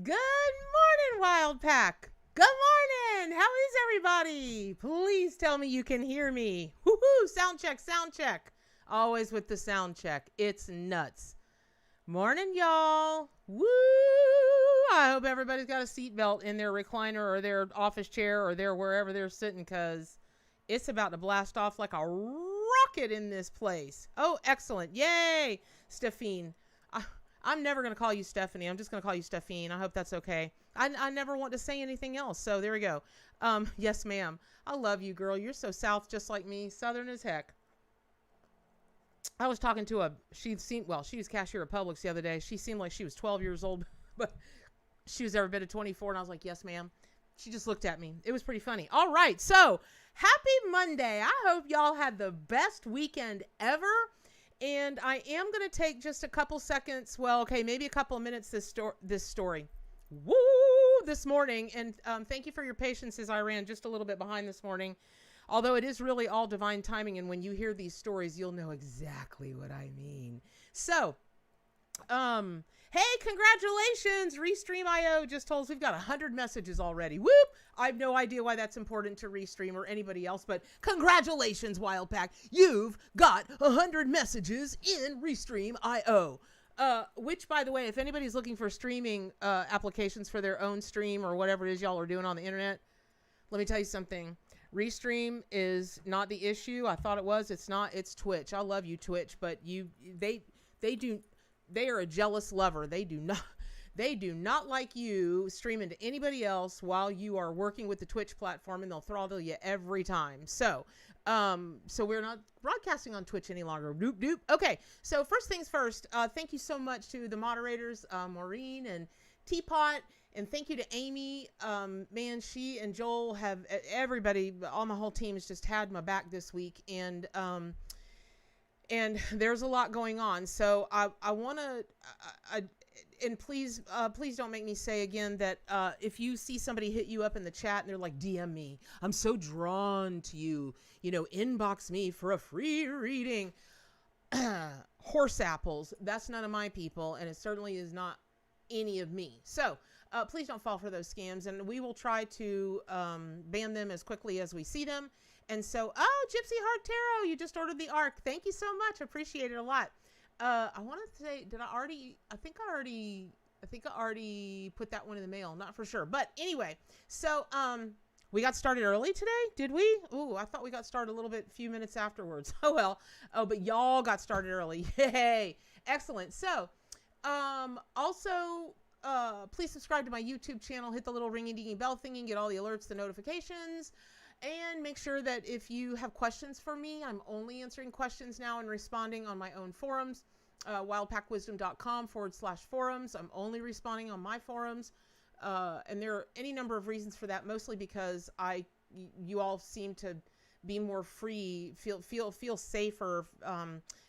Good morning, Wild Pack. Good morning. How is everybody? Please tell me you can hear me. Woohoo! Sound check, sound check. Always with the sound check. It's nuts. Morning, y'all. Woo! I hope everybody's got a seatbelt in their recliner or their office chair or their wherever they're sitting, because it's about to blast off like a rocket in this place. Oh, excellent. Yay, Stephine. I'm never going to call you Stephanie. I'm just going to call you Stephine. I hope that's okay. I never want to say anything else. So there we go. Yes, ma'am. I love you, girl. You're so South, just like me. Southern as heck. I was talking to she was cashier at Publix the other day. She seemed like she was 12 years old, but she was every bit of 24. And I was like, yes, ma'am. She just looked at me. It was pretty funny. All right. So happy Monday. I hope y'all had the best weekend ever. And I am going to take just a couple seconds. Well, okay, maybe a couple of minutes this story. Woo! This morning. And thank you for your patience as I ran just a little bit behind this morning. Although it is really all divine timing. And when you hear these stories, you'll know exactly what I mean. So, hey, congratulations. Restream.io just told us we've got 100 messages already. Whoop! I have no idea why that's important to Restream or anybody else, but congratulations, Wildpack. You've got 100 messages in Restream.io. Which, by the way, if anybody's looking for streaming applications for their own stream or whatever it is y'all are doing on the internet, let me tell you something. Restream is not the issue. I thought it was. It's not. It's Twitch. I love you, Twitch, but they are a jealous lover. They do not like you streaming to anybody else while you are working with the Twitch platform, and they'll throttle you every time. So we're not broadcasting on Twitch any longer. Doop doop. Okay. So first things first, thank you so much to the moderators, Maureen and Teapot, and thank you to Amy. Man, she and Joel have everybody, all my whole team has just had my back this week. And there's a lot going on. So I want to, and please don't make me say again that if you see somebody hit you up in the chat and they're like, DM me, I'm so drawn to you, inbox me for a free reading. Horse apples. That's none of my people. And it certainly is not any of me. So please don't fall for those scams. And we will try to ban them as quickly as we see them. And so, Gypsy Heart Tarot, you just ordered the Arc. Thank you so much. Appreciate it a lot. I want to say, I think I already put that one in the mail. Not for sure. But anyway, so, we got started early today. Did we? Ooh, I thought we got started a few minutes afterwards. Oh, well. Oh, but y'all got started early. Yay. Excellent. So, also, please subscribe to my YouTube channel. Hit the little ringy-dingy bell thingy. Get all the alerts, the notifications. And make sure that if you have questions for me, I'm only answering questions now and responding on my own forums, wildpackwisdom.com/forums. I'm only responding on my forums. And there are any number of reasons for that, mostly because you all seem to be more free, feel safer,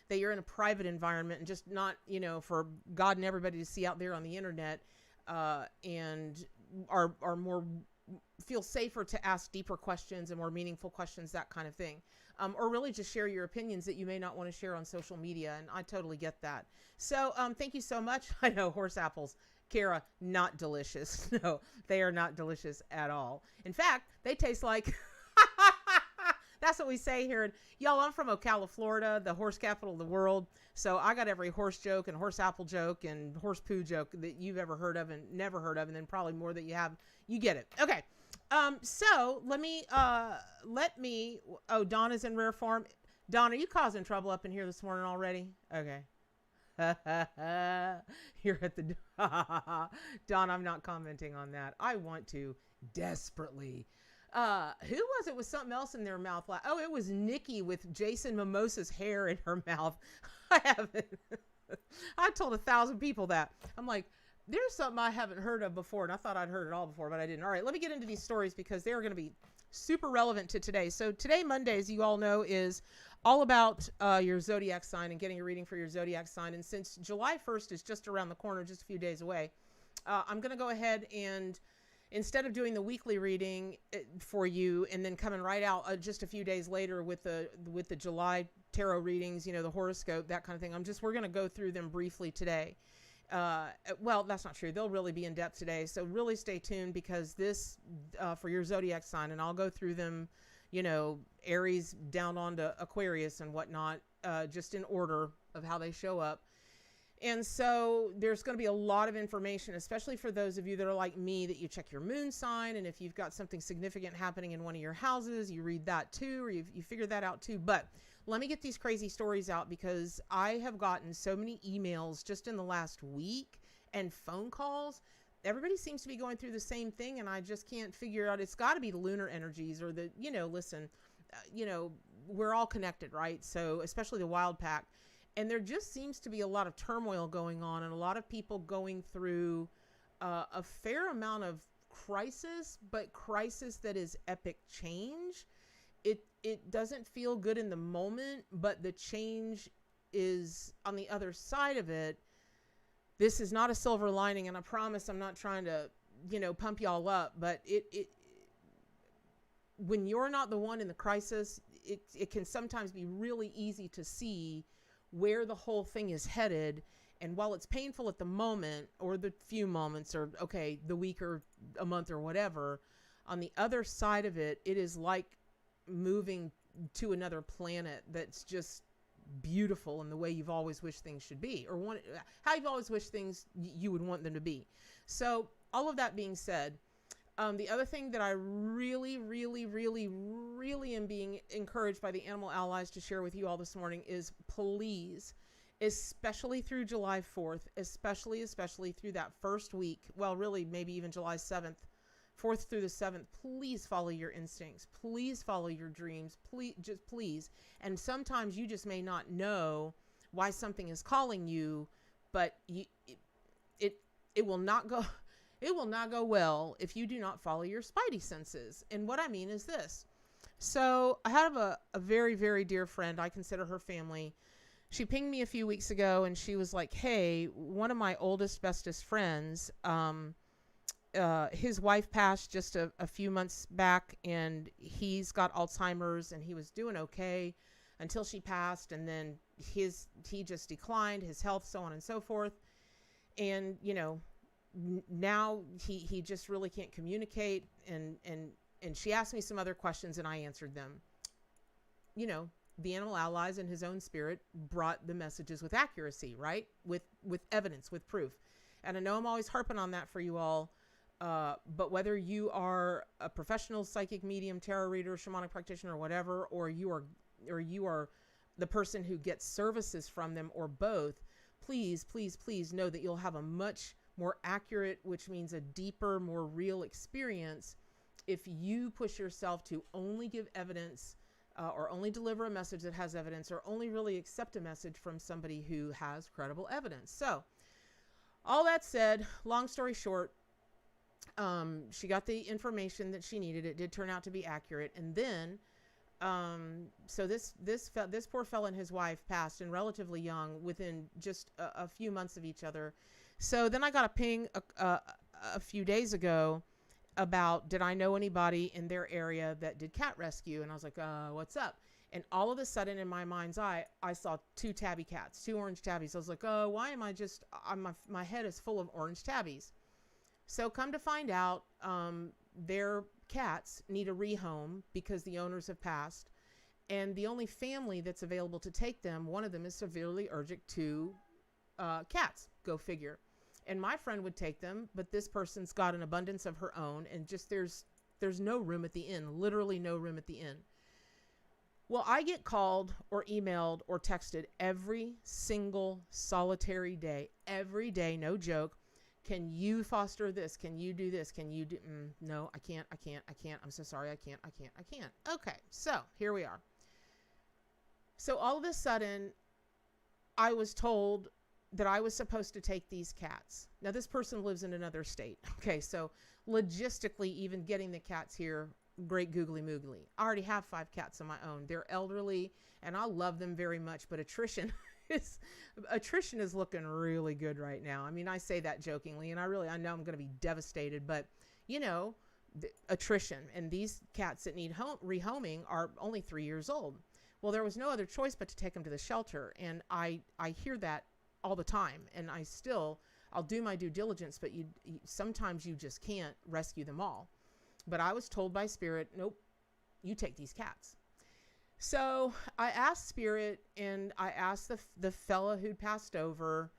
that you're in a private environment and just not, for God and everybody to see out there on the internet, and are more, feel safer to ask deeper questions and more meaningful questions, that kind of thing. Or really just share your opinions that you may not want to share on social media. And I totally get that. So thank you so much. I know, horse apples, Kara, not delicious. No, they are not delicious at all. In fact, they taste like, that's what we say here. Y'all, I'm from Ocala, Florida, the horse capital of the world. So I got every horse joke and horse apple joke and horse poo joke that you've ever heard of and never heard of. And then probably more that you have. You get it. Okay. So let me, Donna's in rare form. Donna, are you causing trouble up in here this morning already? Okay. You're at the, Don, I'm not commenting on that. I want to desperately. Who was it with something else in their mouth? Oh, it was Nikki with Jason Mimosa's hair in her mouth. I haven't, I told 1,000 people that. I'm like, there's something I haven't heard of before, and I thought I'd heard it all before, but I didn't. All right, let me get into these stories because they are going to be super relevant to today. So today, Monday, as you all know, is all about your zodiac sign and getting a reading for your zodiac sign. And since July 1st is just around the corner, just a few days away, I'm going to go ahead and instead of doing the weekly reading for you and then coming right out just a few days later with the July tarot readings, the horoscope, that kind of thing, we're going to go through them briefly today. Well, that's not true. They'll really be in depth today. So really stay tuned, because this, for your zodiac sign, and I'll go through them, you know, Aries down onto Aquarius and whatnot, just in order of how they show up. And so there's going to be a lot of information, especially for those of you that are like me, that you check your moon sign. And if you've got something significant happening in one of your houses, you read that too, or you figure that out too. But let me get these crazy stories out, because I have gotten so many emails just in the last week and phone calls. Everybody seems to be going through the same thing, and I just can't figure out. It's got to be the lunar energies, or the, you know, listen, you know, we're all connected, right? So especially the wild pack. And there just seems to be a lot of turmoil going on, and a lot of people going through a fair amount of crisis, but crisis that is epic change. It doesn't feel good in the moment, but the change is on the other side of it. This is not a silver lining, and I promise I'm not trying to, you know, pump y'all up, but when you're not the one in the crisis, it can sometimes be really easy to see where the whole thing is headed. And while it's painful at the moment, or the few moments, or okay, the week or a month or whatever, on the other side of it, it is like moving to another planet that's just beautiful in the way you've always wished things should be, or how you've always wished things you would want them to be. So all of that being said, the other thing that I really, really, really, really am being encouraged by the animal allies to share with you all this morning is, please, especially through July 4th, especially through that first week, well, really maybe even July 7th, 4th through the 7th, please follow your instincts. Please follow your dreams. Please. And sometimes you just may not know why something is calling you, but it will not go... It will not go well if you do not follow your spidey senses. And what I mean is this. So I have a very, very dear friend. I consider her family. She pinged me a few weeks ago, and she was like, hey, one of my oldest, bestest friends, his wife passed just a few months back, and he's got Alzheimer's, and he was doing okay until she passed. And then he just declined, his health, so on and so forth. And, you know, now he just really can't communicate, and she asked me some other questions, and I answered them. You know, the animal allies and his own spirit brought the messages with accuracy, right? With evidence, with proof. And I know I'm always harping on that for you all, but whether you are a professional psychic medium, tarot reader, shamanic practitioner, or whatever, or you are the person who gets services from them, or both, please know that you'll have a much more accurate, which means a deeper, more real experience, if you push yourself to only give evidence, or only deliver a message that has evidence, or only really accept a message from somebody who has credible evidence. So all that said, long story short, she got the information that she needed. It did turn out to be accurate. And then, so this poor fella and his wife passed, and relatively young, within just a few months of each other. So then I got a ping a few days ago about, did I know anybody in their area that did cat rescue? And I was like, what's up? And all of a sudden, in my mind's eye, I saw two tabby cats, two orange tabbies. I was like, why am I just, my head is full of orange tabbies. So come to find out, their cats need a rehome because the owners have passed. And the only family that's available to take them, one of them is severely allergic to cats. Go figure. And my friend would take them, but this person's got an abundance of her own, and just there's no room at the inn, literally no room at the inn. Well, I get called or emailed or texted every single solitary day, every day, no joke. Can you foster this? Can you do this? Can you do, no, I can't. I'm so sorry. I can't. Okay. So here we are. So all of a sudden I was told that I was supposed to take these cats. Now, this person lives in another state. Okay, so logistically, even getting the cats here, great googly moogly. I already have 5 cats of my own. They're elderly, and I love them very much, but attrition is looking really good right now. I mean, I say that jokingly, and I know I'm going to be devastated, but you know, attrition, and these cats that need rehoming are only 3 years old. Well, there was no other choice but to take them to the shelter, and I hear that all the time, and I'll do my due diligence, but sometimes you just can't rescue them all. But I was told by Spirit, nope, you take these cats. So I asked Spirit, and I asked the fella who'd passed over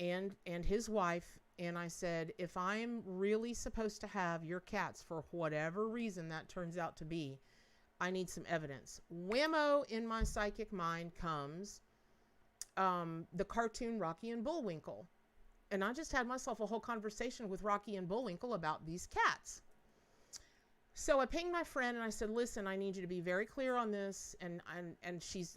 and his wife, and I said, if I'm really supposed to have your cats for whatever reason that turns out to be, I need some evidence. Whammo, in my psychic mind comes the cartoon Rocky and Bullwinkle. And I just had myself a whole conversation with Rocky and Bullwinkle about these cats. So I pinged my friend and I said, listen, I need you to be very clear on this. And she's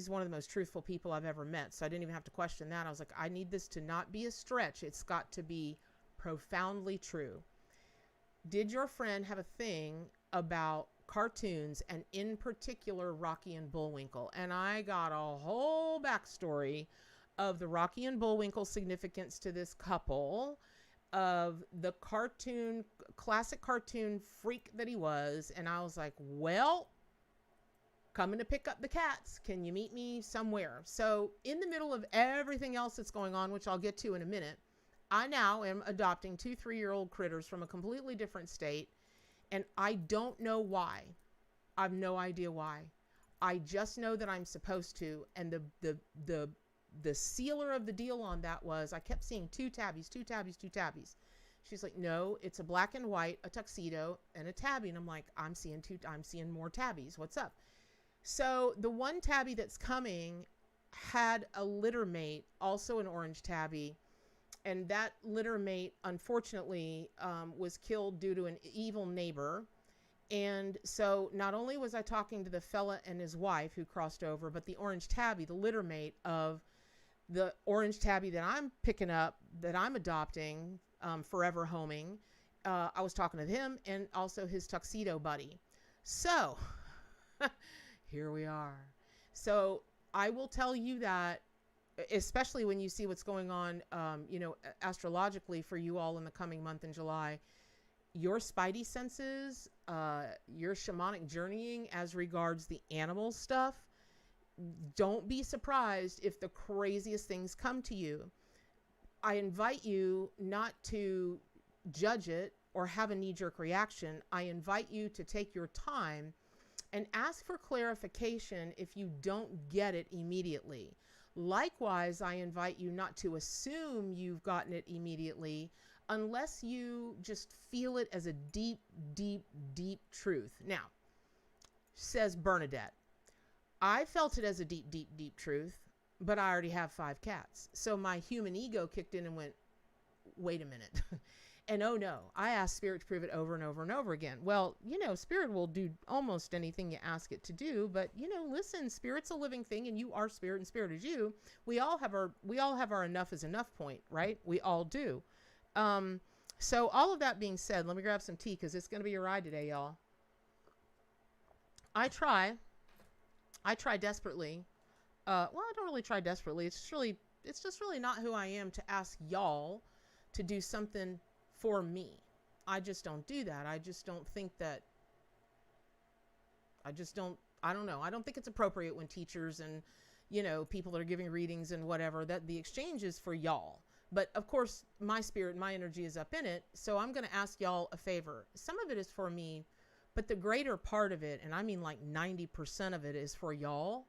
one of the most truthful people I've ever met. So I didn't even have to question that. I was like, I need this to not be a stretch. It's got to be profoundly true. Did your friend have a thing about cartoons, and in particular Rocky and Bullwinkle? And I got a whole backstory of the Rocky and Bullwinkle significance to this couple, of the classic cartoon freak that he was. And I was like, well, coming to pick up the cats. Can you meet me somewhere? So in the middle of everything else that's going on, which I'll get to in a minute, I now am adopting 2 3-year-old critters from a completely different state. And I don't know why. I have no idea why. I just know that I'm supposed to. And the sealer of the deal on that was, I kept seeing 2 tabbies, 2 tabbies, 2 tabbies. She's like, no, it's a black and white, a tuxedo, and a tabby. And I'm like, I'm seeing more tabbies. What's up? So the one tabby that's coming had a litter mate, also an orange tabby. And that litter mate, unfortunately, was killed due to an evil neighbor. And so not only was I talking to the fella and his wife who crossed over, but the orange tabby, the litter mate of the orange tabby that I'm picking up, that I'm adopting, forever homing. I was talking to him and also his tuxedo buddy. So here we are. So I will tell you that, especially when you see what's going on, astrologically for you all in the coming month in July, your spidey senses, your shamanic journeying as regards the animal stuff, don't be surprised if the craziest things come to you. I invite you not to judge it or have a knee-jerk reaction. I invite you to take your time and ask for clarification if you don't get it immediately. Likewise, I invite you not to assume you've gotten it immediately unless you just feel it as a deep, deep, deep truth. Now, says Bernadette, I felt it as a deep, deep, deep truth, but I already have 5 cats. So my human ego kicked in and went, wait a minute. And oh no, I asked Spirit to prove it over and over and over again. Well, Spirit will do almost anything you ask it to do, but listen, Spirit's a living thing and you are Spirit and Spirit is you. We all have our enough is enough point, right? We all do. So all of that being said, let me grab some tea because it's going to be a ride today, y'all. I try desperately. Well, I don't really try desperately. It's just really not who I am to ask y'all to do something for me. I just don't do that. I just don't think that, I don't know. I don't think it's appropriate when teachers and, people that are giving readings and whatever, that the exchange is for y'all. But of course, my spirit, my energy is up in it. So I'm going to ask y'all a favor. Some of it is for me, but the greater part of it, and I mean like 90% of it, is for y'all.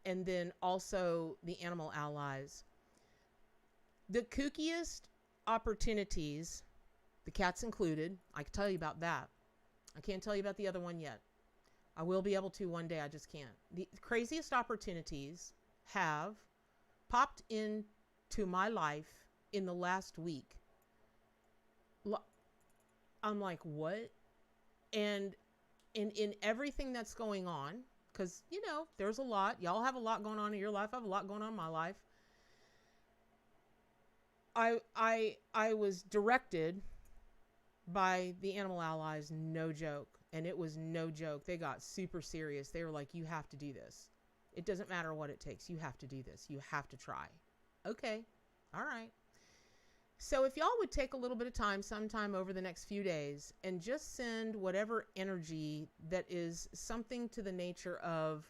And then also the animal allies. The kookiest opportunities, the cats included, I can tell you about that. I can't tell you about the other one yet. I will be able to one day, I just can't. The craziest opportunities have popped into my life in the last week. I'm like, what? And in everything that's going on, because, there's a lot. Y'all have a lot going on in your life. I have a lot going on in my life. I was directed by the animal allies, no joke. And it was no joke. They got super serious. They were like, you have to do this. It doesn't matter what it takes. You have to do this. You have to try. Okay. All right. So if y'all would take a little bit of time sometime over the next few days and just send whatever energy that is something to the nature of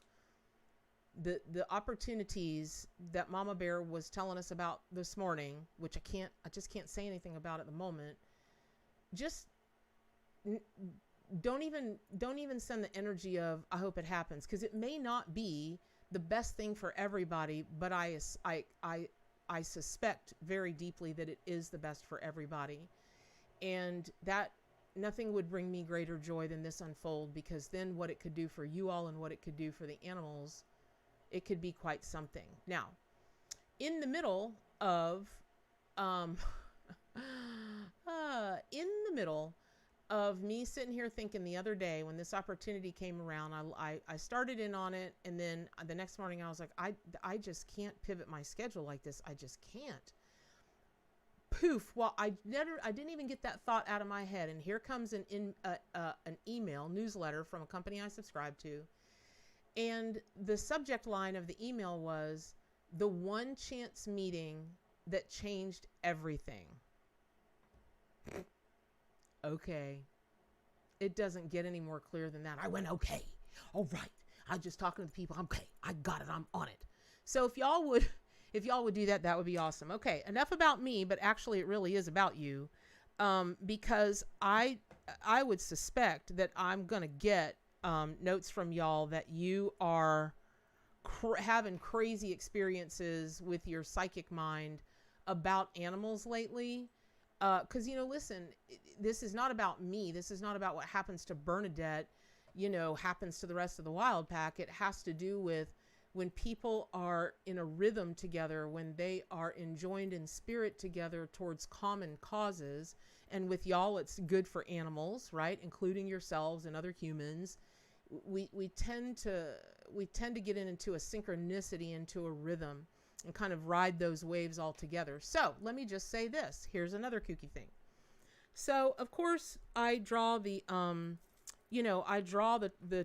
the opportunities that Mama Bear was telling us about this morning, which I just can't say anything about at the moment. Just don't even send the energy of, I hope it happens, because it may not be the best thing for everybody, but I suspect very deeply that it is the best for everybody. And that nothing would bring me greater joy than this unfold, because then what it could do for you all and what it could do for the animals, it could be quite something. Now, in the middle of, me sitting here thinking the other day when this opportunity came around, I started in on it, and then the next morning I was like, I just can't pivot my schedule like this. I just can't. Poof. Well, I didn't even get that thought out of my head, and here comes an email newsletter from a company I subscribe to, and the subject line of the email was the one chance meeting that changed everything. Okay. It doesn't get any more clear than that. I went, okay, all right. I'm just talking to the people. Okay, I got it. I'm on it. So if y'all would do that, that would be awesome. Okay, enough about me, but actually it really is about you, because I would suspect that I'm going to get notes from y'all that you are having crazy experiences with your psychic mind about animals lately. Because, listen, this is not about me. This is not about what happens to Bernadette, happens to the rest of the wild pack. It has to do with when people are in a rhythm together, when they are enjoined in spirit together towards common causes. And with y'all, it's good for animals, right? Including yourselves and other humans. We tend to get into a synchronicity, into a rhythm, and kind of ride those waves all together. So let me just say this. Here's another kooky thing. So of course I draw the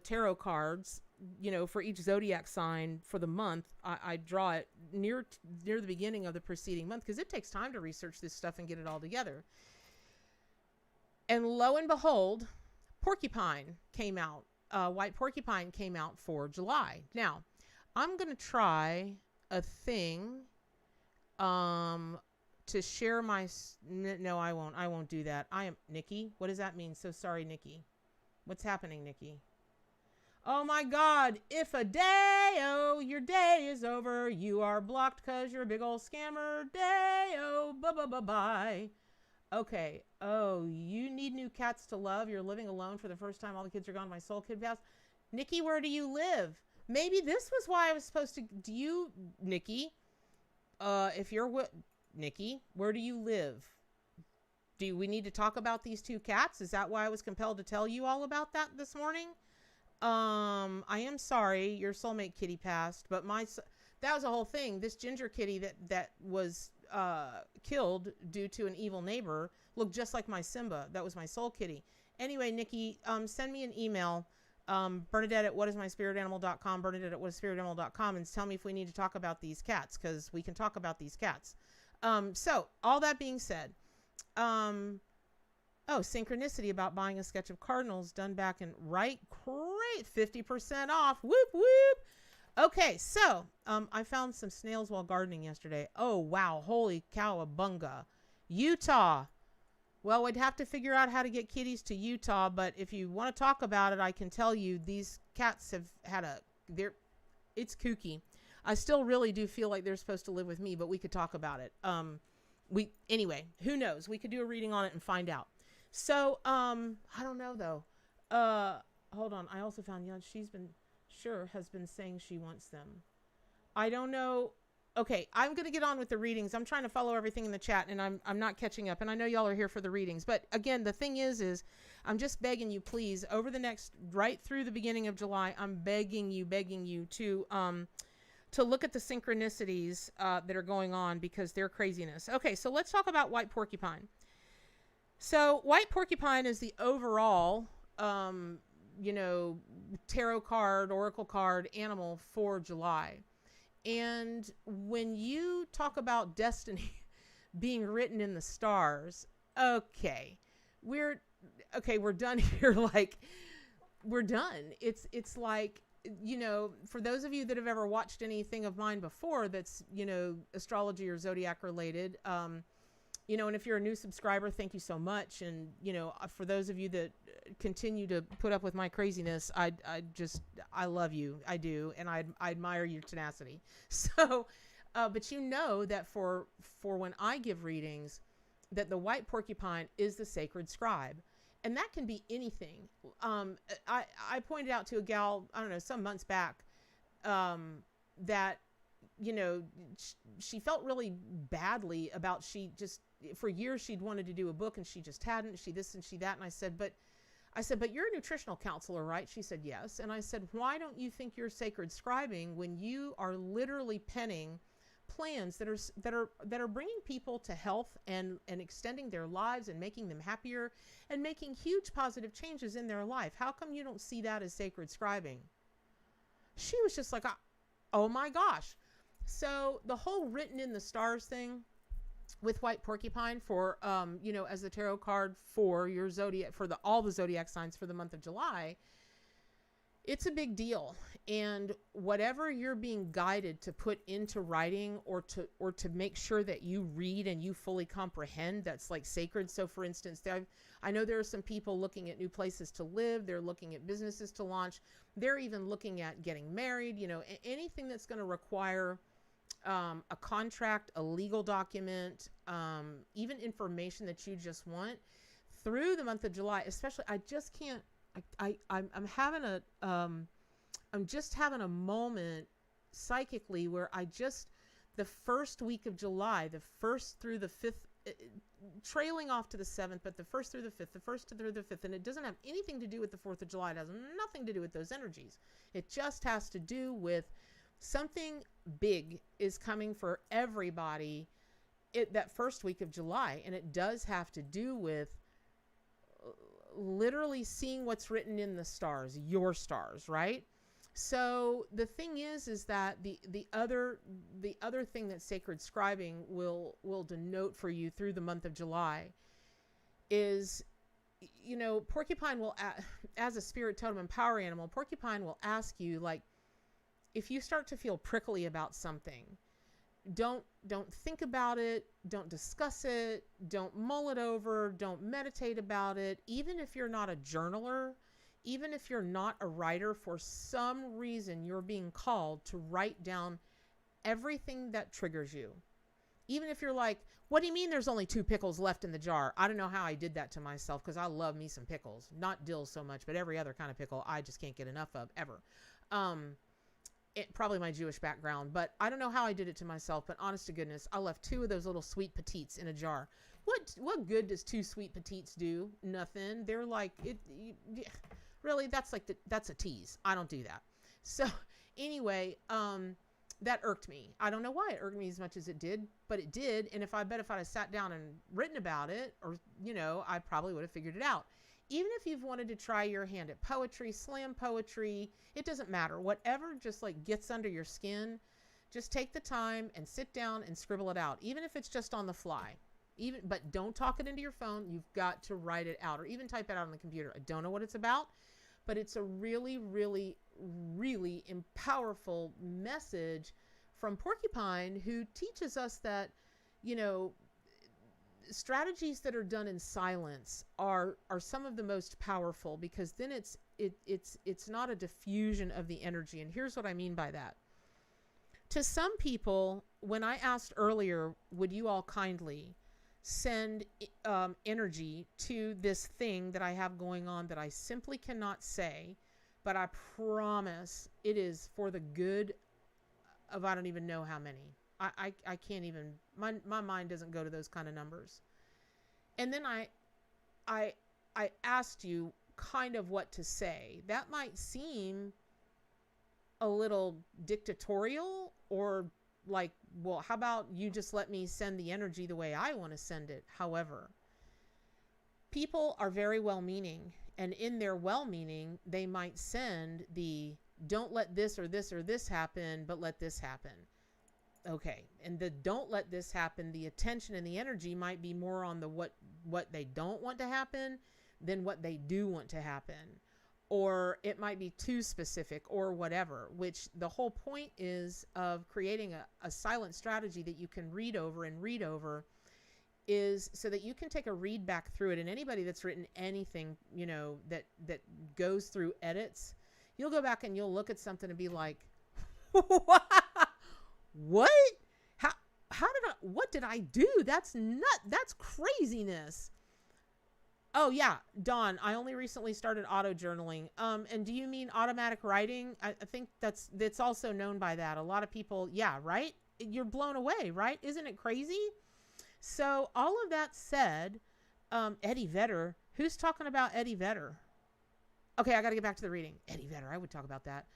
tarot cards, for each zodiac sign for the month. I draw it near the beginning of the preceding month, because it takes time to research this stuff and get it all together. And lo and behold, Porcupine came out. White Porcupine came out for July. Now, I'm going to try a thing to share my no, I won't do that. I am Nikki. What does that mean? So sorry, Nikki. What's happening, Nikki? Oh my God, if a day, oh, your day is over, you are blocked because you're a big old scammer. Day, oh, bye. Okay. Oh, you need new cats to love. You're living alone for the first time. All the kids are gone. My soul kid passed. Nikki, where do you live? Maybe this was why I was supposed to. Do you, Nikki? If you're Nikki, where do you live? Do we need to talk about these two cats? Is that why I was compelled to tell you all about that this morning? I am sorry, your soulmate kitty passed, but that was a whole thing. This ginger kitty that was killed due to an evil neighbor looked just like my Simba. That was my soul kitty. Anyway, Nikki, send me an email. Bernadette at whatismyspiritanimal.com, Bernadette at whatisspiritanimal.com, and tell me if we need to talk about these cats, because we can talk about these cats. So all that being said, synchronicity about buying a sketch of cardinals done back in great, 50% off. Whoop, whoop. Okay, so I found some snails while gardening yesterday. Oh, wow. Holy cowabunga. Utah. Well, we'd have to figure out how to get kitties to Utah, but if you want to talk about it, I can tell you these cats have had it's kooky. I still really do feel like they're supposed to live with me, but we could talk about it. Anyway, who knows? We could do a reading on it and find out. So, I don't know though. Hold on. I also found, has been saying she wants them. I don't know. Okay, I'm going to get on with the readings. I'm trying to follow everything in the chat, and I'm not catching up. And I know y'all are here for the readings. But again, the thing is I'm just begging you, please, over the next, right through the beginning of July, I'm begging you to look at the synchronicities that are going on, because they're craziness. Okay, so let's talk about White Porcupine. So White Porcupine is the overall, tarot card, oracle card animal for July. And when you talk about destiny being written in the stars, we're done here. Like, we're done. It's like you know, for those of you that have ever watched anything of mine before that's, you know, astrology or zodiac related, you know, and if you're a new subscriber, thank you so much. And, you know, for those of you that continue to put up with my craziness, I love you. I do. And I admire your tenacity. So, but you know that for when I give readings, that the white porcupine is the sacred scribe. And that can be anything. I pointed out to a gal, I don't know, some months back, that, you know, she felt really badly about, she just, for years she'd wanted to do a book and she just hadn't, she this and she that. And I said, but you're a nutritional counselor, right? She said, yes. And I said, why don't you think you're sacred scribing when you are literally penning plans that are bringing people to health and extending their lives and making them happier and making huge positive changes in their life? How come you don't see that as sacred scribing? She was just like, oh my gosh. So the whole written in the stars thing with white porcupine for, you know, as the tarot card for your zodiac, for all the zodiac signs for the month of July, it's a big deal. And whatever you're being guided to put into writing or to make sure that you read and you fully comprehend, that's like sacred. So for instance, I know there are some people looking at new places to live. They're looking at businesses to launch. They're even looking at getting married, you know, anything that's going to require a contract, a legal document, even information that you just want through the month of July, especially. I just can't, I'm just having a moment psychically where the first week of July, the 1st through the 5th, trailing off to the 7th, but the 1st through the 5th, the 1st through the 5th, and it doesn't have anything to do with the 4th of July. It has nothing to do with those energies. It just has to do with something big is coming for everybody that first week of July. And it does have to do with literally seeing what's written in the stars, your stars, right? So the thing is that the other thing that sacred scribing will denote for you through the month of July is, you know, porcupine will, as a spirit totem and power animal, porcupine will ask you, like, if you start to feel prickly about something, don't think about it, don't discuss it, don't mull it over, don't meditate about it. Even if you're not a journaler, even if you're not a writer, for some reason you're being called to write down everything that triggers you. Even if you're like, what do you mean there's only 2 pickles left in the jar? I don't know how I did that to myself, because I love me some pickles. Not dill so much, but every other kind of pickle I just can't get enough of, ever. Probably my Jewish background, but I don't know how I did it to myself, but honest to goodness, I left 2 of those little sweet petites in a jar. What good does 2 sweet petites do? Nothing. They're like, really, that's a tease. I don't do that. So anyway, that irked me. I don't know why it irked me as much as it did, but it did. And if I'd sat down and written about it, or, you know, I probably would have figured it out. Even if you've wanted to try your hand at poetry, slam poetry, it doesn't matter. Whatever just like gets under your skin, just take the time and sit down and scribble it out. Even if it's just on the fly, but don't talk it into your phone. You've got to write it out, or even type it out on the computer. I don't know what it's about, but it's a really, really, really powerful message from Porcupine, who teaches us that, you know, strategies that are done in silence are some of the most powerful, because then it's not a diffusion of the energy. And here's what I mean by that. To some people, when I asked earlier, would you all kindly send energy to this thing that I have going on that I simply cannot say, but I promise it is for the good of I don't even know how many. I can't even, my mind doesn't go to those kind of numbers. And then I asked you kind of what to say. That might seem a little dictatorial, or like, well, how about you just let me send the energy the way I want to send it? However, people are very well-meaning, and in their well-meaning, they might send the don't let this or this or this happen, but let this happen. Okay, and the don't let this happen, the attention and the energy might be more on the what they don't want to happen than what they do want to happen. or it might be too specific or whatever, which the whole point is of creating a silent strategy that you can read over and read over is so that you can take a read back through it. And anybody that's written anything, you know, that goes through edits, you'll go back and you'll look at something and be like, what? What did I do? That's craziness. Oh yeah, Dawn, I only recently started auto journaling. And do you mean automatic writing? I think that's also known by that. A lot of people, yeah, right? You're blown away, right? Isn't it crazy? So all of that said, Eddie Vedder, who's talking about Eddie Vedder? Okay, I got to get back to the reading. Eddie Vedder, I would talk about that.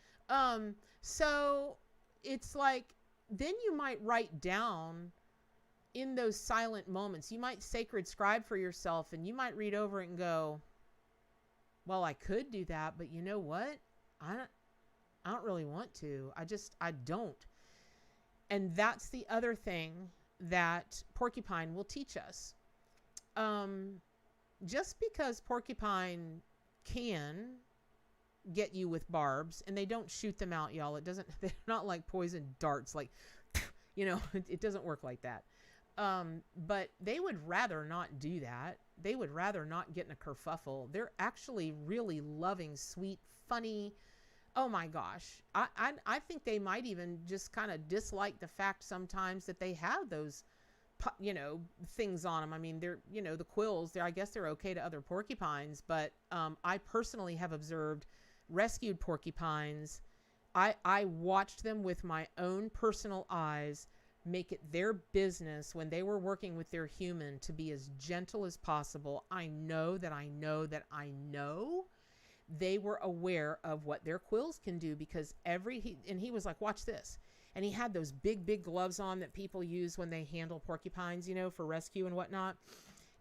So it's like, then you might write down in those silent moments, you might sacred scribe for yourself, and you might read over it and go, well, I could do that, but you know what? I don't really want to. I don't. And that's the other thing that Porcupine will teach us. Just because Porcupine can get you with barbs, and they don't shoot them out, y'all. They're not like poison darts, like, you know, it doesn't work like that. But they would rather not do that. They would rather not get in a kerfuffle. They're actually really loving, sweet, funny. Oh my gosh. I think they might even just kind of dislike the fact sometimes that they have those, you know, things on them. I mean, they're, you know, the quills, I guess they're okay to other porcupines, but, I personally have observed rescued porcupines. I watched them with my own personal eyes make it their business when they were working with their human to be as gentle as possible. I know they were aware of what their quills can do, because he was like, watch this. And he had those big gloves on that people use when they handle porcupines, you know, for rescue and whatnot.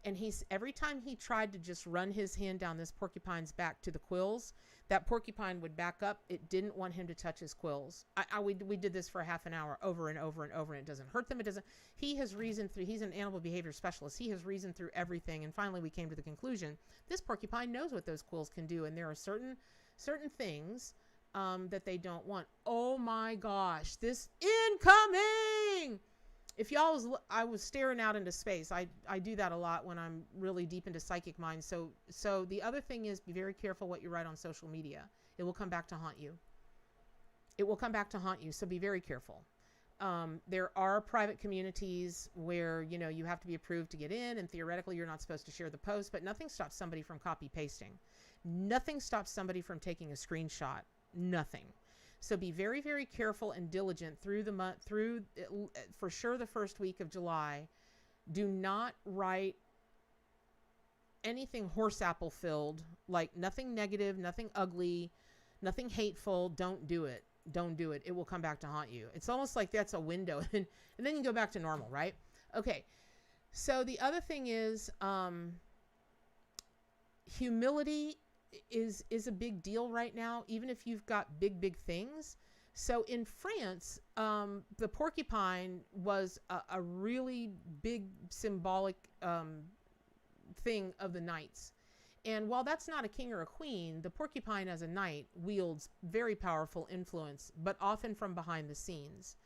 And every time he tried to just run his hand down this porcupine's back to the quills, that porcupine would back up. It didn't want him to touch his quills. We did this for half an hour over and over and over, and it doesn't hurt them. He has reasoned through, he's an animal behavior specialist. He has reasoned through everything. And finally we came to the conclusion, this porcupine knows what those quills can do. And there are certain things that they don't want. Oh my gosh, this incoming! If I was staring out into space. I do that a lot when I'm really deep into psychic mind. So the other thing is, be very careful what you write on social media. It will come back to haunt you. It will come back to haunt you. So be very careful. There are private communities where, you know, you have to be approved to get in, and theoretically you're not supposed to share the post, but nothing stops somebody from copy pasting. Nothing stops somebody from taking a screenshot. Nothing. So be very, very careful and diligent through the month, for sure the first week of July. Do not write anything horse apple filled, like nothing negative, nothing ugly, nothing hateful. Don't do it. Don't do it. It will come back to haunt you. It's almost like that's a window, and then you go back to normal, right? Okay. So the other thing is, humility is a big deal right now, even if you've got big things. So in France, the porcupine was a really big symbolic thing of the knights. And while that's not a king or a queen, the porcupine as a knight wields very powerful influence, but often from behind the scenes.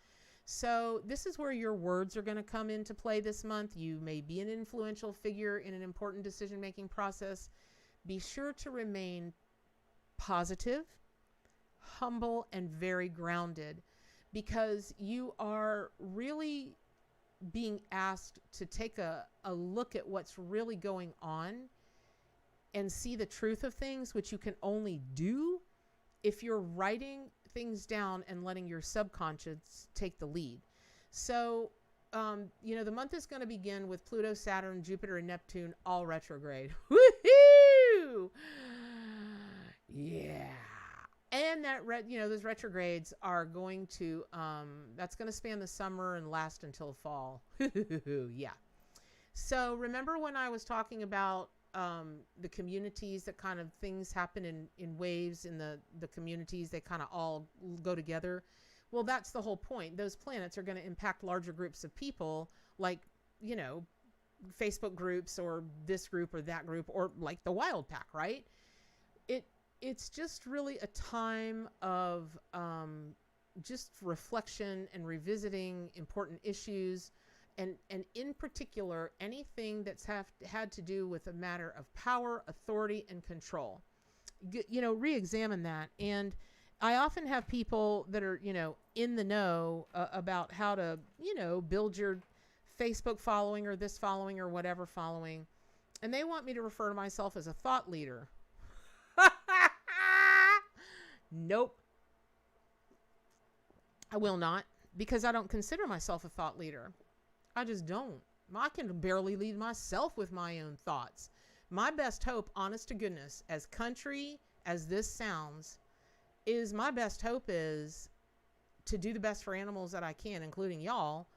So this is where your words are going to come into play this month. You may be an influential figure in an important decision-making process. Be sure to remain positive, humble, and very grounded, because you are really being asked to take a look at what's really going on and see the truth of things, which you can only do if you're writing things down and letting your subconscious take the lead. So, you know, the month is going to begin with Pluto, Saturn, Jupiter, and Neptune all retrograde. Woohoo! Yeah. And that, you know, those retrogrades are going to, that's going to span the summer and last until fall. Yeah. So remember when I was talking about the communities, that kind of things happen in waves in the communities, they kind of all go together. Well, that's the whole point. Those planets are going to impact larger groups of people, like, you know, Facebook groups or this group or that group, or like the wild pack, right? it's just really a time of just reflection and revisiting important issues, and in particular anything that's had to do with a matter of power, authority, and control. Re-examine that. And I often have people that are, in the know about how to, build your Facebook following or this following or whatever following. And they want me to refer to myself as a thought leader. Nope. I will not, because I don't consider myself a thought leader. I just don't. I can barely lead myself with my own thoughts. My best hope, honest to goodness, as country as this sounds, is my best hope is to do the best for animals that I can, including y'all.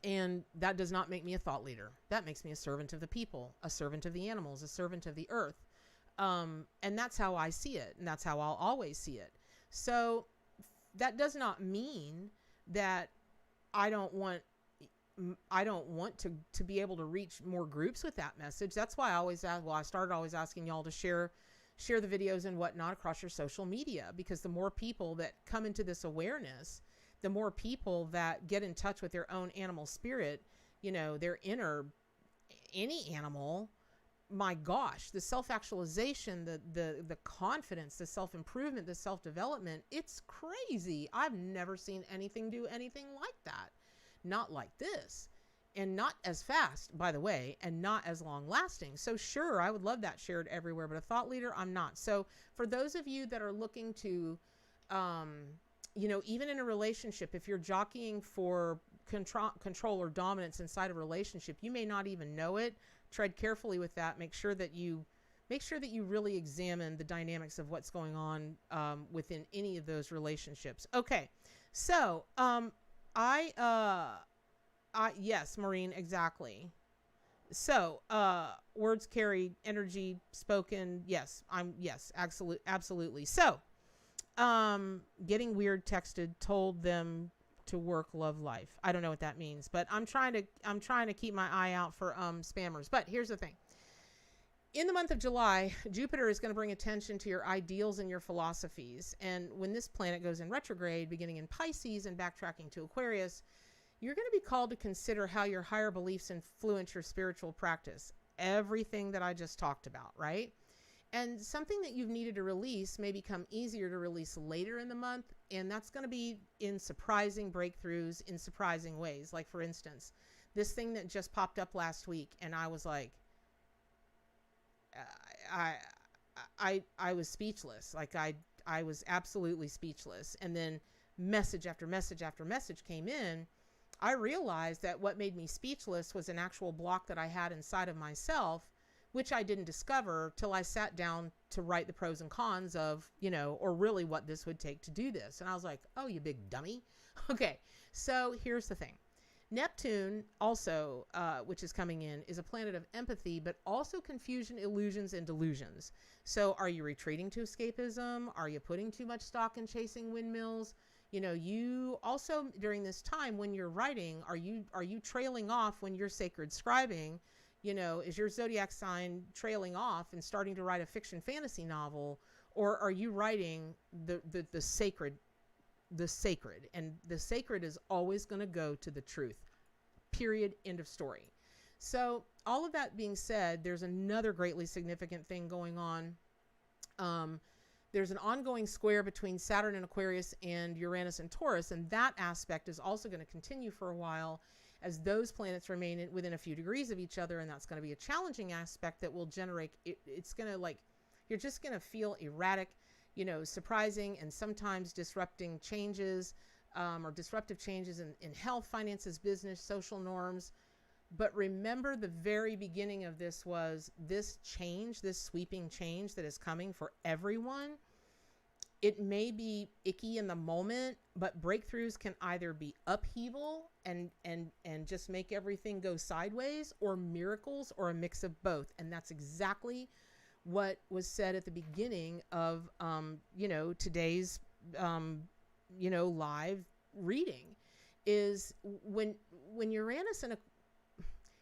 And that does not make me a thought leader. That makes me a servant of the people, a servant of the animals, a servant of the earth. And that's how I see it. And that's how I'll always see it. So that does not mean that I don't want to be able to reach more groups with that message. That's why I started always asking y'all to share the videos and whatnot across your social media, because the more people that come into this awareness, the more people that get in touch with their own animal spirit, their inner, any animal, my gosh, the self-actualization, the confidence, the self-improvement, the self-development, it's crazy. I've never seen anything do anything like that. Not like this, and not as fast, by the way, and not as long lasting. So sure, I would love that shared everywhere, but a thought leader, I'm not. So for those of you that are looking to, even in a relationship, if you're jockeying for control or dominance inside a relationship, you may not even know it. Tread carefully with that. Make sure that you really examine the dynamics of what's going on within any of those relationships. Okay. So, yes, Maureen, exactly. So, words carry energy spoken. Yes, absolutely. So, getting weird texted, told them to work, love, life. I don't know what that means, but I'm trying to keep my eye out for spammers. But here's the thing. In the month of July, Jupiter is going to bring attention to your ideals and your philosophies. And when this planet goes in retrograde, beginning in Pisces and backtracking to Aquarius, you're going to be called to consider how your higher beliefs influence your spiritual practice. Everything that I just talked about, right? And something that you've needed to release may become easier to release later in the month. And that's going to be in surprising breakthroughs in surprising ways. Like, for instance, this thing that just popped up last week. And I was like, I was speechless. Like I was absolutely speechless. And then message after message after message came in. I realized that what made me speechless was an actual block that I had inside of myself, which I didn't discover till I sat down to write the pros and cons of, or really what this would take to do this. And I was like, oh, you big dummy. Okay. So here's the thing. Neptune also, which is coming in, is a planet of empathy, but also confusion, illusions, and delusions. So are you retreating to escapism? Are you putting too much stock in chasing windmills? You also, during this time when you're writing, are you trailing off when you're sacred scribing? Is your zodiac sign trailing off and starting to write a fiction fantasy novel? Or are you writing the sacred? The sacred, and the sacred is always going to go to the truth, period, end of story. So all of that being said, there's another greatly significant thing going on. There's an ongoing square between Saturn and Aquarius and Uranus and Taurus, and that aspect is also going to continue for a while as those planets remain within a few degrees of each other, and that's going to be a challenging aspect that will generate, it's going to, you're just going to feel erratic, surprising and sometimes disrupting changes, or disruptive changes in health, finances, business, social norms. But remember, the very beginning of this was this change, this sweeping change that is coming for everyone. It may be icky in the moment, but breakthroughs can either be upheaval and just make everything go sideways, or miracles, or a mix of both. And that's exactly what was said at the beginning of, today's, live reading is when Uranus and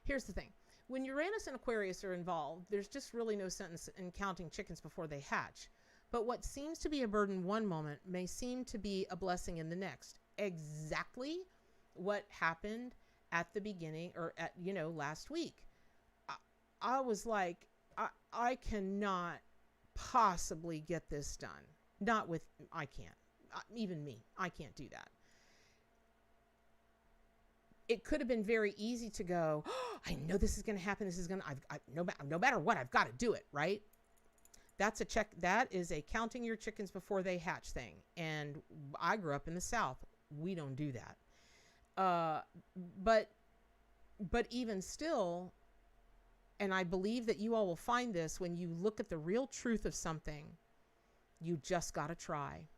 here's the thing. when Uranus and Aquarius are involved, there's just really no sense in counting chickens before they hatch. But what seems to be a burden one moment may seem to be a blessing in the next. Exactly what happened at the beginning, or at, last week. I was like, I cannot possibly get this done. I can't. Even me, I can't do that. It could have been very easy to go, oh, I know this is going to happen. No matter what, I've got to do it, right? That's a check. That is a counting your chickens before they hatch thing. And I grew up in the South. We don't do that. But even still, and I believe that you all will find this, when you look at the real truth of something, you just got to try.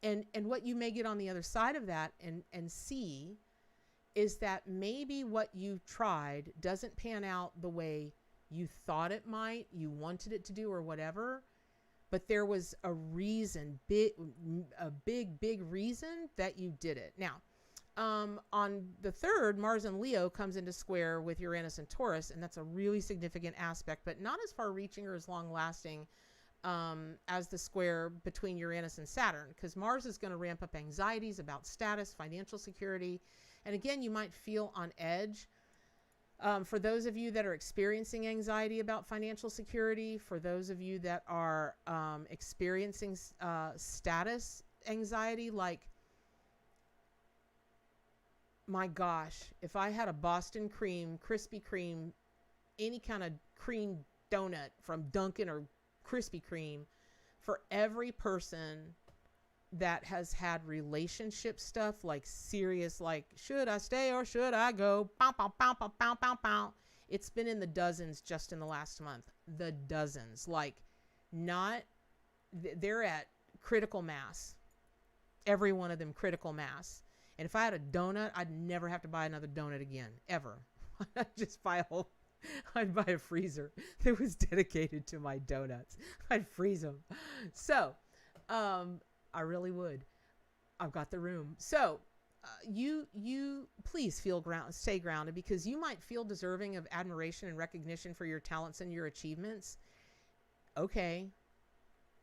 And what you may get on the other side of that and see is that maybe what you tried doesn't pan out the way you thought it might, you wanted it to do, or whatever, but there was a reason, a big reason that you did it. Now, on the 3rd, Mars and Leo comes into square with Uranus and Taurus, and that's a really significant aspect, but not as far-reaching or as long-lasting as the square between Uranus and Saturn, because Mars is going to ramp up anxieties about status, financial security, and again, you might feel on edge. For those of you that are experiencing anxiety about financial security, for those of you that are experiencing status anxiety, like, my gosh, if I had a Boston cream, Krispy Kreme, any kind of cream donut from Dunkin' or Krispy Kreme, for every person that has had relationship stuff, like serious, like, should I stay or should I go? Pow, pow, pow, pow, pow, pow, pow. It's been in the dozens just in the last month. The dozens. Like, they're at critical mass. Every one of them critical mass. And if I had a donut, I'd never have to buy another donut again, ever. I'd just buy I'd buy a freezer that was dedicated to my donuts. I'd freeze them. So, I really would. I've got the room. So, you please stay grounded, because you might feel deserving of admiration and recognition for your talents and your achievements. Okay.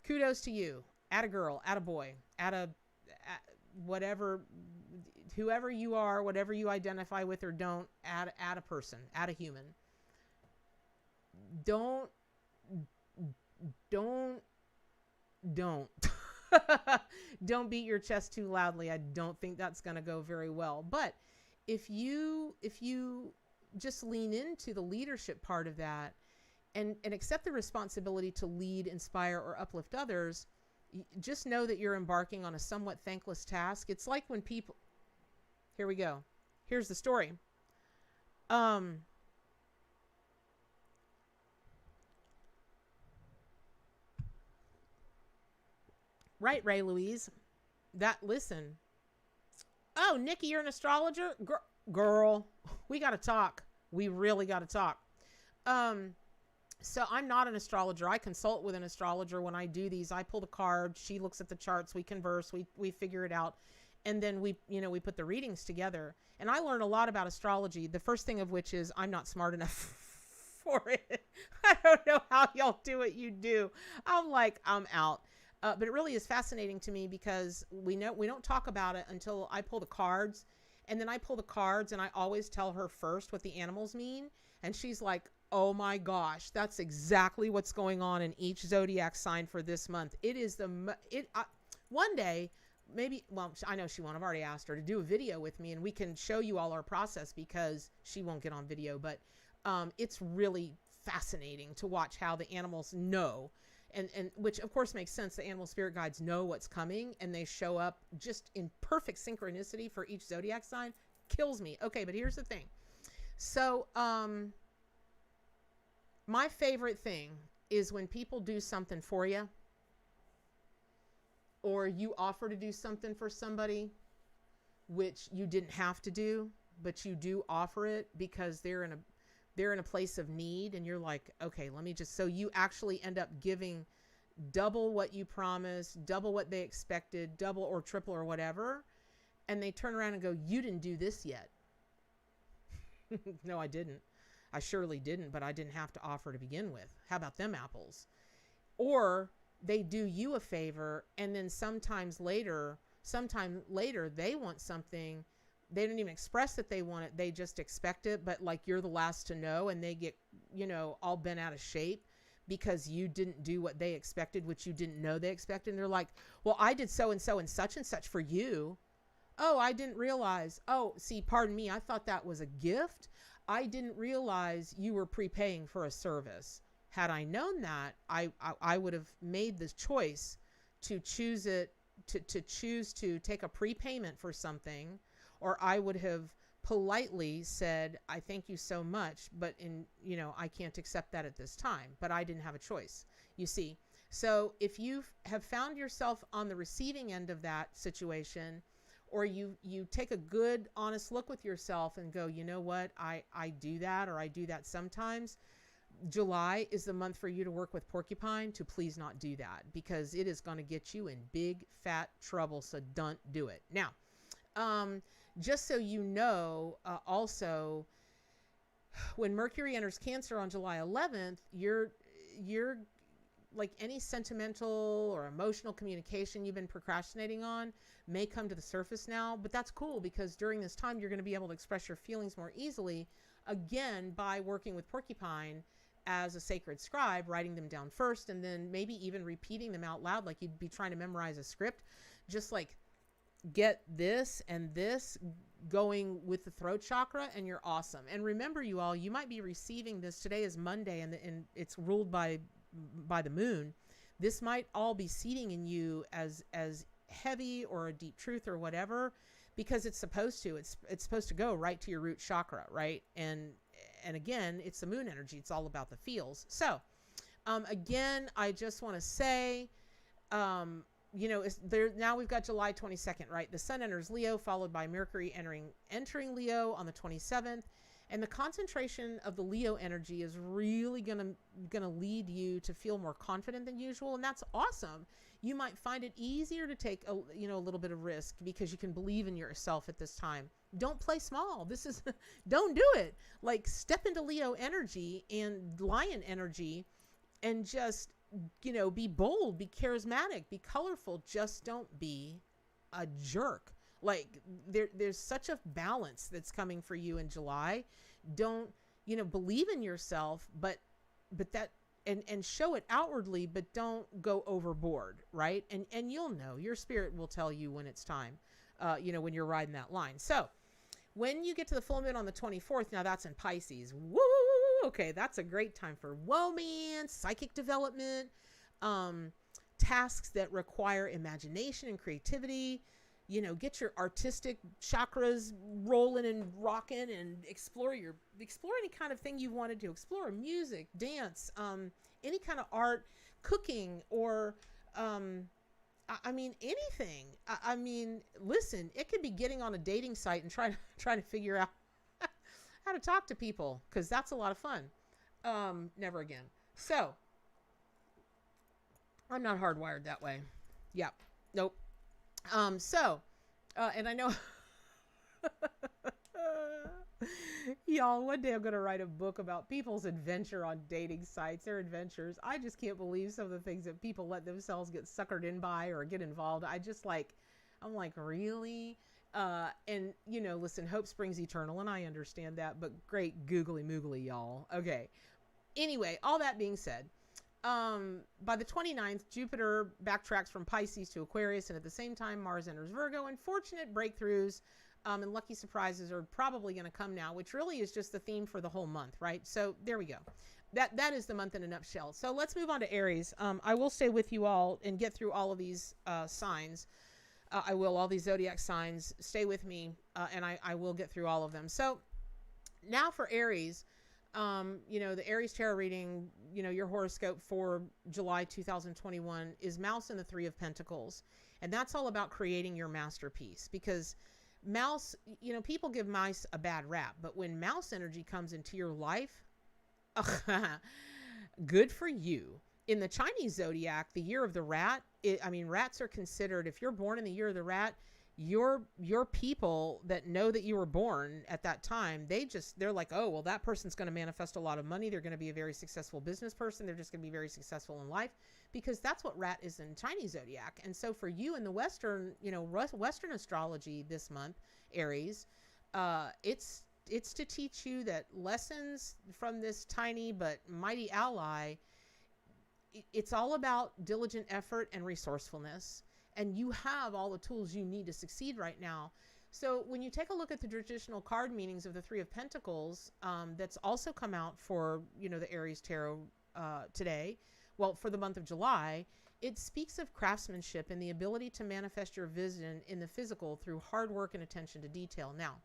Kudos to you. Atta girl, atta boy, whatever, whoever you are, whatever you identify with or don't, add a person, add a human. Don't don't beat your chest too loudly. I don't think that's going to go very well. But if you just lean into the leadership part of that and accept the responsibility to lead, inspire, or uplift others, just know that you're embarking on a somewhat thankless task. It's like when people, here we go. Here's the story. Right, Ray Louise. Listen. Oh, Nikki, you're an astrologer? Girl, we got to talk. We really got to talk. So I'm not an astrologer. I consult with an astrologer when I do these. I pull the cards. She looks at the charts. We converse. We figure it out. And then we put the readings together. And I learned a lot about astrology. The first thing of which is I'm not smart enough for it. I don't know how y'all do what you do. I'm out. But it really is fascinating to me, because we don't talk about it until I pull the cards. And then I pull the cards and I always tell her first what the animals mean. And she's like, oh my gosh, that's exactly what's going on in each zodiac sign for this month. It is one day, maybe, well, I know she won't. I've already asked her to do a video with me and we can show you all our process, because she won't get on video. But it's really fascinating to watch how the animals know. And which of course makes sense. The animal spirit guides know what's coming and they show up just in perfect synchronicity for each zodiac sign. Kills me. Okay, but here's the thing. So, my favorite thing is when people do something for you, or you offer to do something for somebody, which you didn't have to do, but you do offer it because they're in a place of need, and you're like, okay, so you actually end up giving double what you promised, double what they expected, double or triple or whatever. And they turn around and go, you didn't do this yet. No, I didn't. I surely didn't, but I didn't have to offer to begin with. How about them apples? Or they do you a favor, and then sometime later, they want something. They don't even express that they want it. They just expect it, but like you're the last to know, and they get, all bent out of shape because you didn't do what they expected, which you didn't know they expected. And they're like, well, I did so and so and such for you. Oh, I didn't realize. Oh, see, pardon me. I thought that was a gift. I didn't realize you were prepaying for a service. Had I known that, I would have made the choice to choose to take a prepayment for something, or I would have politely said, I thank you so much, but I can't accept that at this time. But I didn't have a choice, you see. So if you have found yourself on the receiving end of that situation, or you take a good, honest look with yourself and go, you know what, I do that, or I do that sometimes. July is the month for you to work with Porcupine to please not do that, because it is going to get you in big fat trouble. So don't do it. Now, just so you know, also, when Mercury enters Cancer on July 11th, you're like any sentimental or emotional communication you've been procrastinating on may come to the surface now. But that's cool, because during this time, you're going to be able to express your feelings more easily, again, by working with Porcupine as a sacred scribe, writing them down first, and then maybe even repeating them out loud like you'd be trying to memorize a script. Just like get this and this going with the throat chakra, and you're awesome. And remember, you all, you might be receiving this. Today is Monday, and it's ruled by the moon. This might all be seeding in you as heavy or a deep truth or whatever, because it's supposed to. It's supposed to go right to your root chakra, right? And again, it's the moon energy. It's all about the feels. So, again, I just want to say, it's there now. We've got July 22nd, right? The sun enters Leo, followed by Mercury entering Leo on the 27th. And the concentration of the Leo energy is really gonna lead you to feel more confident than usual, and that's awesome. You might find it easier to take a little bit of risk because you can believe in yourself at this time. Don't play small. Don't do it. Like, step into Leo energy and lion energy, and just be bold, be charismatic, be colorful. Just don't be a jerk. Like, there's such a balance that's coming for you in July. Don't, believe in yourself, but that, and show it outwardly, but don't go overboard, right? And you'll know, your spirit will tell you when it's time, when you're riding that line. So when you get to the full moon on the 24th, now that's in Pisces. Woo! Okay, that's a great time for romance, psychic development, tasks that require imagination and creativity. Get your artistic chakras rolling and rocking, and explore any kind of thing you wanted to explore: music, dance, any kind of art, cooking, or anything. Listen, it could be getting on a dating site and trying to figure out how to talk to people, because that's a lot of fun. Never again. So I'm not hardwired that way. Yeah. Nope. And I know, y'all, one day I'm going to write a book about people's adventure on dating sites, their adventures. I just can't believe some of the things that people let themselves get suckered in by or get involved. I'm like, really? Listen, hope springs eternal, and I understand that, but great googly moogly, y'all. Okay. Anyway, all that being said, by the 29th, Jupiter backtracks from Pisces to Aquarius, and at the same time, Mars enters Virgo, and fortunate breakthroughs and lucky surprises are probably going to come now, which really is just the theme for the whole month, right? So there we go. That is the month in a nutshell. So let's move on to Aries. I will stay with you all and get through all of these signs. All these zodiac signs. Stay with me, and I will get through all of them. So now for Aries, the Aries tarot reading, your horoscope for July 2021 is Mouse and the Three of Pentacles. And that's all about creating your masterpiece, because Mouse, people give mice a bad rap, but when Mouse energy comes into your life, good for you. In the Chinese zodiac, the year of the rat, rats are considered, if you're born in the year of the rat, your people that know that you were born at that time, they're like, oh, well, that person's going to manifest a lot of money. They're going to be a very successful business person. They're just going to be very successful in life, because that's what rat is in Chinese zodiac. And so for you in the Western, Western astrology this month, Aries, it's to teach you that lessons from this tiny but mighty ally. It's all about diligent effort and resourcefulness. And you have all the tools you need to succeed right now. So when you take a look at the traditional card meanings of the Three of Pentacles, that's also come out for, the Aries Tarot today, well, for the month of July, it speaks of craftsmanship and the ability to manifest your vision in the physical through hard work and attention to detail. Now,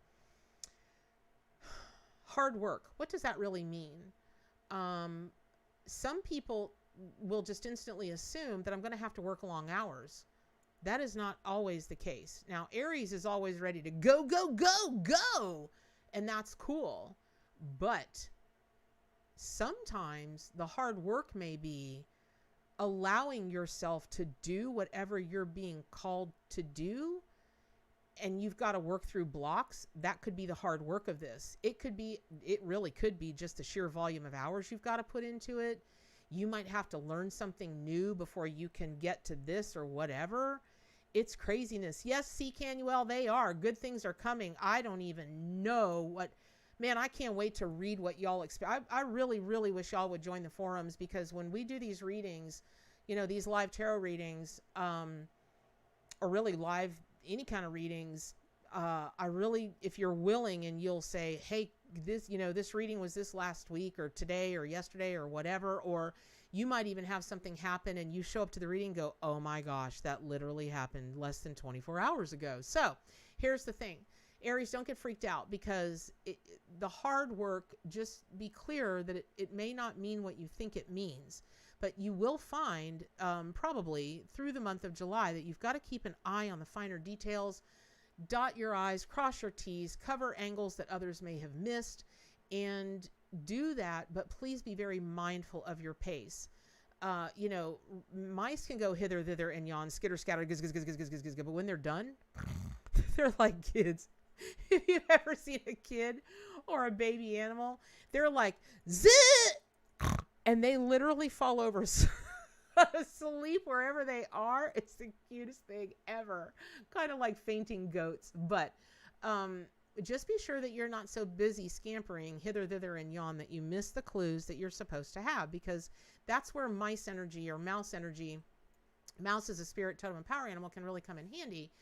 hard work, what does that really mean? Some people will just instantly assume that I'm going to have to work long hours. That is not always the case. Now, Aries is always ready to go, go, go, go. And that's cool. But sometimes the hard work may be allowing yourself to do whatever you're being called to do. And you've got to work through blocks. That could be the hard work of this. It really could be just the sheer volume of hours you've got to put into it. You might have to learn something new before you can get to this or whatever. It's craziness. Yes, C. Canuel, they are. Good things are coming. I don't even know what. Man, I can't wait to read what y'all expect. I really, really wish y'all would join the forums, because when we do these readings, these live tarot readings, or really live any kind of readings, if you're willing and you'll say, hey, this reading was this last week or today or yesterday or whatever, or you might even have something happen and you show up to the reading and go, oh my gosh, that literally happened less than 24 hours ago. So here's the thing, Aries, don't get freaked out, because the hard work, just be clear that it may not mean what you think it means, but you will find probably through the month of July that you've got to keep an eye on the finer details. Dot your I's, cross your T's, cover angles that others may have missed, and do that, but please be very mindful of your pace. Mice can go hither, thither, and yon, skitter, scatter, giz, giz, giz, giz, giz, giz, giz, but when they're done, they're like kids. If you've ever seen a kid or a baby animal, they're like, zit, and they literally fall over asleep wherever they are. It's the cutest thing ever. Kind of like fainting goats. But just be sure that you're not so busy scampering hither, thither, and yon that you miss the clues that you're supposed to have, because that's where mice energy or mouse energy, mouse is a spirit, totem, and power animal, can really come in handy.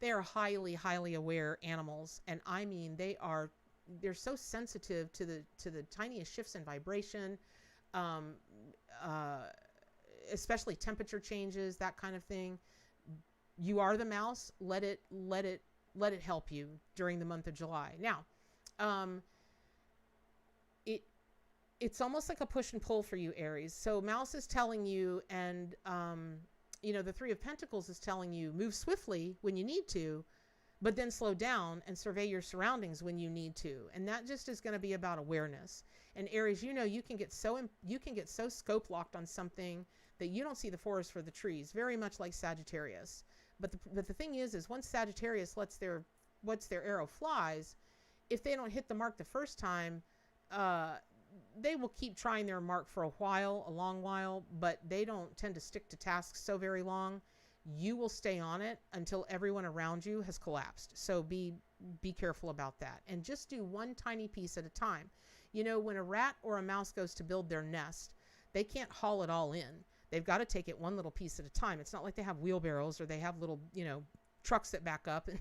They are highly, highly aware animals. And I mean, they're so sensitive to the tiniest shifts in vibration, especially temperature changes, that kind of thing. You are the mouse. Let it help you during the month of July. Now, it's almost like a push and pull for you, Aries. So mouse is telling you, and the Three of Pentacles is telling you, move swiftly when you need to, but then slow down and survey your surroundings when you need to. And that just is going to be about awareness. And Aries, you can get so scope locked on something that you don't see the forest for the trees, very much like Sagittarius. But the thing is once Sagittarius lets their arrow flies, if they don't hit the mark the first time, they will keep trying their mark for a long while, but they don't tend to stick to tasks so very long. You will stay on it until everyone around you has collapsed. So be careful about that, and just do one tiny piece at a time. When a rat or a mouse goes to build their nest, they can't haul it all in. They've got to take it one little piece at a time. It's not like they have wheelbarrows or they have little, trucks that back up and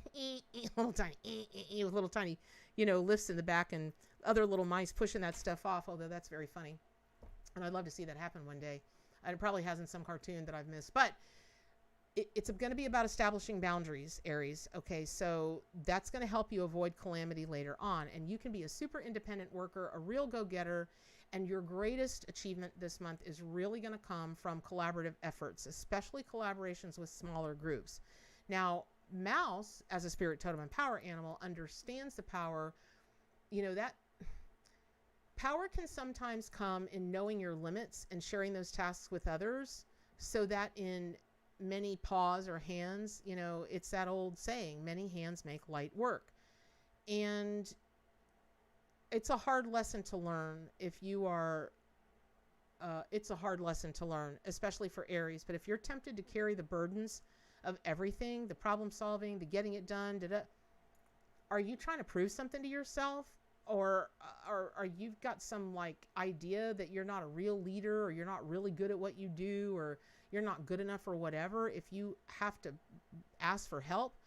with little tiny, lifts in the back and other little mice pushing that stuff off. Although that's very funny. And I'd love to see that happen one day. It probably has in some cartoon that I've missed, but it's going to be about establishing boundaries, Aries. Okay. So that's going to help you avoid calamity later on. And you can be a super independent worker, a real go-getter. And your greatest achievement this month is really going to come from collaborative efforts, especially collaborations with smaller groups. Now, mouse, as a spirit, totem, and power animal, understands the power. That power can sometimes come in knowing your limits and sharing those tasks with others, so that in many paws or hands, you know, it's that old saying, many hands make light work. And it's a hard lesson to learn if you are, it's a hard lesson to learn, especially for Aries. But if you're tempted to carry the burdens of everything, the problem solving, the getting it done, are you trying to prove something to yourself? Or are you've got some like idea that you're not a real leader, or you're not really good at what you do, or you're not good enough or whatever, if you have to ask for help?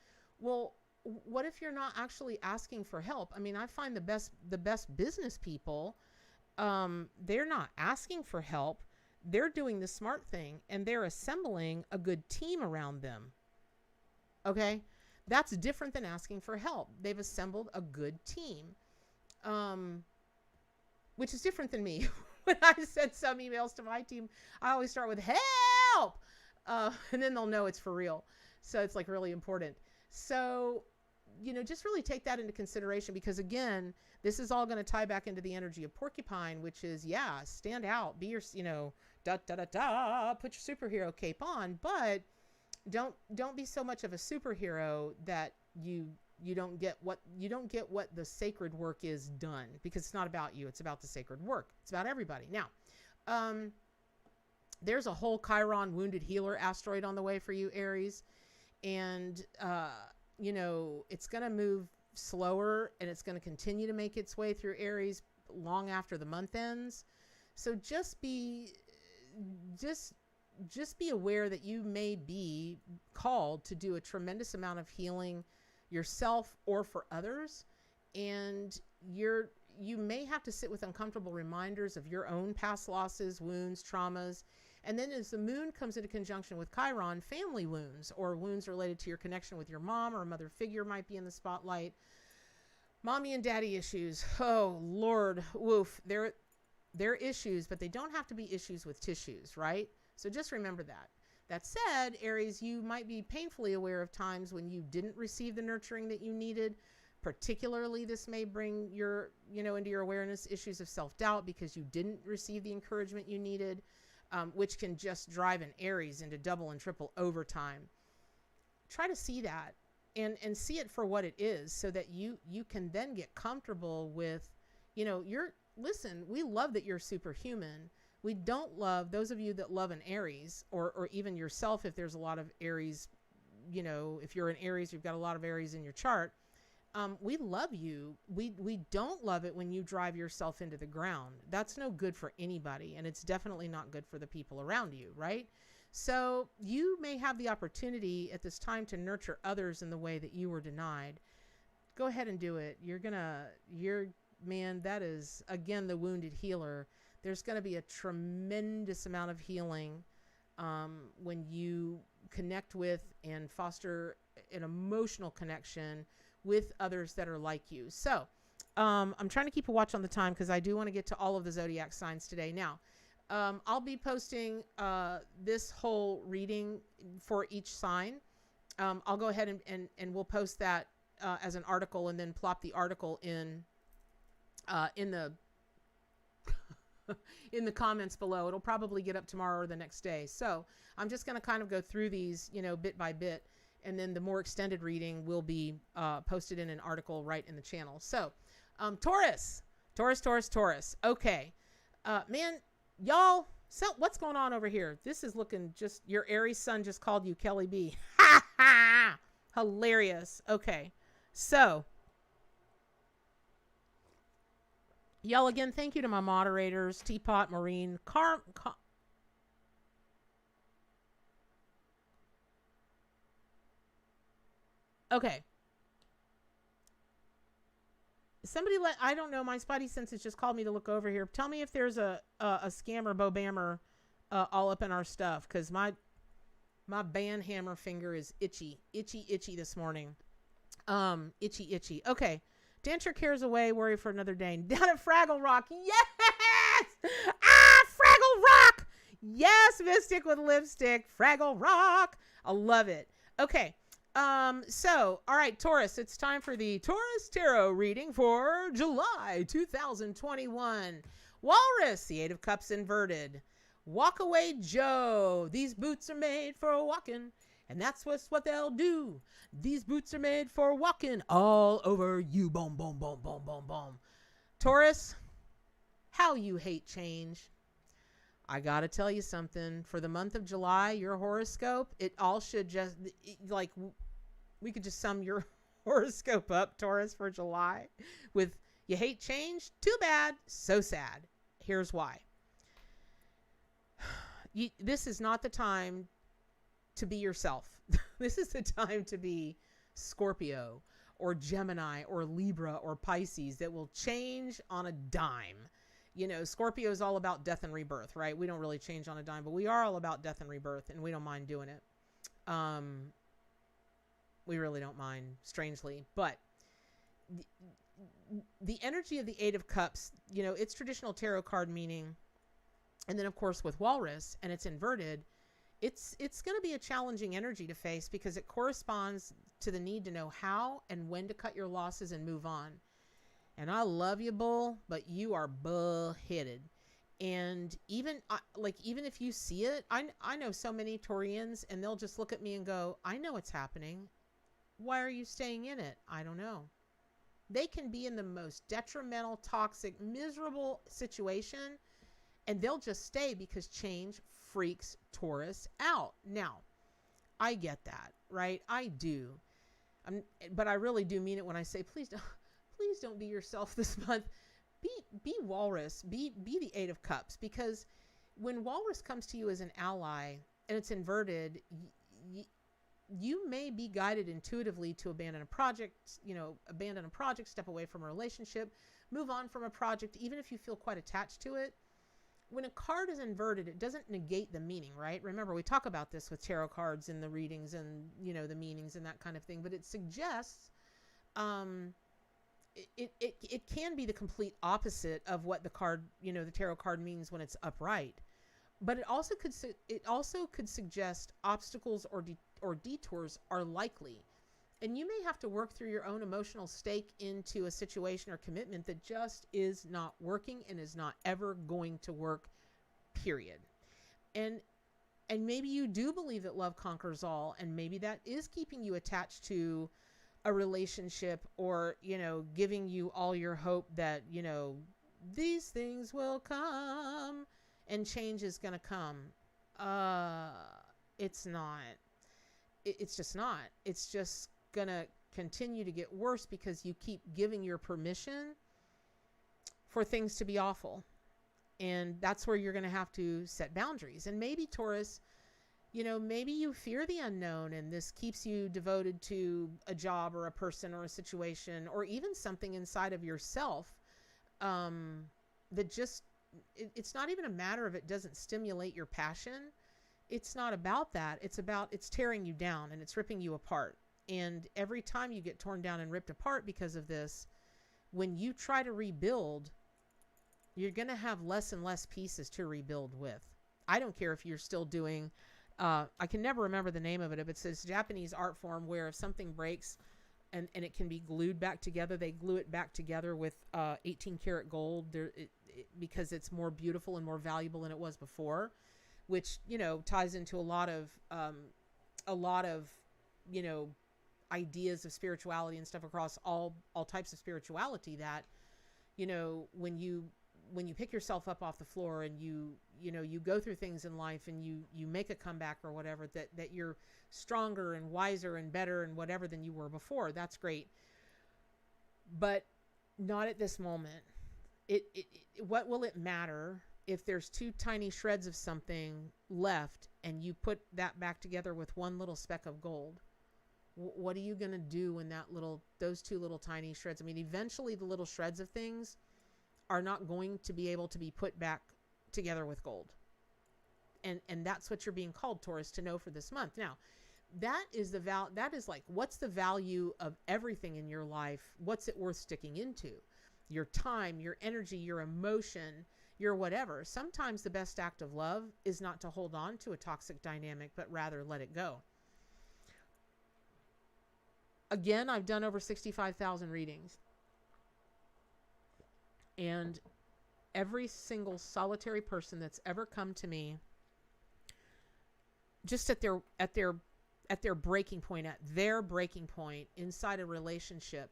Well, what if you're not actually asking for help? I mean, I find the best business people, they're not asking for help. They're doing the smart thing, and they're assembling a good team around them. Okay? That's different than asking for help. They've assembled a good team. Which is different than me. When I send some emails to my team, I always start with help, and then they'll know it's for real. So it's like really important. So, you know, just really take that into consideration, because again, this is all going to tie back into the energy of Porcupine, which is, yeah, stand out, be your, you know, put your superhero cape on, but don't be so much of a superhero that you don't get what the sacred work is done, because it's not about you. It's about the sacred work. It's about everybody. Now, there's a whole Chiron wounded healer asteroid on the way for you, Aries. And, you know, it's going to move slower, and it's going to continue to make its way through Aries long after the month ends. So just be aware that you may be called to do a tremendous amount of healing yourself or for others, and you may have to sit with uncomfortable reminders of your own past losses, wounds, traumas. And then as the moon comes into conjunction with Chiron, family wounds or wounds related to your connection with your mom or a mother figure might be in the spotlight. Mommy and daddy issues. Oh Lord, woof. They're issues, but they don't have to be issues with tissues, right? So just remember that. That said, Aries, you might be painfully aware of times when you didn't receive the nurturing that you needed. Particularly, this may bring into your awareness issues of self-doubt because you didn't receive the encouragement you needed, which can just drive an Aries into double and triple overtime. Try to see that and see it for what it is, so that you can then get comfortable with, listen, we love that you're superhuman. We don't love those of you that love an Aries, or even yourself if there's a lot of Aries, if you're an Aries, you've got a lot of Aries in your chart. We love you. We don't love it when you drive yourself into the ground. That's no good for anybody, and it's definitely not good for the people around you, right? So you may have the opportunity at this time to nurture others in the way that you were denied. Go ahead and do it. Man, that is, again, the wounded healer. There's going to be a tremendous amount of healing when you connect with and foster an emotional connection with others that are like you. So I'm trying to keep a watch on the time because I do want to get to all of the zodiac signs today. Now, I'll be posting this whole reading for each sign. I'll go ahead and we'll post that as an article, and then plop the article in the in the comments below. It'll probably get up tomorrow or the next day. So I'm just going to kind of go through these, bit by bit. And then the more extended reading will be posted in an article right in the channel. So Taurus. Okay. Man, y'all, so what's going on over here? This is looking just, your Aries sun just called you Kelly B. Ha ha! Hilarious. Okay. So, y'all, again, thank you to my moderators, Teapot, Maureen, okay. Somebody I don't know, my spidey senses just called me to look over here. Tell me if there's a scammer, Bobammer, all up in our stuff, because my band hammer finger is itchy this morning. Itchy. Okay. Dance your cares away, worry for another day. Down at Fraggle Rock. Yes! Fraggle Rock! Yes, Mystic with lipstick. Fraggle Rock. I love it. Okay. So, all right, Taurus, it's time for the Taurus Tarot reading for July 2021. Walrus, the Eight of Cups inverted. Walk away, Joe. These boots are made for walking, and that's what they'll do. These boots are made for walking all over you. Boom, boom, boom, boom, boom, boom. Taurus, how you hate change. I got to tell you something. For the month of July, your horoscope, it all should just, like, we could just sum your horoscope up, Taurus, for July with you hate change? Too bad. So sad. Here's why. This is not the time to be yourself. This is the time to be Scorpio or Gemini or Libra or Pisces that will change on a dime. You know, Scorpio is all about death and rebirth, right? We don't really change on a dime, but we are all about death and rebirth, and we don't mind doing it. We really don't mind, strangely. But the energy of the Eight of Cups, you know, its traditional tarot card meaning, and then, of course, with Walrus, and it's inverted, it's going to be a challenging energy to face because it corresponds to the need to know how and when to cut your losses and move on. And I love you, bull, but you are bull-headed. And even if you see it, I know so many Taurians, and they'll just look at me and go, I know it's happening. Why are you staying in it? I don't know. They can be in the most detrimental, toxic, miserable situation, and they'll just stay because change freaks Taurus out. Now, I get that, right? I do. But I really do mean it when I say, please don't be yourself this month. Be Walrus. Be the Eight of Cups. Because when Walrus comes to you as an ally and it's inverted, you may be guided intuitively to abandon a project, step away from a relationship, move on from a project, even if you feel quite attached to it. When a card is inverted, it doesn't negate the meaning, right? Remember, we talk about this with tarot cards and the readings and, you know, the meanings and that kind of thing, but it suggests it can be the complete opposite of what the card, you know, the tarot card means when it's upright. But it also could suggest obstacles or detours are likely. And you may have to work through your own emotional stake into a situation or commitment that just is not working and is not ever going to work, period. And maybe you do believe that love conquers all, and maybe that is keeping you attached to a relationship, or, you know, giving you all your hope that, you know, these things will come and change is going to come. It's not. It's just not. It's just going to continue to get worse because you keep giving your permission for things to be awful. And that's where you're going to have to set boundaries. And maybe, Taurus, you know, maybe you fear the unknown and this keeps you devoted to a job or a person or a situation or even something inside of yourself that just, it's not even a matter of it doesn't stimulate your passion. It's not about that. It's tearing you down and it's ripping you apart. And every time you get torn down and ripped apart because of this, when you try to rebuild, you're going to have less and less pieces to rebuild with. I don't care if you're still doing, I can never remember the name of it, but it's this Japanese art form where if something breaks and it can be glued back together, they glue it back together with 18 karat gold because it's more beautiful and more valuable than it was before, which, you know, ties into a lot of, you know, ideas of spirituality and stuff across all types of spirituality that, you know, when you pick yourself up off the floor and you go through things in life and you make a comeback or whatever, that you're stronger and wiser and better and whatever than you were before. That's great. But not at this moment. What will it matter if there's two tiny shreds of something left and you put that back together with one little speck of gold? What are you going to do when those two little tiny shreds? I mean, eventually the little shreds of things are not going to be able to be put back together with gold. And that's what you're being called, Taurus, to know for this month. Now, that is like, what's the value of everything in your life? What's it worth sticking into? Your time, your energy, your emotion, your whatever. Sometimes the best act of love is not to hold on to a toxic dynamic, but rather let it go. Again, I've done over 65,000 readings. And every single solitary person that's ever come to me, just at their breaking point, inside a relationship,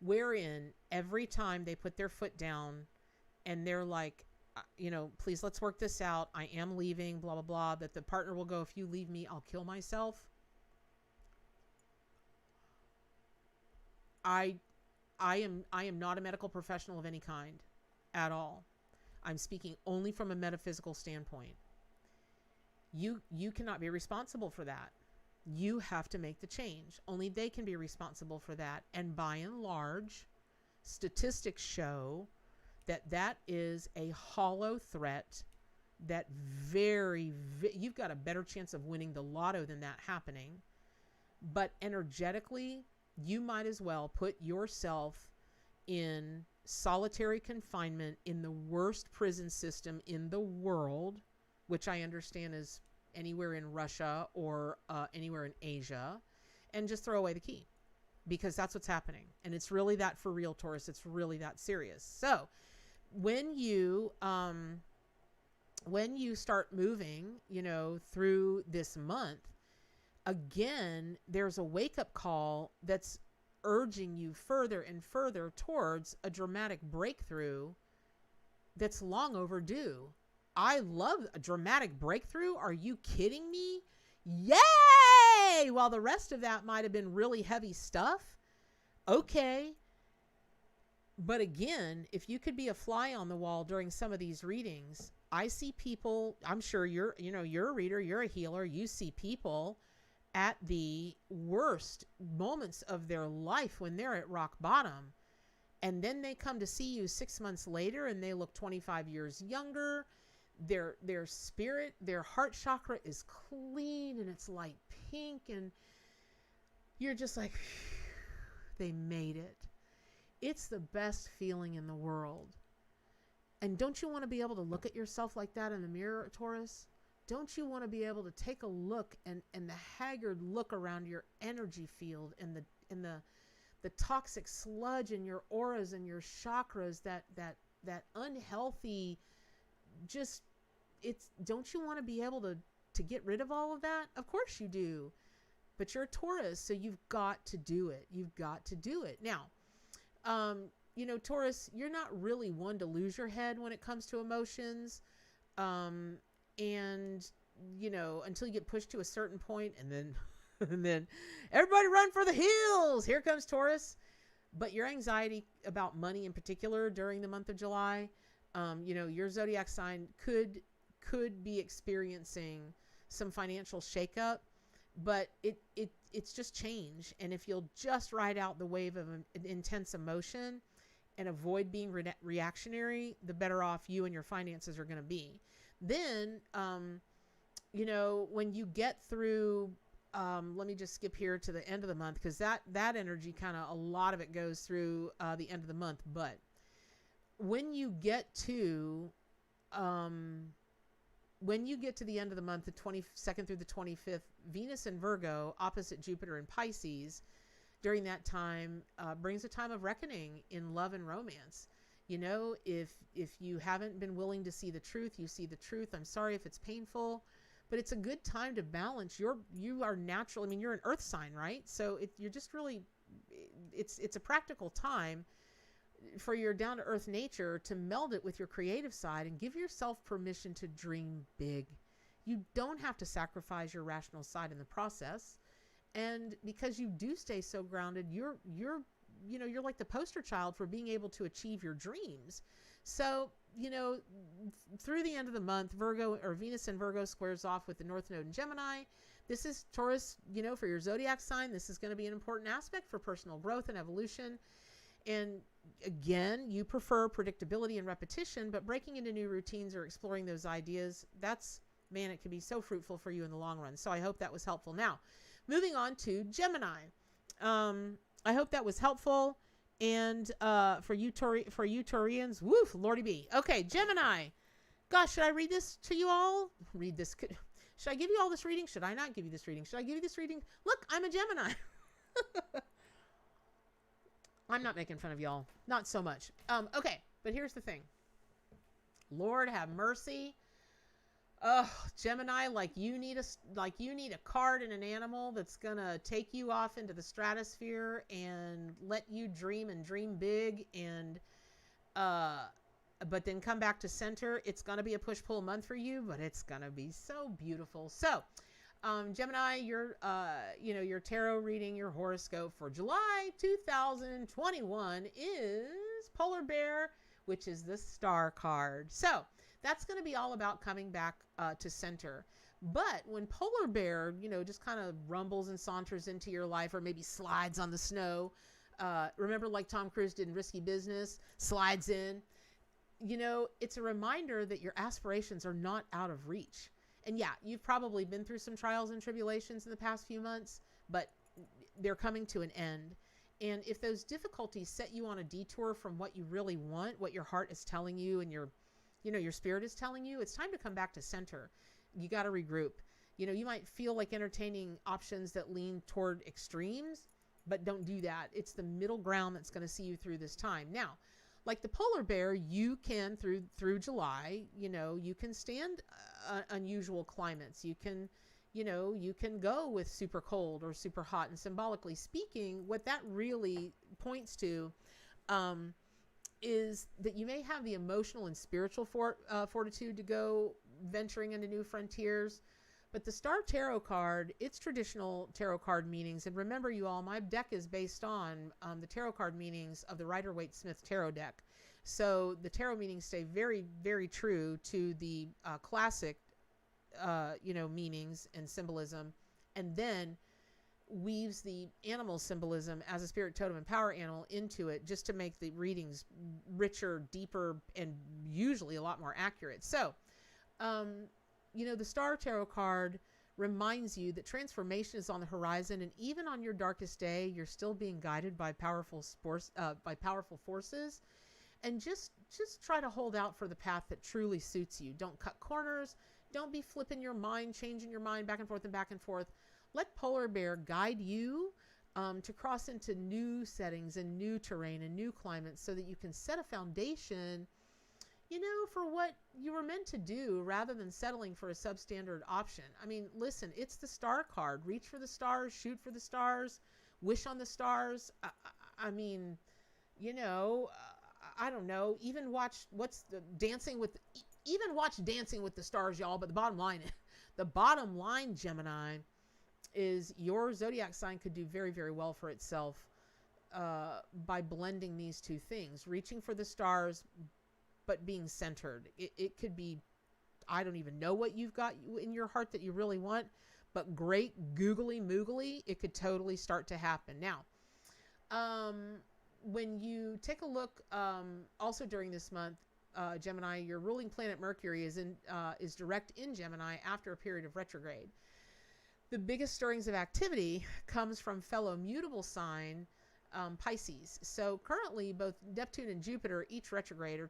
wherein every time they put their foot down and they're like, please, let's work this out. I am leaving, blah, blah, blah. That the partner will go, if you leave me, I'll kill myself. I am not a medical professional of any kind at all. I'm speaking only from a metaphysical standpoint. You cannot be responsible for that. You have to make the change. Only they can be responsible for that. And by and large, statistics show that is a hollow threat that you've got a better chance of winning the lotto than that happening. But energetically, you might as well put yourself in solitary confinement in the worst prison system in the world, which I understand is anywhere in Russia or anywhere in Asia, and just throw away the key, because that's what's happening. And it's really that for real, Taurus. It's really that serious. So when you start moving, through this month, again, there's a wake-up call that's urging you further and further towards a dramatic breakthrough that's long overdue. I love a dramatic breakthrough. Are you kidding me? Yay! While the rest of that might have been really heavy stuff. Okay. But again, if you could be a fly on the wall during some of these readings, I see people, I'm sure you're a reader, you're a healer, you see people at the worst moments of their life when they're at rock bottom. And then they come to see you 6 months later and they look 25 years younger. Their spirit, their heart chakra is clean and it's light pink. And you're just like, they made it. It's the best feeling in the world. And don't you want to be able to look at yourself like that in the mirror, Taurus? Don't you want to be able to take a look and the haggard look around your energy field and the toxic sludge in your auras and your chakras, that unhealthy, don't you want to be able to get rid of all of that? Of course you do. But you're a Taurus, so you've got to do it. You've got to do it. Now, Taurus, you're not really one to lose your head when it comes to emotions. And until you get pushed to a certain point, and then everybody run for the hills. Here comes Taurus. But your anxiety about money in particular during the month of July, your zodiac sign could be experiencing some financial shakeup, but it's just change. And if you'll just ride out the wave of an intense emotion and avoid being reactionary, the better off you and your finances are going to be. Then, when you get through, let me just skip here to the end of the month, because that energy a lot of it goes through the end of the month. But when you get to the end of the month, the 22nd through the 25th, Venus in Virgo opposite Jupiter in Pisces, during that time brings a time of reckoning in love and romance. If you haven't been willing to see the truth, you see the truth. I'm sorry if it's painful, but it's a good time to balance. You are natural. I mean, you're an earth sign, right? So you're just really, it's a practical time for your down to earth nature to meld it with your creative side and give yourself permission to dream big. You don't have to sacrifice your rational side in the process. And because you do stay so grounded, you're like the poster child for being able to achieve your dreams. So, through the end of the month, Venus in Virgo squares off with the North Node in Gemini. This is Taurus, for your zodiac sign. This is going to be an important aspect for personal growth and evolution. And again, you prefer predictability and repetition, but breaking into new routines or exploring those ideas, it can be so fruitful for you in the long run. So I hope that was helpful. Now, moving on to Gemini. I hope that was helpful. And for you Taurians, woof, Lordy B. Okay, Gemini. Gosh, should I read this to you all? Should I give you all this reading? Should I not give you this reading? Should I give you this reading? Look, I'm a Gemini. I'm not making fun of y'all. Not so much. Okay, but here's the thing. Lord have mercy. Oh, Gemini, like you need a card and an animal that's gonna take you off into the stratosphere and let you dream and dream big, and but then come back to center. It's gonna be a push-pull month for you, but it's gonna be so beautiful. So Gemini, your tarot reading, your horoscope for July 2021 is Polar Bear, which is the star card. So that's going to be all about coming back to center. But when Polar Bear, just kind of rumbles and saunters into your life, or maybe slides on the snow, remember like Tom Cruise did in Risky Business, slides in, it's a reminder that your aspirations are not out of reach. And yeah, you've probably been through some trials and tribulations in the past few months, but they're coming to an end. And if those difficulties set you on a detour from what you really want, what your heart is telling you and your spirit is telling you, it's time to come back to center. You got to regroup. You might feel like entertaining options that lean toward extremes, but don't do that. It's the middle ground that's going to see you through this time. Now, like the Polar Bear, you can through July, you can stand unusual climates. You can go with super cold or super hot. And symbolically speaking, what that really points to is that you may have the emotional and spiritual fortitude to go venturing into new frontiers. But the Star Tarot card, its traditional tarot card meanings, and remember you all, my deck is based on the tarot card meanings of the Rider Waite Smith tarot deck. So the tarot meanings stay very, very true to the classic, meanings and symbolism, and then weaves the animal symbolism as a spirit totem and power animal into it, just to make the readings richer, deeper, and usually a lot more accurate. So, the Star Tarot card reminds you that transformation is on the horizon, and even on your darkest day, you're still being guided by powerful forces. And just try to hold out for the path that truly suits you. Don't cut corners. Don't be flipping your mind, changing your mind back and forth and back and forth. Let Polar Bear guide you to cross into new settings and new terrain and new climates, so that you can set a foundation, for what you were meant to do, rather than settling for a substandard option. I mean, listen, it's the star card. Reach for the stars, shoot for the stars, wish on the stars. I don't know. Even watch Dancing with the Stars, y'all. But the bottom line, Gemini, is your zodiac sign could do very, very well for itself by blending these two things, reaching for the stars, but being centered. It could be, I don't even know what you've got in your heart that you really want, but great googly moogly, it could totally start to happen. Now, when you take a look, also during this month, Gemini, your ruling planet Mercury is direct in Gemini after a period of retrograde. The biggest stirrings of activity comes from fellow mutable sign Pisces. So currently, both Neptune and Jupiter, each retrograde, are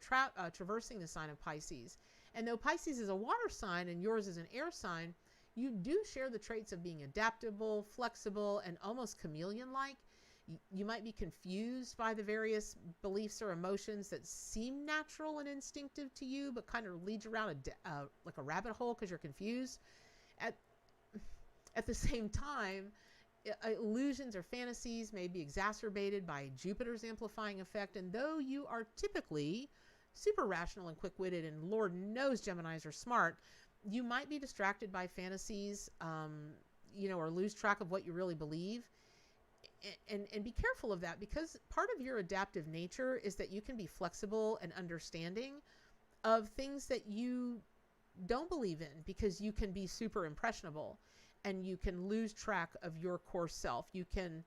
traversing the sign of Pisces. And though Pisces is a water sign and yours is an air sign, you do share the traits of being adaptable, flexible, and almost chameleon-like. You might be confused by the various beliefs or emotions that seem natural and instinctive to you, but kind of lead you around like a rabbit hole because you're confused. At the same time, illusions or fantasies may be exacerbated by Jupiter's amplifying effect. And though you are typically super rational and quick-witted, and Lord knows Geminis are smart, you might be distracted by fantasies, or lose track of what you really believe. And be careful of that, because part of your adaptive nature is that you can be flexible and understanding of things that you don't believe in, because you can be super impressionable and you can lose track of your core self. You can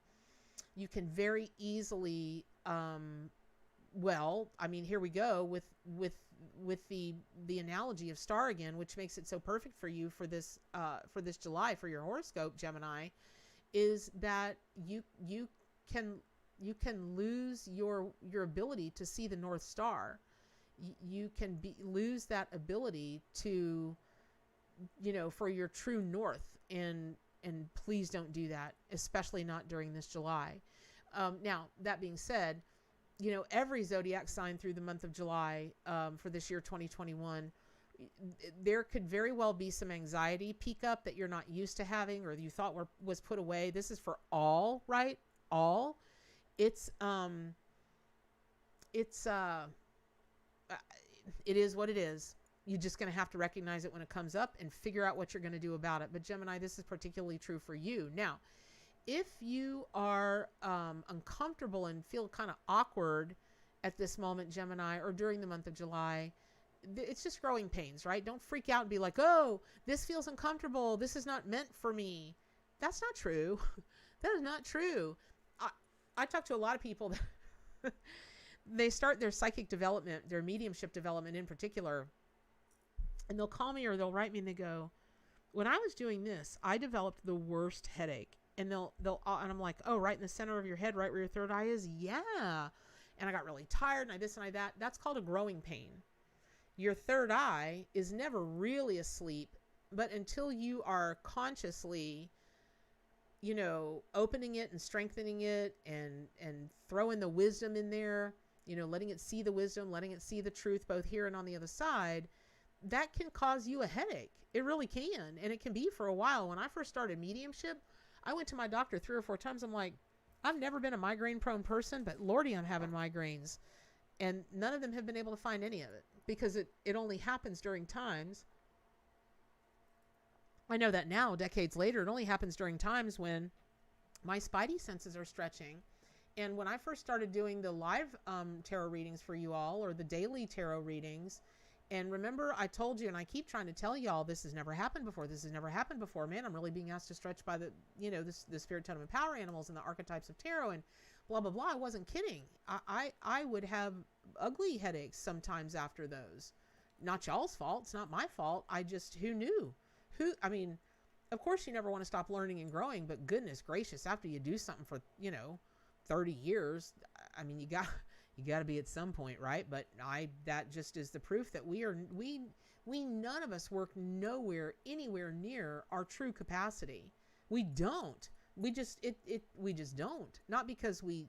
very easily, here we go with the analogy of star again, which makes it so perfect for you for this July, for your horoscope, Gemini, is that you can lose your ability to see the North Star. You can lose that ability to, for your true north, and please don't do that, especially not during this July. Now, that being said, you know, every zodiac sign through the month of July for this year, 2021, there could very well be some anxiety peak up that you're not used to having, or you thought was put away. This is for all, right? All. It is what it is. You're just going to have to recognize it when it comes up and figure out what you're going to do about it. But Gemini, this is particularly true for you. Now, if you are uncomfortable and feel kind of awkward at this moment, Gemini, or during the month of July, it's just growing pains, right? Don't freak out and be like, oh, this feels uncomfortable. This is not meant for me. That's not true. That is not true. I talk to a lot of people that they start their psychic development, their mediumship development in particular, and they'll call me or they'll write me and they go, when I was doing this, I developed the worst headache. And and I'm like, oh, right in the center of your head, right where your third eye is? Yeah. And I got really tired and I this and I that. That's called a growing pain. Your third eye is never really asleep, but until you are consciously, you know, opening it and strengthening it and throwing the wisdom in there, you know, letting it see the wisdom, letting it see the truth, both here and on the other side, that can cause you a headache. It really can. And it can be for a while. When I first started mediumship, I went to my doctor 3 or 4 times. I'm like, I've never been a migraine prone person, but Lordy, I'm having migraines. And none of them have been able to find any of it because it only happens during times. I know that now, decades later, it only happens during times when my spidey senses are stretching. And when I first started doing the live tarot readings for you all, or the daily tarot readings, and remember, I told you, and I keep trying to tell y'all, this has never happened before. This has never happened before. Man, I'm really being asked to stretch by the, you know, the spirit totem and power animals and the archetypes of tarot and blah, blah, blah. I wasn't kidding. I would have ugly headaches sometimes after those. Not y'all's fault. It's not my fault. who knew? I mean, of course you never want to stop learning and growing, but goodness gracious, after you do something for, you know, 30 years, I mean, you got to be at some point, right? But that just is the proof that we none of us work anywhere near our true capacity. We don't. We just don't. Not because we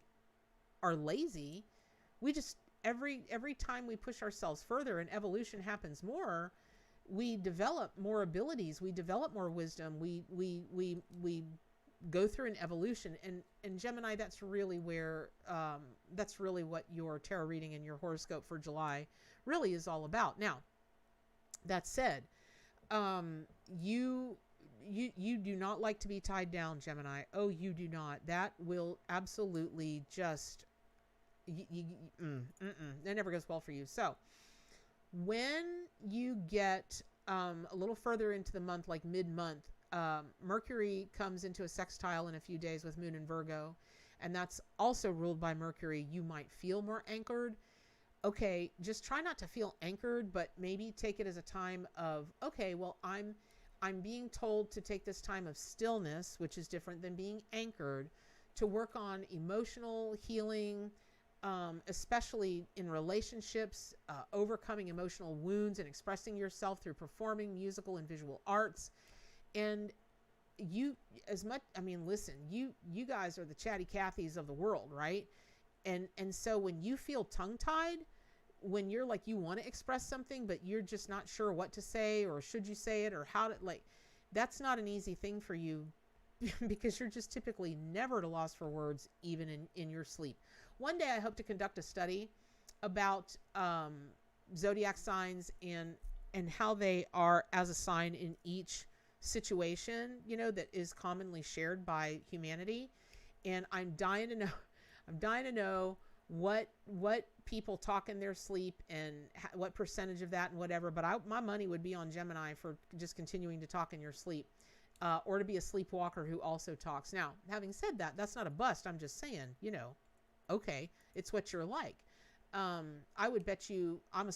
are lazy. We just, every time we push ourselves further and evolution happens more, we develop more abilities, we develop more wisdom, we go through an evolution. And Gemini, that's really where, that's really what your tarot reading and your horoscope for July really is all about. Now, that said, you do not like to be tied down, Gemini. Oh, you do not. That will absolutely just, that never goes well for you. So when you get a little further into the month, like mid-month, Mercury comes into a sextile in a few days with Moon in Virgo, and that's also ruled by Mercury. You might feel more anchored. Okay, just try not to feel anchored, but maybe take it as a time of, okay, well, I'm being told to take this time of stillness, which is different than being anchored, to work on emotional healing, especially in relationships, overcoming emotional wounds and expressing yourself through performing musical and visual arts. And listen, you guys are the chatty Cathys of the world, right? And so when you feel tongue-tied, when you're like, you want to express something, but you're just not sure what to say, or should you say it, or how to, like, that's not an easy thing for you because you're just typically never at a loss for words, even in your sleep. One day I hope to conduct a study about zodiac signs and how they are as a sign in each situation, you know, that is commonly shared by humanity. And I'm dying to know what people talk in their sleep and what percentage of that and whatever. But my money would be on Gemini for just continuing to talk in your sleep, or to be a sleepwalker who also talks. Now, having said that, that's not a bust. I'm just saying, you know, okay, it's what you're like. I would bet you, I'm a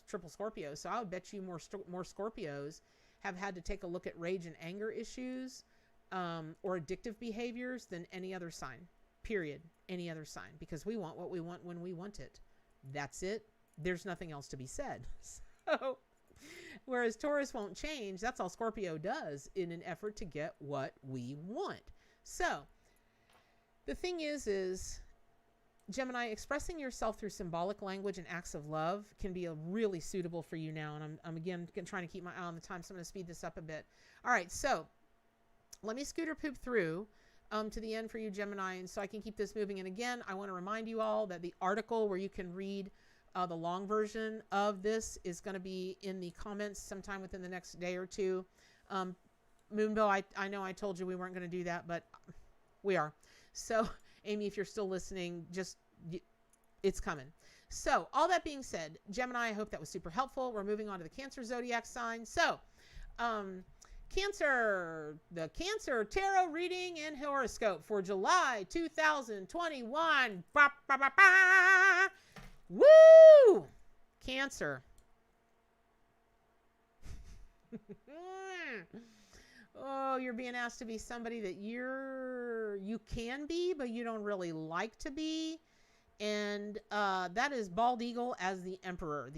triple Scorpio, so I would bet you more Scorpios have had to take a look at rage and anger issues, or addictive behaviors than any other sign, period. Any other sign, because we want what we want when we want it. That's it. There's nothing else to be said. So, whereas Taurus won't change, that's all Scorpio does in an effort to get what we want. So, the thing is Gemini, expressing yourself through symbolic language and acts of love can be really suitable for you now. And I'm again trying to keep my eye on the time, so I'm going to speed this up a bit. All right, so let me scooter poop through to the end for you, Gemini, and so I can keep this moving. And again, I want to remind you all that the article where you can read the long version of this is going to be in the comments sometime within the next day or two. Moonbow, I know I told you we weren't going to do that, but we are. So, Amy, if you're still listening, it's coming. So, all that being said, Gemini, I hope that was super helpful. We're moving on to the Cancer zodiac sign. So, Cancer, the Cancer Tarot reading and horoscope for July 2021. Ba, ba, ba, ba. Woo! Cancer. Oh, you're being asked to be somebody that you can be, but you don't really like to be. And that is Bald Eagle as the Emperor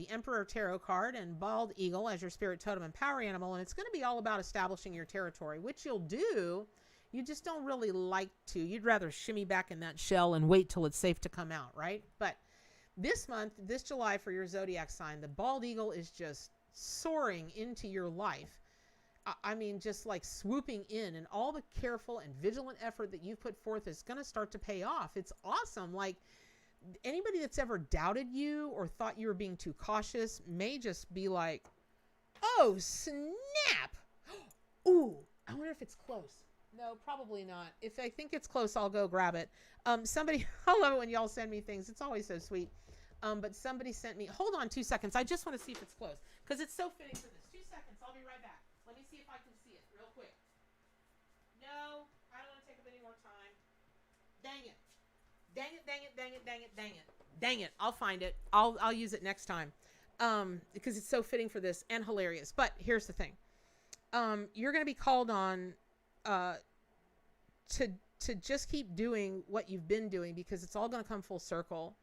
Tarot card, and Bald Eagle as your spirit totem and power animal. And it's going to be all about establishing your territory, which you'll do. You just don't really like to. You'd rather shimmy back in that shell and wait till it's safe to come out, right? But this month, this July, for your zodiac sign, the Bald Eagle is just soaring into your life. I mean, just like swooping in, and all the careful and vigilant effort that you've put forth is going to start to pay off. It's awesome. Like, anybody that's ever doubted you or thought you were being too cautious may just be like, oh, snap. Ooh, I wonder if it's close. No, probably not. If I think it's close, I'll go grab it. Somebody, I love it when y'all send me things. It's always so sweet. But somebody sent me, hold on 2 seconds. I just want to see if it's close because it's so fitting for this. 2 seconds. I'll be right back. Let me see if I can see it real quick. No, I don't want to take up any more time. Dang it. Dang it, dang it, dang it, dang it, dang it. Dang it. I'll find it. I'll use it next time. Because it's so fitting for this and hilarious. But here's the thing. You're going to be called on to just keep doing what you've been doing, because it's all going to come full circle.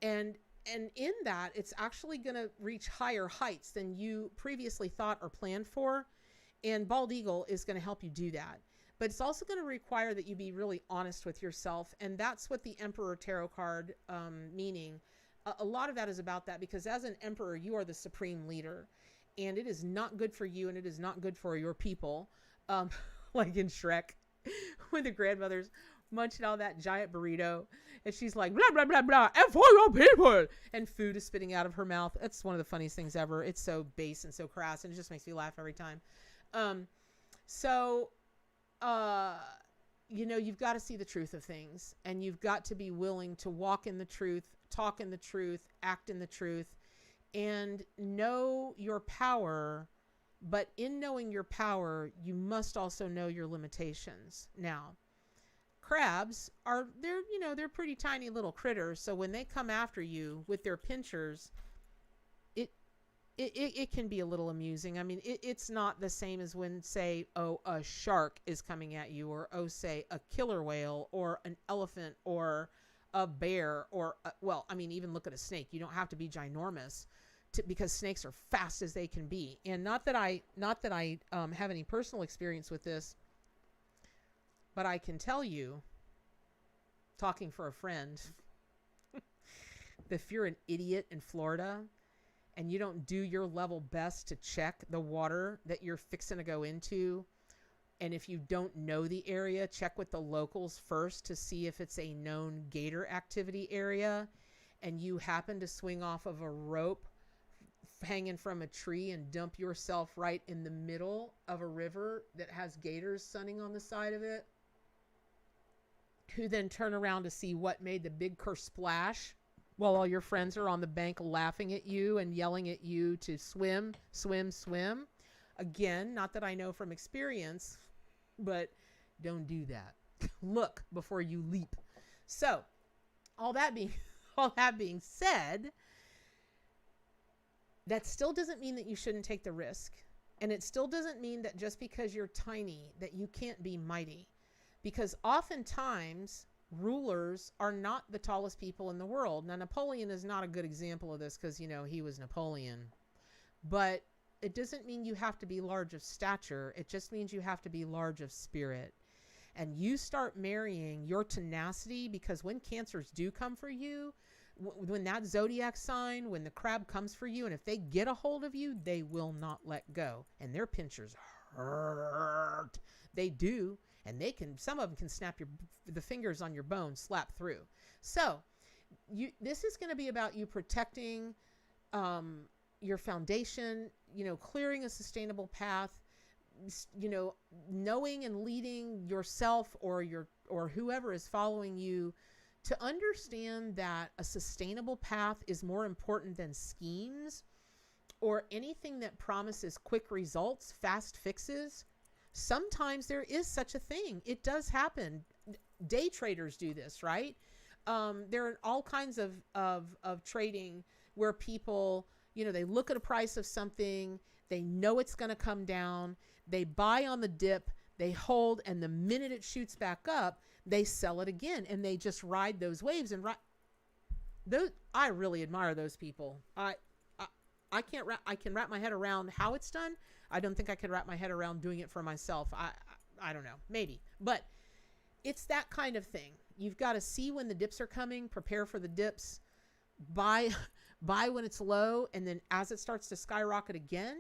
And in that, it's actually going to reach higher heights than you previously thought or planned for. And Bald Eagle is going to help you do that. But it's also going to require that you be really honest with yourself. And that's what the Emperor Tarot card, meaning a lot of that is about that, because as an emperor, you are the supreme leader, and it is not good for you, and it is not good for your people. Like in Shrek, when the grandmother's munching on that giant burrito, and she's like, blah, blah, blah, blah, and for your people, and food is spitting out of her mouth. It's one of the funniest things ever. It's so base and so crass, and it just makes me laugh every time. You've got to see the truth of things, and you've got to be willing to walk in the truth, talk in the truth, act in the truth, and know your power. But in knowing your power, you must also know your limitations. Now, crabs they're pretty tiny little critters. So when they come after you with their pinchers, it can be a little amusing. I mean, it's not the same as when, say, a shark is coming at you, or, say, a killer whale, or an elephant, or a bear, or, even look at a snake. You don't have to be ginormous because snakes are fast as they can be. And not that I have any personal experience with this, but I can tell you, talking for a friend, if you're an idiot in Florida and you don't do your level best to check the water that you're fixing to go into, and if you don't know the area, check with the locals first to see if it's a known gator activity area, and you happen to swing off of a rope hanging from a tree and dump yourself right in the middle of a river that has gators sunning on the side of it, who then turn around to see what made the big splash, while all your friends are on the bank laughing at you and yelling at you to swim, swim, swim. Again, not that I know from experience, but don't do that. Look before you leap. So, all that being said, that still doesn't mean that you shouldn't take the risk. And it still doesn't mean that just because you're tiny that you can't be mighty. Because oftentimes rulers are not the tallest people in the world. Now, Napoleon is not a good example of this because, he was Napoleon. But it doesn't mean you have to be large of stature. It just means you have to be large of spirit. and you start marrying your tenacity, because when cancers do come for you, when that zodiac sign, when the crab comes for you, and if they get a hold of you, they will not let go. And their pinchers hurt. They do. And some of them can snap the fingers on your bone, slap through. So this is going to be about you protecting your foundation, clearing a sustainable path, knowing and leading yourself or whoever is following you to understand that a sustainable path is more important than schemes or anything that promises quick results, fast fixes. Sometimes there is such a thing. It does happen. Day traders do this, right? There are all kinds of trading where people, they look at a price of something, they know it's going to come down, they buy on the dip, they hold, and the minute it shoots back up, they sell it again, and they just ride those waves. And I really admire those people. I can wrap my head around how it's done. I don't think I could wrap my head around doing it for myself. I don't know, maybe, but it's that kind of thing. You've got to see when the dips are coming, prepare for the dips, buy when it's low, and then as it starts to skyrocket again,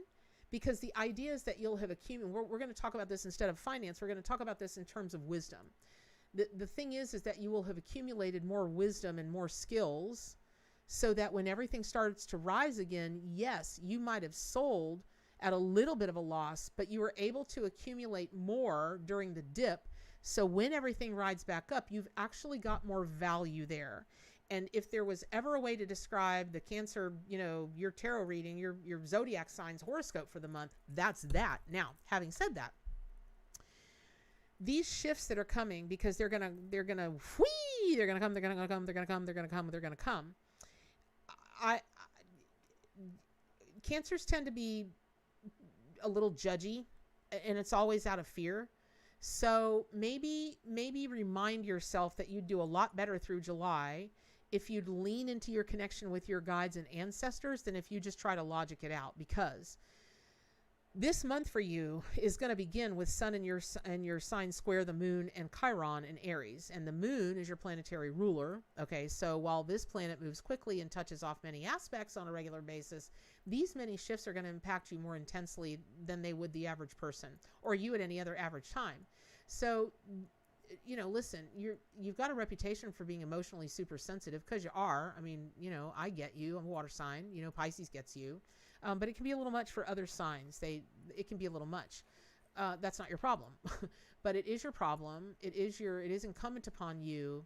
because the idea is that you'll have accumulated. We're going to talk about this instead of finance. We're going to talk about this in terms of wisdom. The thing is that you will have accumulated more wisdom and more skills so that when everything starts to rise again, yes, you might have sold at a little bit of a loss, but you were able to accumulate more during the dip. So when everything rides back up, you've actually got more value there. And if there was ever a way to describe the Cancer, your tarot reading, your zodiac signs horoscope for the month, that's that. Now, having said that, these shifts that are coming, because they're gonna come. Cancers tend to be a little judgy, and it's always out of fear. So maybe remind yourself that you'd do a lot better through July if you'd lean into your connection with your guides and ancestors than if you just try to logic it out, because this month for you is going to begin with Sun in your sign square the Moon and Chiron in Aries. And the Moon is your planetary ruler. Okay, so while this planet moves quickly and touches off many aspects on a regular basis, these many shifts are going to impact you more intensely than they would the average person or you at any other average time. So, listen, you've got a reputation for being emotionally super sensitive, because you are. I mean, I get you. I'm a water sign. Pisces gets you. But it can be a little much for other signs. It can be a little much. That's not your problem, but it is your problem. It is incumbent upon you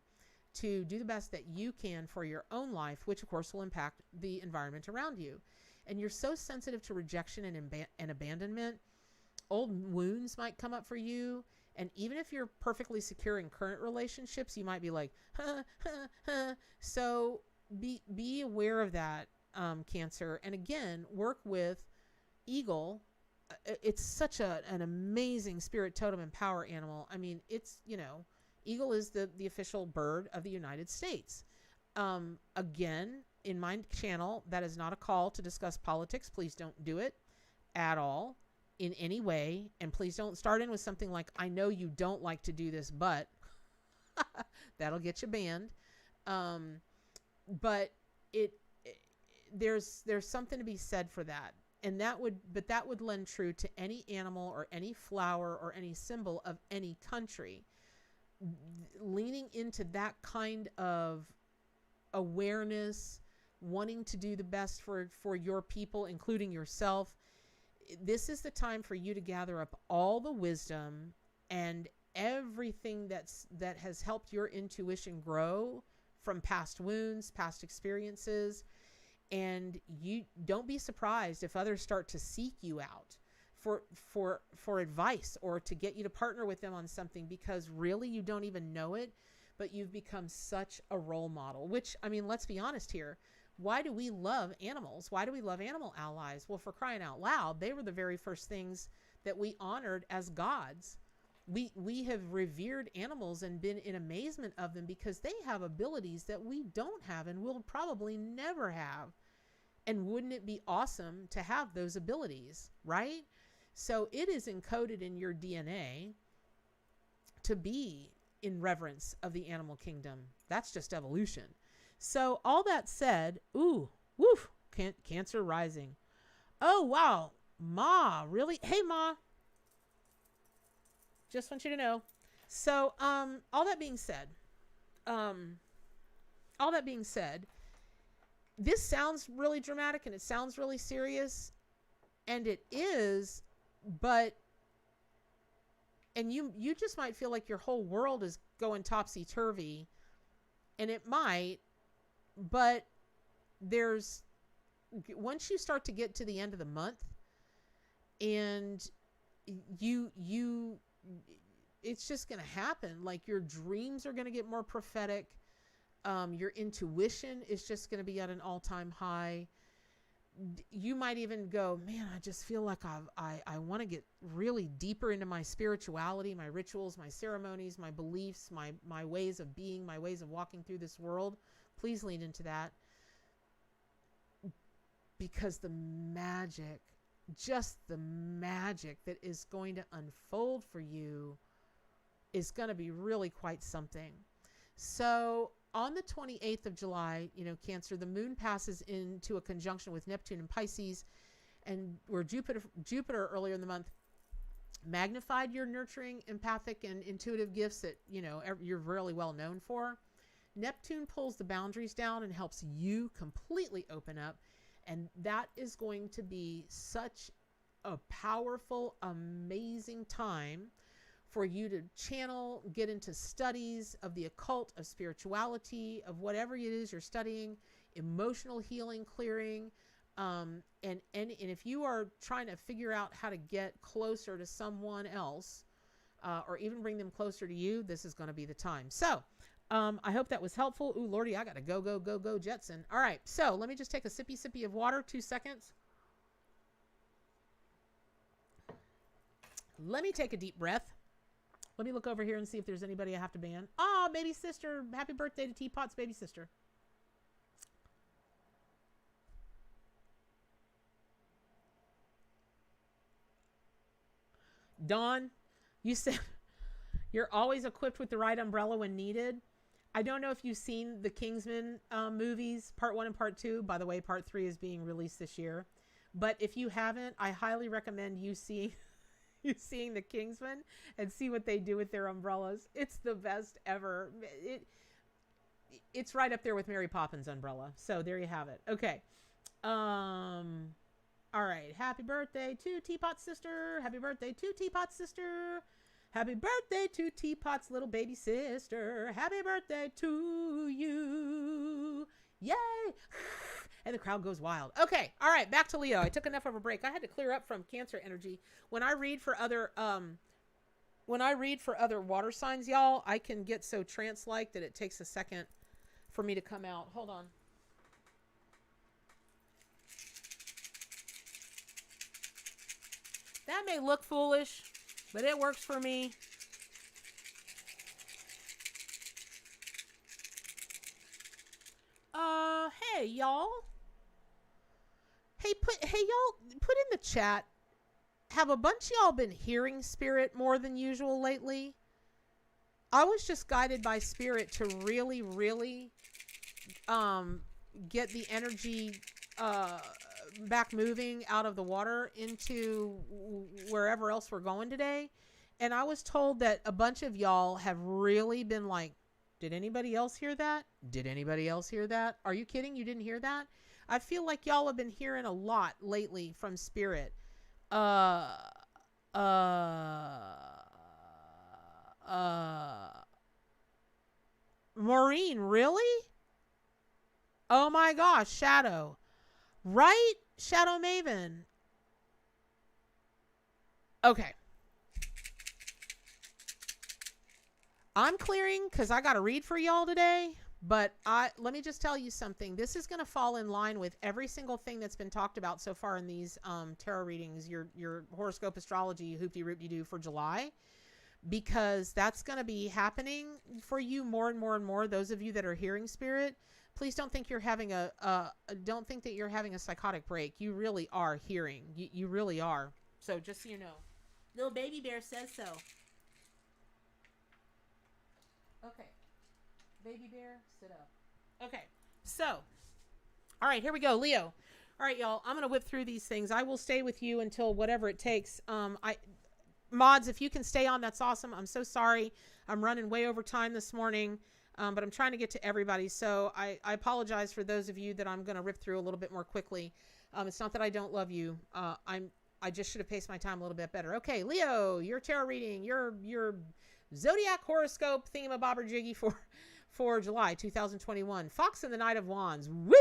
to do the best that you can for your own life, which of course will impact the environment around you. And you're so sensitive to rejection and abandonment. Old wounds might come up for you. And even if you're perfectly secure in current relationships, you might be like, So be aware of that. Cancer. And again, work with Eagle. It's such an amazing spirit totem and power animal. I mean, it's, Eagle is the official bird of the United States. Again, in my channel, that is not a call to discuss politics. Please don't do it at all in any way. And please don't start in with something like, I know you don't like to do this, but that'll get you banned. But there's something to be said for that. And that would lend true to any animal or any flower or any symbol of any country. Leaning into that kind of awareness, wanting to do the best for your people, including yourself. This is the time for you to gather up all the wisdom and everything that has helped your intuition grow from past wounds, past experiences. And you don't be surprised if others start to seek you out for advice or to get you to partner with them on something, because really you don't even know it, but you've become such a role model, which, I mean, let's be honest here. Why do we love animals? Why do we love animal allies? Well, for crying out loud, they were the very first things that we honored as gods. We have revered animals and been in amazement of them because they have abilities that we don't have and will probably never have. And wouldn't it be awesome to have those abilities, right? So it is encoded in your DNA to be in reverence of the animal kingdom. That's just evolution. So all that said, ooh, woof, Cancer rising. Oh, wow. Ma, really? Hey, Ma. Just want you to know. So, all that being said, this sounds really dramatic and it sounds really serious, and it is, but, and you just might feel like your whole world is going topsy-turvy, and it might, but once you start to get to the end of the month, and it's just going to happen. Like, your dreams are going to get more prophetic. Your intuition is just going to be at an all-time high. You might even go, man, I just feel like I want to get really deeper into my spirituality, my rituals, my ceremonies, my beliefs, my ways of being, my ways of walking through this world. Please lean into that. Because the magic, just the magic that is going to unfold for you is going to be really quite something. So on the 28th of July, Cancer, the moon passes into a conjunction with Neptune and Pisces, and where Jupiter earlier in the month magnified your nurturing, empathic, and intuitive gifts that, you're really well known for. Neptune pulls the boundaries down and helps you completely open up. And that is going to be such a powerful, amazing time for you to channel, get into studies of the occult, of spirituality, of whatever it is you're studying, emotional healing, clearing. And if you are trying to figure out how to get closer to someone else, or even bring them closer to you, this is going to be the time. So, I hope that was helpful. Ooh, Lordy, I got to go, Jetson. All right. So let me just take a sippy of water, 2 seconds. Let me take a deep breath. Let me look over here and see if there's anybody I have to ban. Oh, baby sister. Happy birthday to Teapot's baby sister. Dawn, you said you're always equipped with the right umbrella when needed. I don't know if you've seen the Kingsman movies, part 1 and part 2. By the way, part 3 is being released this year. But if you haven't, I highly recommend you seeing the Kingsman and see what they do with their umbrellas. It's the best ever. It's right up there with Mary Poppins' umbrella. So there you have it. Okay. All right. Happy birthday to Teapot's sister. Happy birthday to Teapot's sister. Happy birthday to Teapot's little baby sister. Happy birthday to you. Yay. And the crowd goes wild. Okay. All right. Back to Leo. I took enough of a break. I had to clear up from Cancer energy. When I read for other water signs, y'all, I can get so trance-like that it takes a second for me to come out. Hold on. That may look foolish, but it works for me. Hey y'all. Hey y'all, put in the chat. Have a bunch of y'all been hearing spirit more than usual lately? I was just guided by spirit to really, really get the energy back moving out of the water into wherever else we're going today. And I was told that a bunch of y'all have really been like, did anybody else hear that? Did anybody else hear that? Are you kidding? You didn't hear that? I feel like y'all have been hearing a lot lately from spirit. Maureen, really? Oh my gosh, Shadow. Right? Shadow Maven. Okay. I'm clearing because I got to read for y'all today. But let me just tell you something. This is going to fall in line with every single thing that's been talked about so far in these tarot readings, your horoscope astrology, hoopty-roopty-doo for July. Because that's going to be happening for you more and more and more. Those of you that are hearing spirit, please don't think you're having don't think that you're having a psychotic break. You really are hearing. You really are. So just so you know. Little baby bear says so. Okay. Baby bear, sit up. Okay. So, all right, here we go. Leo. All right, y'all. I'm going to whip through these things. I will stay with you until whatever it takes. Mods, if you can stay on, that's awesome. I'm so sorry. I'm running way over time this morning, but I'm trying to get to everybody. So I apologize for those of you that I'm going to rip through a little bit more quickly. It's not that I don't love you. I just should have paced my time a little bit better. Okay, Leo, your tarot reading, your zodiac horoscope thingamabobberjiggy for July 2021. Fox and the Knight of Wands. Woo!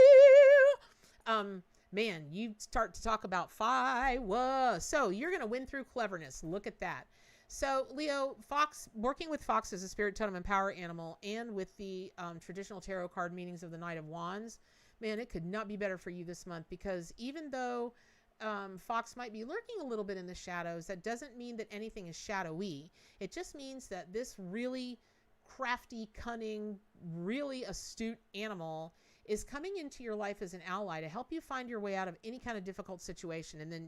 Man, you start to talk about so you're going to win through cleverness. Look at that. So Leo, Fox, working with Fox as a spirit totem and power animal, and with the traditional tarot card meanings of the Knight of Wands, man, it could not be better for you this month, because even though Fox might be lurking a little bit in the shadows, that doesn't mean that anything is shadowy. It just means that this really crafty, cunning, really astute animal is coming into your life as an ally to help you find your way out of any kind of difficult situation. And then,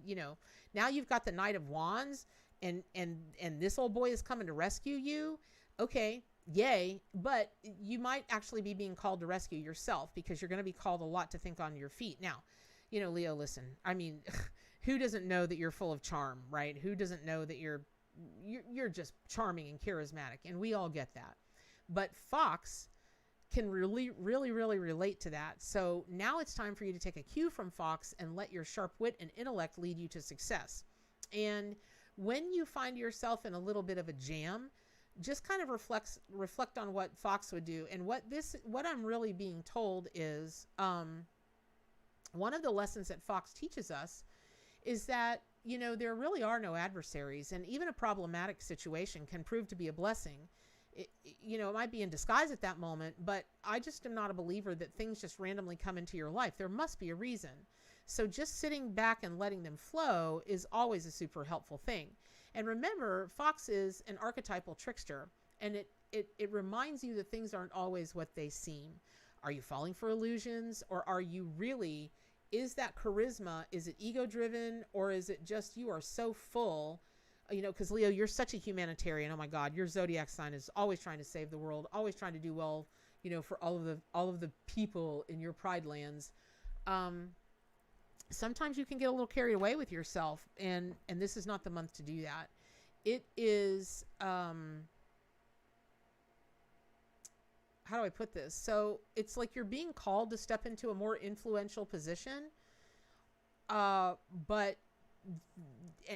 now you've got the Knight of Wands, and this old boy is coming to rescue you. Okay, yay. But you might actually be being called to rescue yourself, because you're going to be called a lot to think on your feet. Now, Leo, listen, I mean, who doesn't know that you're full of charm, right? Who doesn't know that you're just charming and charismatic? And we all get that. But Fox can really, really, really relate to that. So now it's time for you to take a cue from Fox and let your sharp wit and intellect lead you to success. And when you find yourself in a little bit of a jam, just kind of reflect on what Fox would do. And what I'm really being told is, one of the lessons that Fox teaches us is that, there really are no adversaries, and even a problematic situation can prove to be a blessing. It might be in disguise at that moment, but I just am not a believer that things just randomly come into your life. There must be a reason. So just sitting back and letting them flow is always a super helpful thing. And remember, Fox is an archetypal trickster, and it reminds you that things aren't always what they seem. Are you falling for illusions, or are you really, is that charisma, is it ego driven, or is it just you are so full? Because Leo, you're such a humanitarian. Oh my God, your zodiac sign is always trying to save the world, always trying to do well, for all of the people in your pride lands. Sometimes you can get a little carried away with yourself, and this is not the month to do that. It is, how do I put this? So it's like you're being called to step into a more influential position,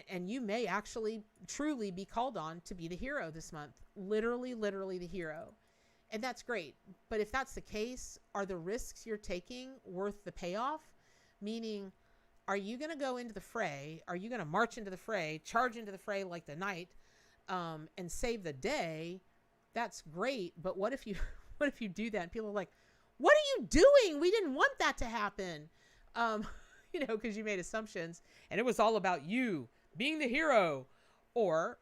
and you may actually truly be called on to be the hero this month. Literally the hero. And that's great. But if that's the case, are the risks you're taking worth the payoff? Meaning, are you going to go into the fray? Are you going to march into the fray, charge into the fray like the knight, and save the day? That's great. But what if you do that and people are like, what are you doing? We didn't want that to happen. Because you made assumptions and it was all about you being the hero. Or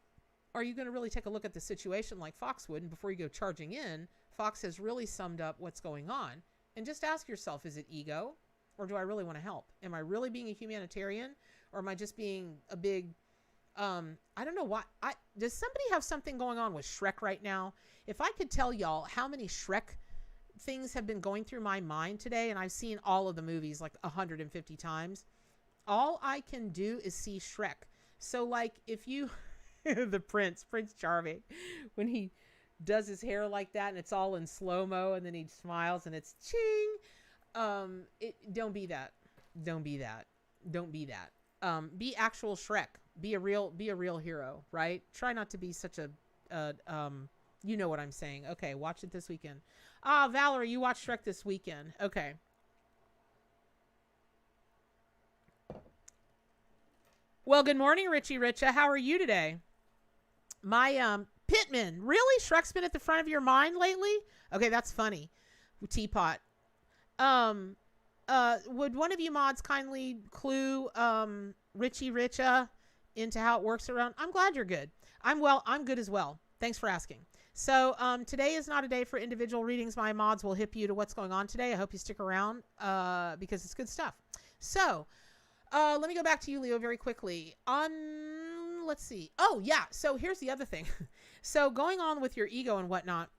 are you going to really take a look at the situation like Fox would? And before you go charging in, Fox has really summed up what's going on. And just ask yourself, is it ego, or do I really want to help? Am I really being a humanitarian, or am I just being a big, I don't know why. Does somebody have something going on with Shrek right now? If I could tell y'all how many Shrek things have been going through my mind today, and I've seen all of the movies like 150 times, all I can do is see Shrek. So like if you, the Prince Charming, when he does his hair like that and it's all in slow-mo and then he smiles and it's ching. Don't be that. Be actual Shrek. Be a real hero, right? Try not to be such a, you know what I'm saying. Okay. Watch it this weekend. Valerie, you watched Shrek this weekend. Okay. Well, good morning, Richie Richa. How are you today? My, Pittman, really? Shrek's been at the front of your mind lately? Okay, that's funny. Teapot. Would one of you mods kindly clue Richie Richa into how it works around? I'm glad you're good. I'm good as well. Thanks for asking. So today is not a day for individual readings. My mods will hip you to what's going on today. I hope you stick around because it's good stuff. So let me go back to you, Leo, very quickly. Let's see. Oh, yeah. So here's the other thing. So going on with your ego and whatnot,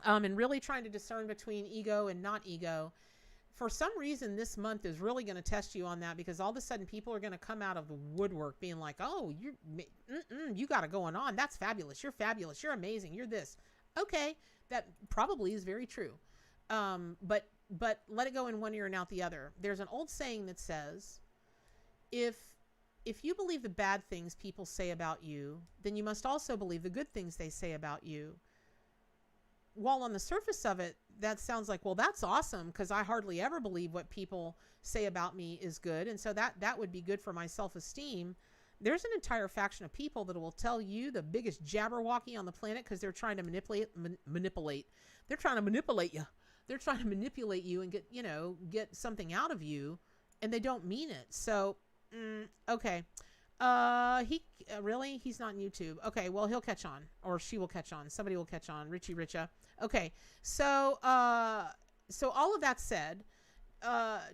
and really trying to discern between ego and not ego. For some reason, this month is really going to test you on that, because all of a sudden people are going to come out of the woodwork being like, oh, you got it going on. That's fabulous. You're fabulous. You're amazing. You're this. Okay. That probably is very true. But let it go in one ear and out the other. There's an old saying that says, if you believe the bad things people say about you, then you must also believe the good things they say about you. While on the surface of it, that sounds like, well, that's awesome, because I hardly ever believe what people say about me is good. And so that would be good for my self-esteem. There's an entire faction of people that will tell you the biggest jabberwocky on the planet, because they're trying to manipulate. They're trying to manipulate you. They're trying to manipulate you and get something out of you, and they don't mean it. So, okay. Really? He's not on YouTube. Okay. Well, he'll catch on, or she will catch on. Somebody will catch on. Richie Richa. Okay. So all of that said,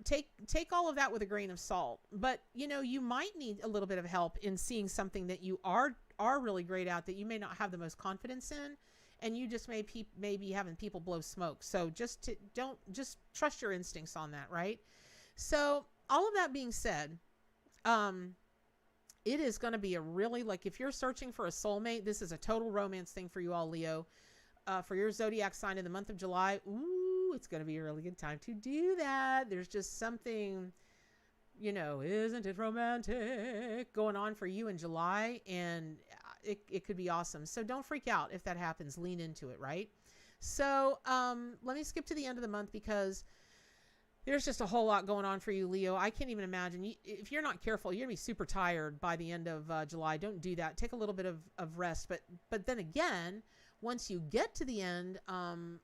take all of that with a grain of salt, but you might need a little bit of help in seeing something that you are really great at that you may not have the most confidence in. And you just may be having people blow smoke. So just trust your instincts on that. Right. So all of that being said, it is going to be a really, like, if you're searching for a soulmate, this is a total romance thing for you all, Leo. For your zodiac sign in the month of July, ooh, it's going to be a really good time to do that. There's just something, isn't it romantic going on for you in July, and it could be awesome. So don't freak out if that happens. Lean into it, right? So let me skip to the end of the month, because there's just a whole lot going on for you, Leo. I can't even imagine. If you're not careful, you're going to be super tired by the end of July. Don't do that. Take a little bit of rest. But then again, once you get to the end, around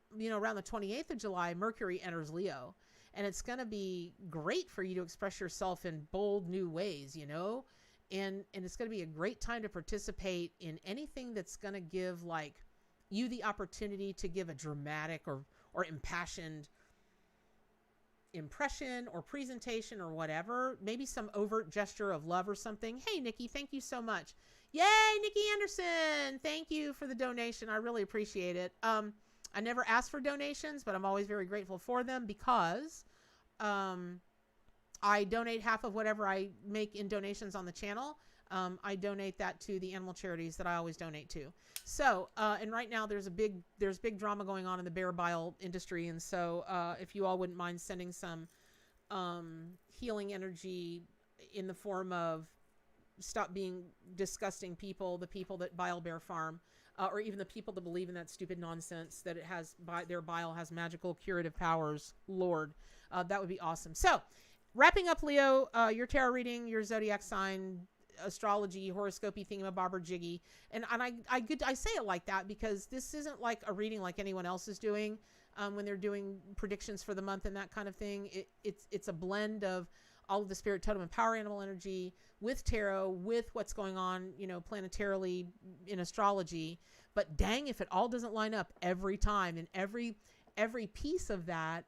the 28th of July, Mercury enters Leo. And it's going to be great for you to express yourself in bold new ways, And it's going to be a great time to participate in anything that's going to give, like, you the opportunity to give a dramatic or impassioned impression or presentation or whatever, maybe some overt gesture of love or something. Hey, Nikki, thank you so much. Yay, Nikki Anderson. Thank you for the donation. I really appreciate it. I never ask for donations, but I'm always very grateful for them, because I donate half of whatever I make in donations on the channel. I donate that to the animal charities that I always donate to. So, and right now there's big drama going on in the bear bile industry. And so, if you all wouldn't mind sending some, healing energy in the form of stop being disgusting people, the people that bile bear farm, or even the people that believe in that stupid nonsense that their bile has magical curative powers, Lord, that would be awesome. So, wrapping up, Leo, your tarot reading, your zodiac sign, astrology, horoscopy, thingamabobber jiggy. And I say it like that because this isn't like a reading like anyone else is doing when they're doing predictions for the month and that kind of thing. It's a blend of all of the spirit, totem, and power animal energy with tarot, with what's going on, planetarily in astrology. But dang, if it all doesn't line up every time, and every piece of that,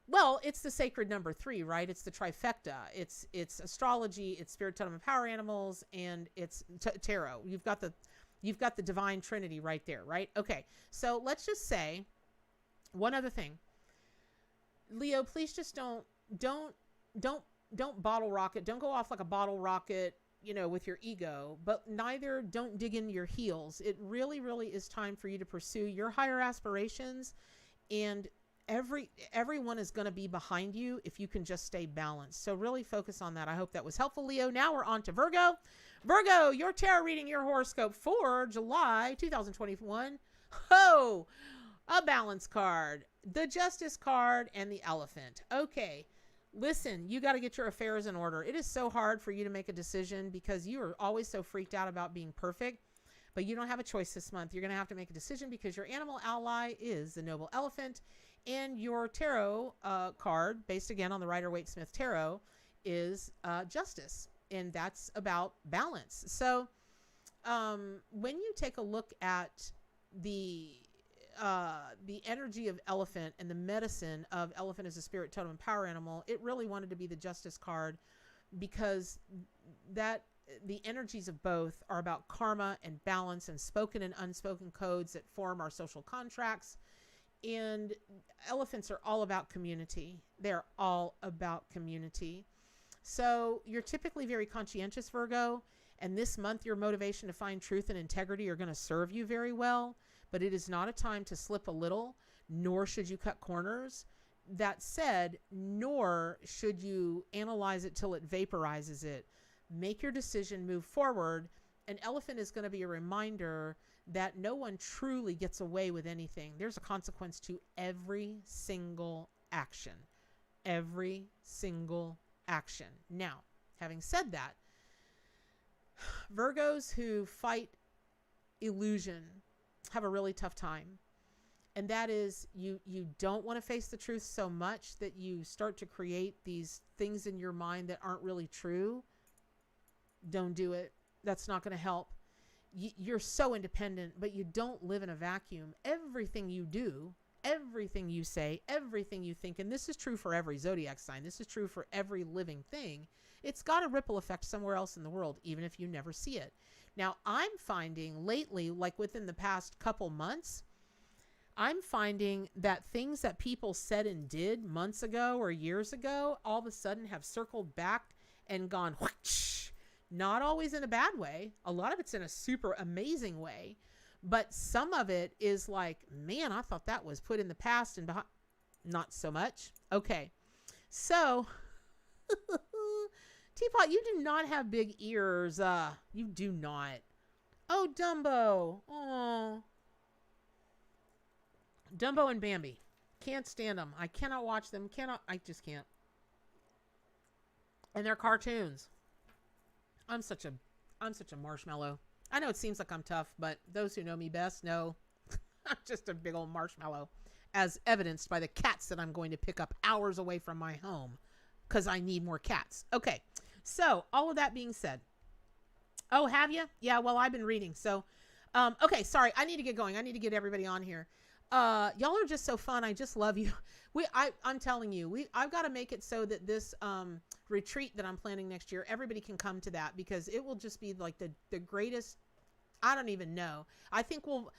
well, it's the sacred number 3, right? It's the trifecta. It's astrology, it's spirit, totem, and power animals, and it's tarot. You've got the divine trinity right there, right? Okay. So let's just say one other thing. Leo, please just don't bottle rocket. Don't go off like a bottle rocket, with your ego, but neither don't dig into your heels. It really, really is time for you to pursue your higher aspirations, and everyone is going to be behind you if you can just stay balanced. So really focus on that. I hope that was helpful, Leo. Now we're on to Virgo. Virgo, your tarot reading, your horoscope for July 2021. Oh, a balance card, the Justice card, and the Elephant. Okay. Listen, you got to get your affairs in order. It is so hard for you to make a decision because you are always so freaked out about being perfect, but you don't have a choice this month. You're going to have to make a decision because your animal ally is the noble elephant, and your tarot card, based again on the Rider Waite Smith tarot, is Justice, and that's about balance. So when you take a look at the energy of elephant and the medicine of elephant as a spirit, totem, and power animal, it really wanted to be the Justice card because the energies of both are about karma and balance and spoken and unspoken codes that form our social contracts And elephants are all about community. They're all about community. So you're typically very conscientious, Virgo. And this month, your motivation to find truth and integrity are going to serve you very well. But it is not a time to slip a little, nor should you cut corners. That said, nor should you analyze it till it vaporizes it. Make your decision, move forward. An elephant is going to be a reminder that no one truly gets away with anything. There's a consequence to every single action. Every single action. Now, having said that, Virgos who fight illusion have a really tough time. And that is you don't want to face the truth so much that you start to create these things in your mind that aren't really true. Don't do it. That's not going to help. You're so independent, but you don't live in a vacuum. Everything you do, everything you say, everything you think, and this is true for every zodiac sign. This is true for every living thing. It's got a ripple effect somewhere else in the world, even if you never see it. Now, I'm finding lately, like within the past couple months, I'm finding that things that people said and did months ago or years ago, all of a sudden have circled back and gone whoosh. Not always in a bad way. A lot of it's in a super amazing way. But some of it is like, man, I thought that was put in the past and behind. Not so much. Okay. So, Teapot, you do not have big ears. You do not. Oh, Dumbo. Oh. Dumbo and Bambi. Can't stand them. I cannot watch them. I just can't. And they're cartoons. I'm such a marshmallow. I know it seems like I'm tough, but those who know me best know I'm just a big old marshmallow, as evidenced by the cats that I'm going to pick up hours away from my home because I need more cats. Okay, so all of that being said, oh, have you? Yeah, well, I've been reading. So, okay, sorry, I need to get going. I need to get everybody on here. Y'all are just so fun. I just love you. I'm telling you, I've got to make it so that this retreat that I'm planning next year, everybody can come to that, because it will just be like the greatest. I don't even know. I think we'll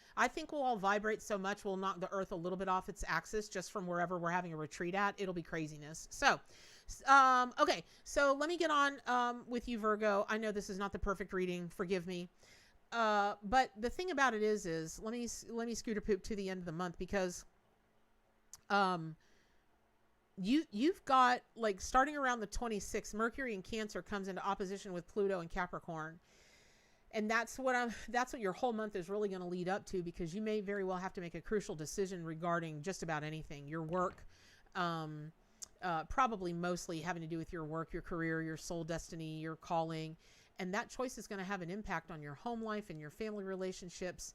all vibrate so much we'll knock the earth a little bit off its axis just from wherever we're having a retreat at. It'll be craziness. So, okay. So let me get on with you, Virgo. I know this is not the perfect reading. Forgive me. But the thing about it is let me scooter poop to the end of the month, because you've got, like, starting around the 26th, Mercury in Cancer comes into opposition with Pluto and Capricorn. And that's what your whole month is really going to lead up to, because you may very well have to make a crucial decision regarding just about anything. Your work, probably mostly having to do with your work, your career, your soul destiny, your calling. And that choice is going to have an impact on your home life and your family relationships.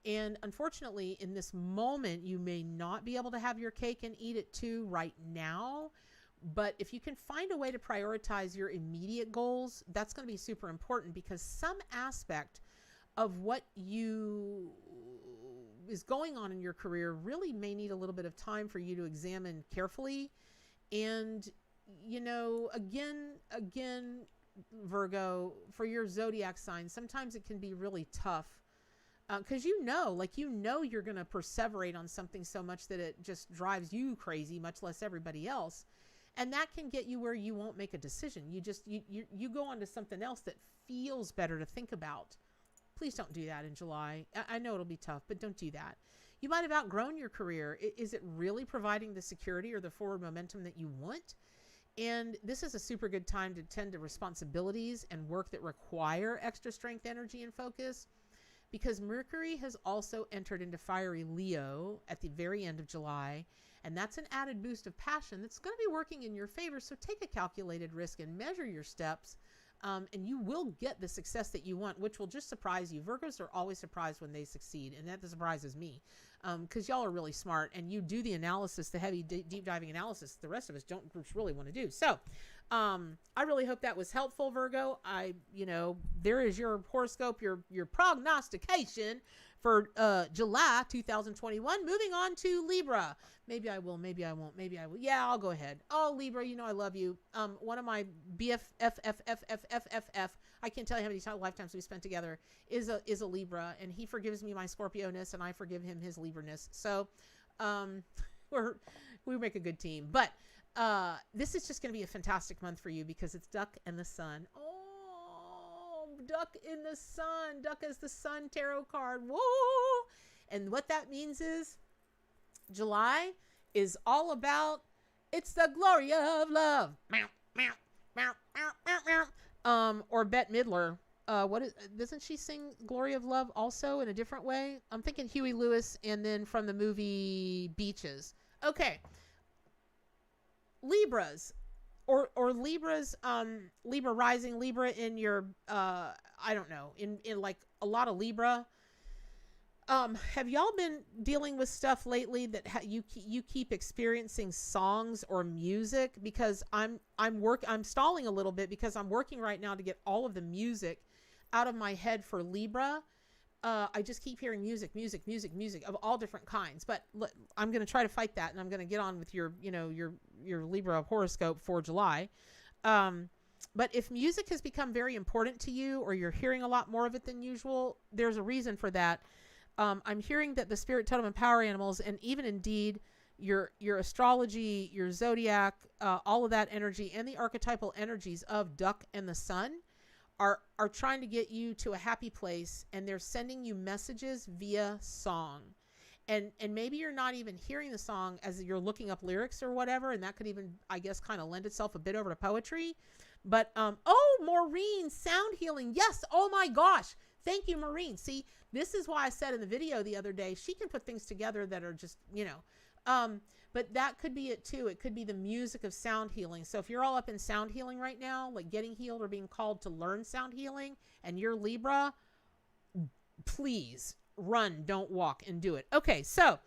And unfortunately, in this moment, you may not be able to have your cake and eat it too right now. But if you can find a way to prioritize your immediate goals, that's going to be super important, because some aspect of what is going on in your career really may need a little bit of time for you to examine carefully. And, again, Virgo, for your zodiac sign, sometimes it can be really tough, because you're going to perseverate on something so much that it just drives you crazy, much less everybody else. And that can get you where you won't make a decision. You go on to something else that feels better to think about. Please don't do that in July. I know it'll be tough, but don't do that. You might have outgrown your career. Is it really providing the security or the forward momentum that you want? And this is a super good time to tend to responsibilities and work that require extra strength, energy, and focus, because Mercury has also entered into fiery Leo at the very end of July. And that's an added boost of passion that's going to be working in your favor. So take a calculated risk and measure your steps, and you will get the success that you want, which will just surprise you. Virgos are always surprised when they succeed, and that surprises me, because y'all are really smart, and you do the analysis, the heavy, deep diving analysis the rest of us don't really want to do. So I really hope that was helpful, Virgo. There is your horoscope, your prognostication for July 2021. Moving on to Libra. Maybe I will, maybe I won't, maybe I will. Yeah, I'll go ahead. Oh, Libra, I love you. One of my BFFFFFFF, I can't tell you how many lifetimes we spent together, is a Libra, and he forgives me my Scorpio-ness, and I forgive him his Libra-ness. So we're, we make a good team. But this is just going to be a fantastic month for you because it's Duck and the Sun. Oh, Duck in the Sun. Duck as the Sun tarot card. Whoa. And what that means is July is all about, it's the glory of love. Meow, meow, meow, meow, meow, meow. Or Bette Midler. Doesn't she sing Glory of Love also in a different way? I'm thinking Huey Lewis and then from the movie Beaches. Okay. Libras or Libras, Libra rising, Libra in your, I don't know, in like a lot of Libra. Have y'all been dealing with stuff lately that you keep experiencing songs or music? Because I'm stalling a little bit because I'm working right now to get all of the music out of my head for Libra. I just keep hearing music of all different kinds, but I'm going to try to fight that. And I'm going to get on with your Libra horoscope for July. But if music has become very important to you, or you're hearing a lot more of it than usual, there's a reason for that. I'm hearing that the spirit totem and power animals, and even indeed your astrology, your zodiac, all of that energy and the archetypal energies of Duck and the Sun are trying to get you to a happy place, and they're sending you messages via song. And maybe you're not even hearing the song as you're looking up lyrics or whatever, and that could even, I guess, kind of lend itself a bit over to poetry. But oh, Maureen, sound healing. Yes. Oh my gosh. Thank you, Maureen. See, this is why I said in the video the other day, she can put things together that are just, but that could be it too. It could be the music of sound healing. So if you're all up in sound healing right now, like getting healed or being called to learn sound healing, and you're Libra, please run, don't walk, and do it. Okay. So,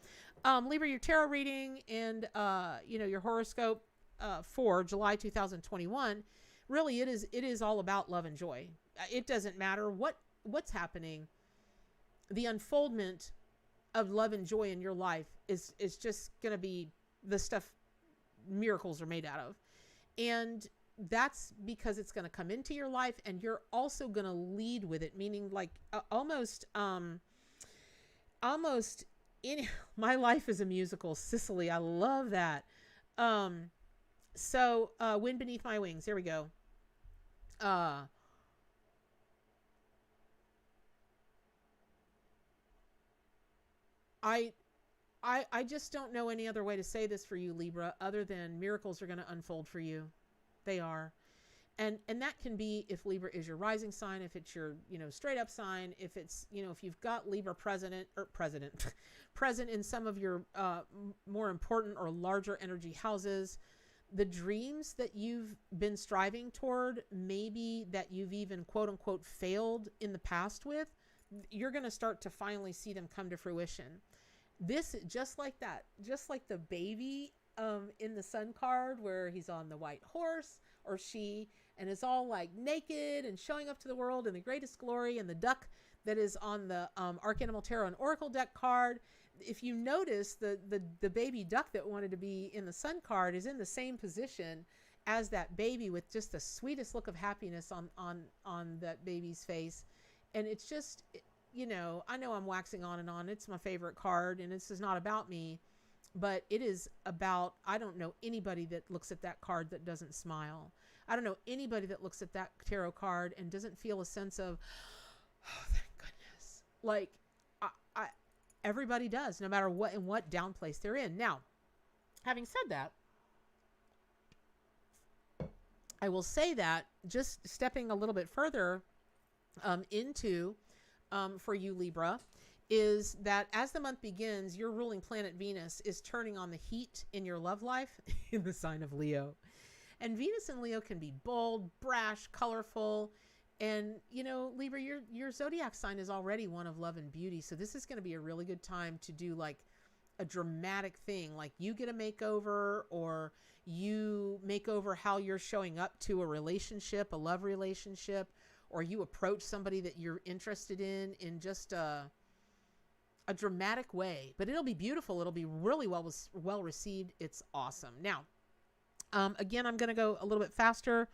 Libra, your tarot reading and, your horoscope, for July 2021, really it is all about love and joy. It doesn't matter what's happening. The unfoldment of love and joy in your life is just going to be the stuff miracles are made out of. And that's because it's going to come into your life, and you're also going to lead with it, meaning like almost in my life is a musical, Sicily. I love that. So Wind Beneath My Wings. There we go. I just don't know any other way to say this for you, Libra, other than miracles are going to unfold for you. They are. And that can be if Libra is your rising sign, if it's your, straight up sign, if it's, if you've got Libra present in some of your more important or larger energy houses. The dreams that you've been striving toward, maybe that you've even quote unquote failed in the past with, you're going to start to finally see them come to fruition. This, just like that, just like the baby in the Sun card where he's on the white horse, or she, and is all like naked and showing up to the world in the greatest glory, and the duck that is on the Arcanimal Tarot and Oracle deck card. If you notice, the baby duck that wanted to be in the Sun card is in the same position as that baby, with just the sweetest look of happiness on that baby's face. And it's just, I know I'm waxing on and on. It's my favorite card, and this is not about me, but it is about, I don't know anybody that looks at that card that doesn't smile. I don't know anybody that looks at that tarot card and doesn't feel a sense of, oh, thank goodness. Like, everybody does, no matter what down place they're in. Now, having said that, I will say that just stepping a little bit further into for you, Libra, is that as the month begins, your ruling planet Venus is turning on the heat in your love life in the sign of Leo. And Venus in Leo can be bold, brash, colorful. And, Libra, your zodiac sign is already one of love and beauty. So this is going to be a really good time to do like a dramatic thing, like you get a makeover, or you make over how you're showing up to a relationship, a love relationship, or you approach somebody that you're interested in just a dramatic way. But it'll be beautiful. It'll be really well received. It's awesome. Now, again, I'm going to go a little bit faster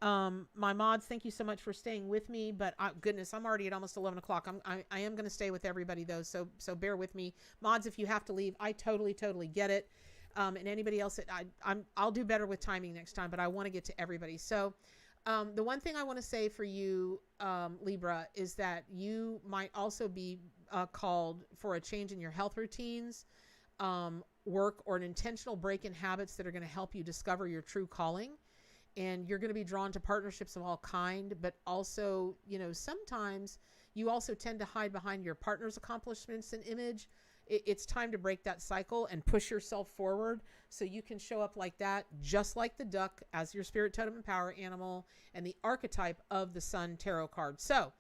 My mods, thank you so much for staying with me. But goodness, I'm already at almost 11 o'clock. I am going to stay with everybody though. So bear with me. Mods, if you have to leave, I totally get it. And anybody else, I'll do better with timing next time, but I want to get to everybody. So the one thing I want to say for you, Libra, is that you might also be called for a change in your health routines, work, or an intentional break in habits that are going to help you discover your true calling. And you're going to be drawn to partnerships of all kind, but also, sometimes you also tend to hide behind your partner's accomplishments and image. It's time to break that cycle and push yourself forward so you can show up like that, just like the duck as your spirit totem and power animal and the archetype of the sun tarot card. So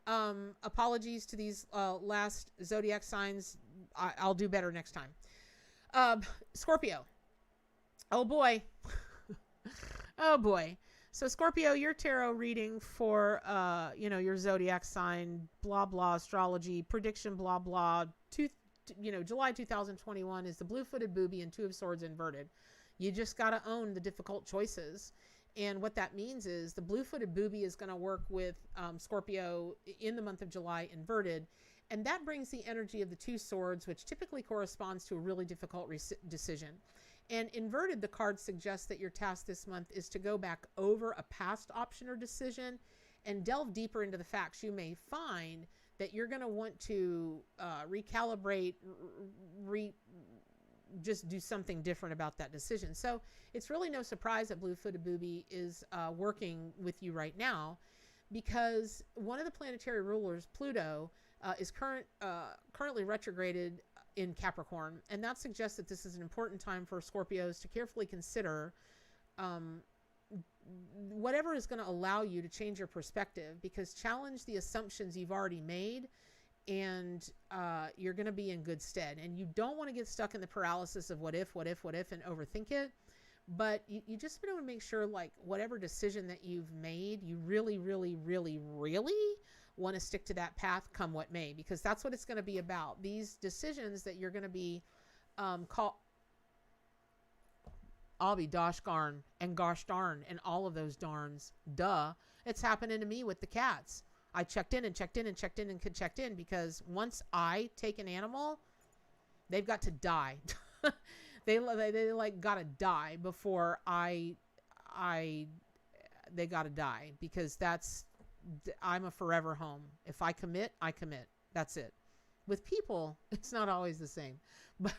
apologies to these last zodiac signs. I'll do better next time. Scorpio. Oh boy. Oh boy. So Scorpio, your tarot reading for, your zodiac sign, blah, blah, astrology, prediction, blah, blah, July 2021 is the blue-footed booby and 2 of swords inverted. You just got to own the difficult choices. And what that means is the blue-footed booby is going to work with Scorpio in the month of July inverted. And that brings the energy of the 2 swords, which typically corresponds to a really difficult decision. And inverted, the card suggests that your task this month is to go back over a past option or decision and delve deeper into the facts. You may find that you're going to want to recalibrate, just do something different about that decision. So it's really no surprise that blue-footed booby is working with you right now, because one of the planetary rulers, Pluto, is currently retrograded in Capricorn. And that suggests that this is an important time for Scorpios to carefully consider whatever is going to allow you to change your perspective, because challenge the assumptions you've already made, and you're going to be in good stead. And you don't want to get stuck in the paralysis of what if, and overthink it. But you just want to make sure, like, whatever decision that you've made, you really, really, really, really want to stick to that path come what may, because that's what it's going to be about. These decisions that you're going to be I'll be dosh darn and gosh darn and all of those darns. Duh. It's happening to me with the cats. I checked in and checked in and checked in and checked in, because once I take an animal, they've got to die. they like got to die before they got to die, because I'm a forever home. If I commit, I commit. That's it. With people, it's not always the same. But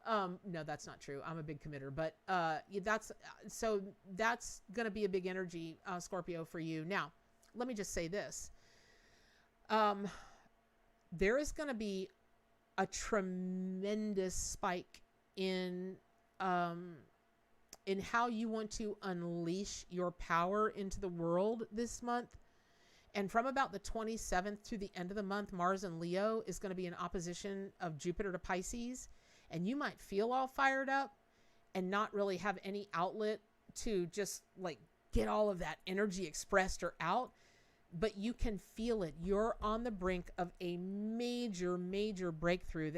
no, that's not true. I'm a big committer, but that's going to be a big energy, Scorpio, for you. Now, let me just say this. There is going to be a tremendous spike in how you want to unleash your power into the world this month. And from about the 27th to the end of the month, Mars in Leo is going to be in opposition of Jupiter to Pisces. And you might feel all fired up and not really have any outlet to just like get all of that energy expressed or out, but you can feel it. You're on the brink of a major, major breakthrough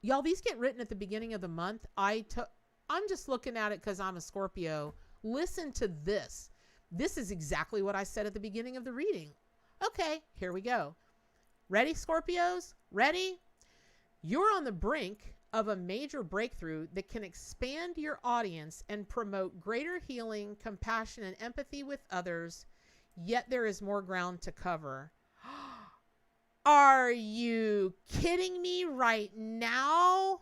y'all, these get written at the beginning of the month. I'm just looking at it because I'm a Scorpio. Listen to this. This is exactly what I said at the beginning of the reading. Okay, here we go. Ready, Scorpios? Ready? You're on the brink of a major breakthrough that can expand your audience and promote greater healing, compassion, and empathy with others, yet there is more ground to cover. Are you kidding me right now?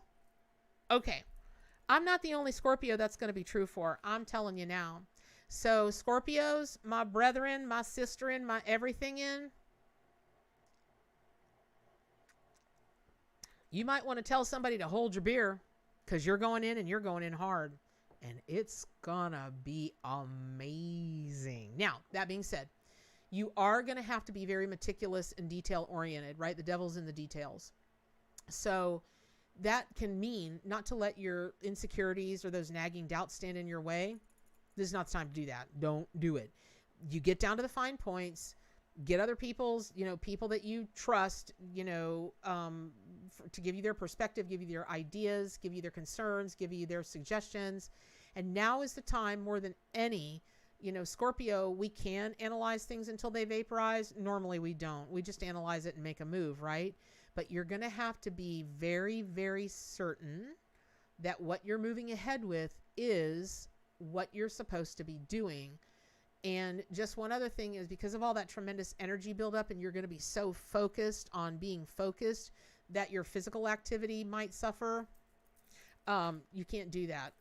Okay. I'm not the only Scorpio that's going to be true for. I'm telling you now. So Scorpios, my brethren, my sisterin, my everything in, you might want to tell somebody to hold your beer, because you're going in and you're going in hard, and it's gonna be amazing. Now, that being said, you are going to have to be very meticulous and detail oriented, right? The devil's in the details. So that can mean not to let your insecurities or those nagging doubts stand in your way. This is not the time to do that. Don't do it. You get down to the fine points, get other people's, people that you trust, to give you their perspective, give you their ideas, give you their concerns, give you their suggestions, And now is the time more than any. You know, Scorpio, we can analyze things until they vaporize. Normally we don't. We just analyze it and make a move, right? But you're going to have to be very, very certain that what you're moving ahead with is what you're supposed to be doing. And just one other thing is, because of all that tremendous energy buildup, and you're going to be so focused on being focused that your physical activity might suffer. You can't do that.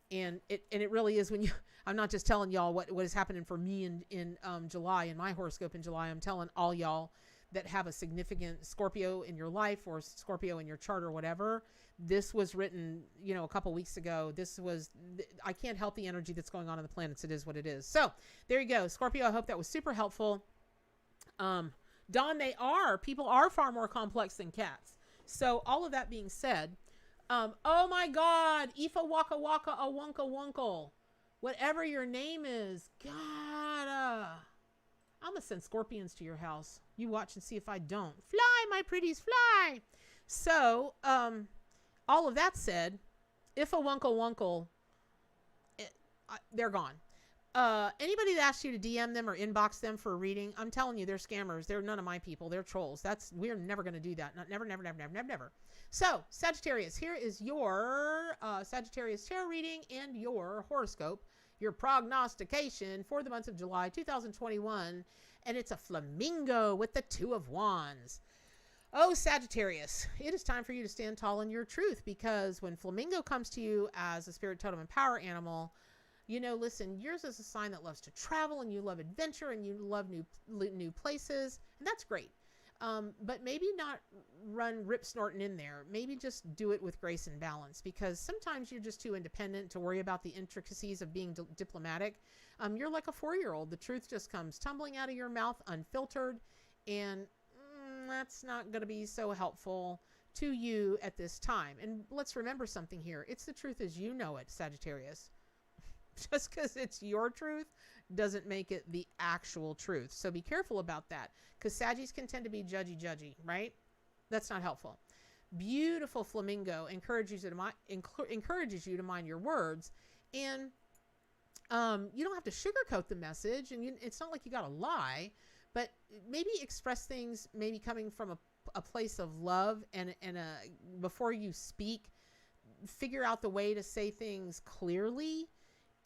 And it really is when you, I'm not just telling y'all what is happening for me in July, in my horoscope in July. I'm telling all y'all that have a significant Scorpio in your life or Scorpio in your chart or whatever. This was written, you know, a couple weeks ago. I can't help the energy that's going on in the planets. It is what it is. So there you go. Scorpio, I hope that was super helpful. Dawn, people are far more complex than cats. So all of that being said, oh my God, Ifa Waka Waka Awunka Wunkle, whatever your name is, God, I'm gonna send scorpions to your house. You watch and see if I don't. Fly, my pretties, fly. So, all of that said, Ifa Wunkle Wunkle, they're gone. Anybody that asks you to DM them or inbox them for a reading, I'm telling you, they're scammers. They're none of my people. They're trolls. We're never going to do that. Never. So, Sagittarius, here is your Sagittarius tarot reading and your horoscope, your prognostication for the month of July 2021. And it's a flamingo with the Two of Wands. Oh, Sagittarius, it is time for you to stand tall in your truth, because when flamingo comes to you as a spirit totem and power animal, you know, listen, yours is a sign that loves to travel, and you love adventure, and you love new places, and that's great. But maybe not run rip snorting in there. Maybe just do it with grace and balance, because sometimes you're just too independent to worry about the intricacies of being diplomatic. You're like a 4-year-old. The truth just comes tumbling out of your mouth unfiltered, and that's not going to be so helpful to you at this time. And let's remember something here. It's the truth as you know it, Sagittarius. Just because it's your truth doesn't make it the actual truth. So be careful about that, because Saggies can tend to be judgy, right? That's not helpful. Beautiful flamingo encourages you to mind your words, and you don't have to sugarcoat the message, and it's not like you got to lie, but maybe express things maybe coming from a place of love, and before you speak, figure out the way to say things clearly.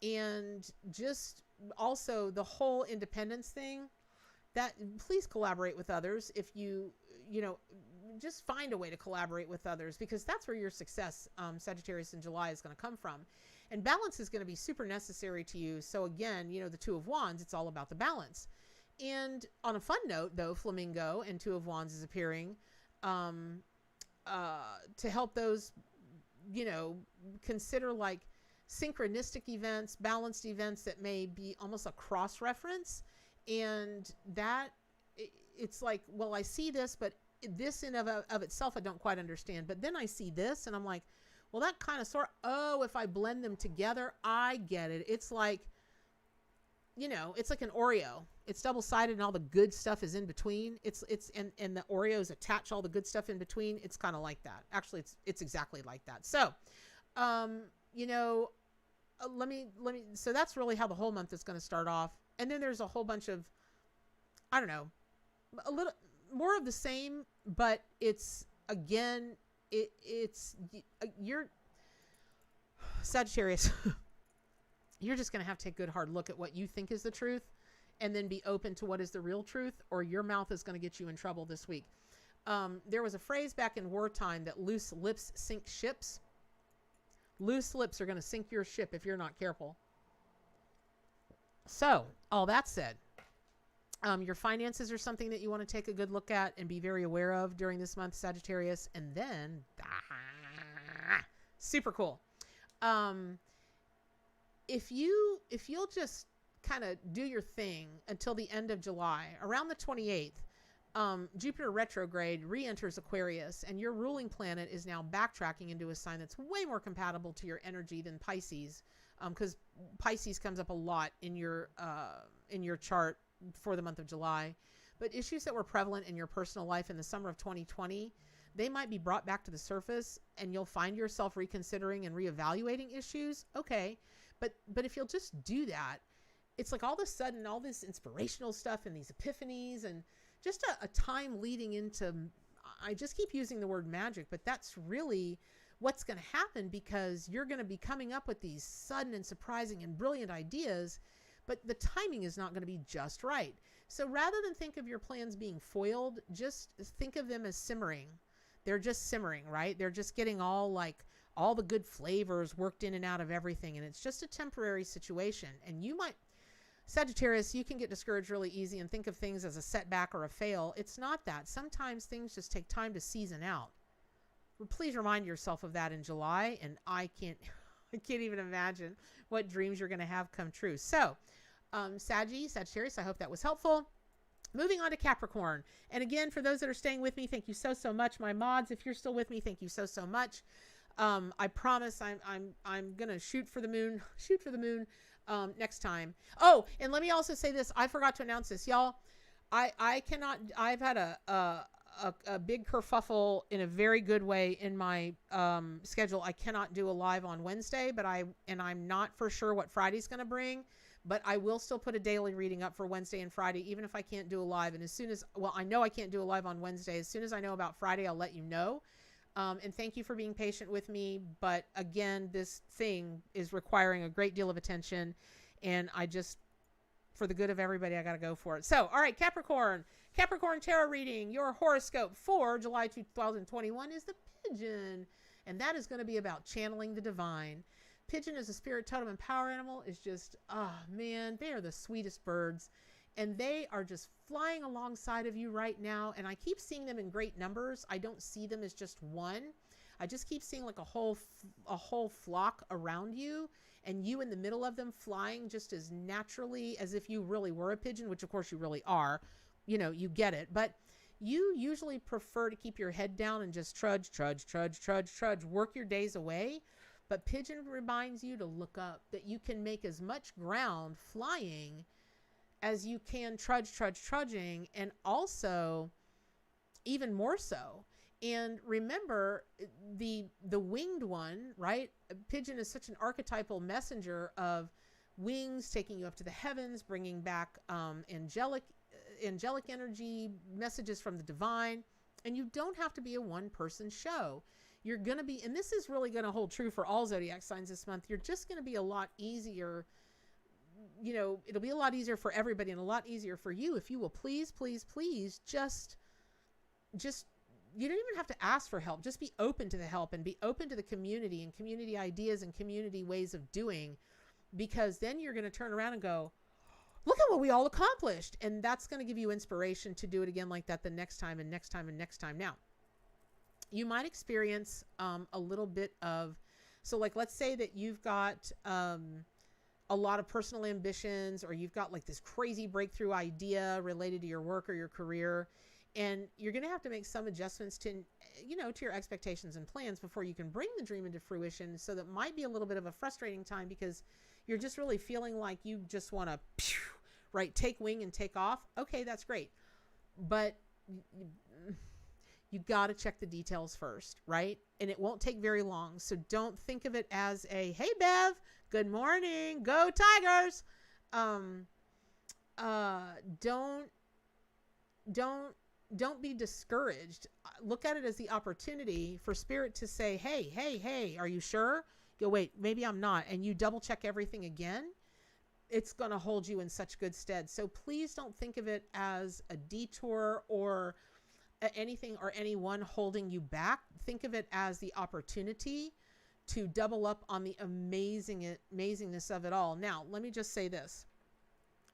And just also the whole independence thing, that please collaborate with others. If you just find a way to collaborate with others, because that's where your success, Sagittarius, in July is going to come from. And balance is going to be super necessary to you. So again, you know, the Two of Wands, it's all about the balance. And on a fun note, though, flamingo and Two of Wands is appearing to help those, you know, consider like synchronistic events, balanced events that may be almost a cross-reference. And that, it's like, well, I see this, but this in of itself I don't quite understand. But then I see this, and I'm like, well, that kind of if I blend them together, I get it. It's like, you know, it's like an Oreo. It's double-sided, and all the good stuff is in between. And the Oreos attach all the good stuff in between. It's kind of like that. Actually, it's exactly like that. So, you know, so that's really how the whole month is going to start off. And then there's a whole bunch of, I don't know, a little more of the same, but it's, again, you're Sagittarius. You're just going to have to take a good hard look at what you think is the truth, and then be open to what is the real truth, or your mouth is going to get you in trouble this week. There was a phrase back in wartime that loose lips sink ships. Loose lips are going to sink your ship if you're not careful. So, all that said, your finances are something that you want to take a good look at and be very aware of during this month, Sagittarius. And then, super cool. If you'll just kind of do your thing until the end of July, around the 28th, Jupiter retrograde re-enters Aquarius, and your ruling planet is now backtracking into a sign that's way more compatible to your energy than Pisces, because Pisces comes up a lot in your chart for the month of July. But issues that were prevalent in your personal life in the summer of 2020, they might be brought back to the surface and you'll find yourself reconsidering and reevaluating issues. Okay. But if you'll just do that, it's like all of a sudden, all this inspirational stuff and these epiphanies and just a time leading into, I just keep using the word magic, but that's really what's going to happen, because you're going to be coming up with these sudden and surprising and brilliant ideas, but the timing is not going to be just right. So rather than think of your plans being foiled, just think of them as simmering. They're just simmering, right? They're just getting all the good flavors worked in and out of everything. And it's just a temporary situation. And you might, Sagittarius, you can get discouraged really easy and think of things as a setback or a fail. It's not that. Sometimes things just take time to season out. Please remind yourself of that in July. And I can't even imagine what dreams you're going to have come true. So, Sagittarius, I hope that was helpful. Moving on to Capricorn. And again, for those that are staying with me, thank you so, so much. My mods, if you're still with me, thank you so, so much. I promise I'm going to shoot for the moon next time. Oh, and let me also say this. I forgot to announce this, y'all. I've had a big kerfuffle in a very good way in my schedule. I cannot do a live on Wednesday, and I'm not for sure what Friday's going to bring, but I will still put a daily reading up for Wednesday and Friday, even if I can't do a live. And as soon as, I know I can't do a live on Wednesday. As soon as I know about Friday, I'll let you know. And thank you for being patient with me. But again, this thing is requiring a great deal of attention, and for the good of everybody, I got to go for it. So, all right, Capricorn tarot reading. Your horoscope for July 2021 is the Pigeon, and that is going to be about channeling the divine. Pigeon is a spirit totem and power animal. Is just, man, they are the sweetest birds, and they are just flying alongside of you right now. And I keep seeing them in great numbers. I don't see them as just one. I just keep seeing like a whole flock around you, and you in the middle of them, flying just as naturally as if you really were a pigeon, which of course you really are. You know, you get it. But you usually prefer to keep your head down and just trudge, work your days away. But Pigeon reminds you to look up, that you can make as much ground flying as you can trudging, and also even more so. And remember, the winged one, right? Pigeon is such an archetypal messenger of wings taking you up to the heavens, bringing back angelic energy, messages from the divine. And you don't have to be a one-person show. You're going to be, and this is really going to hold true for all zodiac signs this month, you're just going to be a lot easier. You know, it'll be a lot easier for everybody and a lot easier for you if you will please just you don't even have to ask for help. Just be open to the help and be open to the community and community ideas and community ways of doing, because then you're going to turn around and go, look at what we all accomplished. And that's going to give you inspiration to do it again like that the next time and next time and next time. Now, you might experience a little bit of, so like, let's say that you've got a lot of personal ambitions, or you've got like this crazy breakthrough idea related to your work or your career. And you're going to have to make some adjustments to your expectations and plans before you can bring the dream into fruition. So that might be a little bit of a frustrating time, because you're just really feeling like you just want to, right, take wing and take off. Okay, that's great. But you got to check the details first, right? And it won't take very long. So don't think of it as a, hey, Bev, good morning, go Tigers. Don't be discouraged. Look at it as the opportunity for spirit to say, hey, are you sure? Go, wait, maybe I'm not. And you double check everything again. It's going to hold you in such good stead. So please don't think of it as a detour or anything or anyone holding you back. Think of it as the opportunity to double up on the amazingness of it all. Now, let me just say this.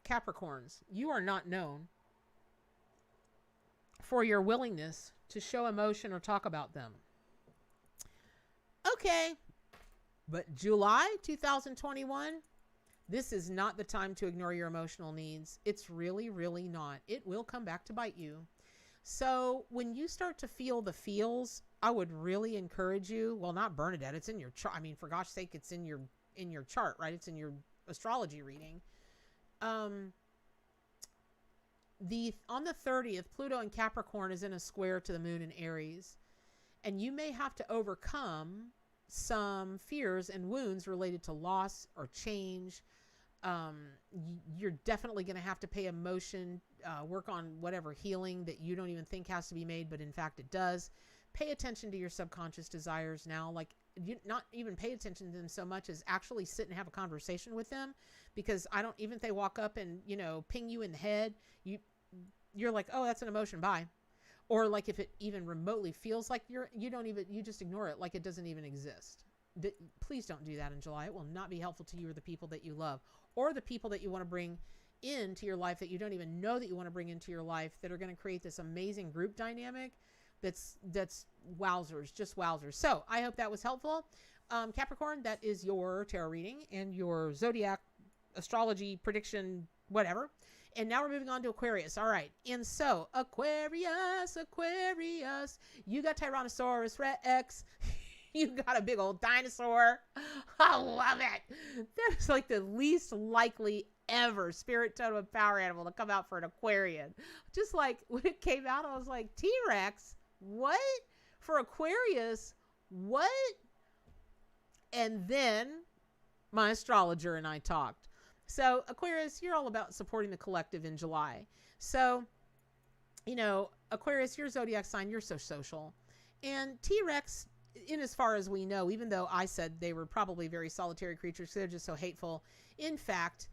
Capricorns, you are not known for your willingness to show emotion or talk about them. Okay, but July 2021, this is not the time to ignore your emotional needs. It's really, really not. It will come back to bite you. So when you start to feel the feels, I would really encourage you, well, not Bernadette, it's in your chart. I mean, for gosh sake, it's in your chart, right? It's in your astrology reading. On the 30th, Pluto in Capricorn is in a square to the moon in Aries. And you may have to overcome some fears and wounds related to loss or change. You're definitely going to have to pay emotion, work on whatever healing that you don't even think has to be made, but in fact it does. Pay attention to your subconscious desires now. Like, you not even pay attention to them so much as actually sit and have a conversation with them, because even if they walk up and, ping you in the head, you're like, oh, that's an emotion. Bye. Or like if it even remotely feels like you just ignore it like it doesn't even exist. Please don't do that in July. It will not be helpful to you or the people that you love, or the people that you want to bring into your life that you don't even know that you want to bring into your life, that are going to create this amazing group dynamic that's wowzers, just wowzers. So I hope that was helpful. Capricorn, that is your tarot reading and your zodiac astrology prediction, whatever. And now we're moving on to Aquarius. All right. And so Aquarius, you got Tyrannosaurus Rex. You got a big old dinosaur. I love it. That is like the least likely ever spirit totem of power animal to come out for an Aquarian. Just like when it came out, I was like, T-Rex? What? For Aquarius? What? And then my astrologer and I talked. So Aquarius, you're all about supporting the collective in July. So, Aquarius, your zodiac sign, you're so social. And T-Rex, in as far as we know, even though I said they were probably very solitary creatures, they're just so hateful. In fact,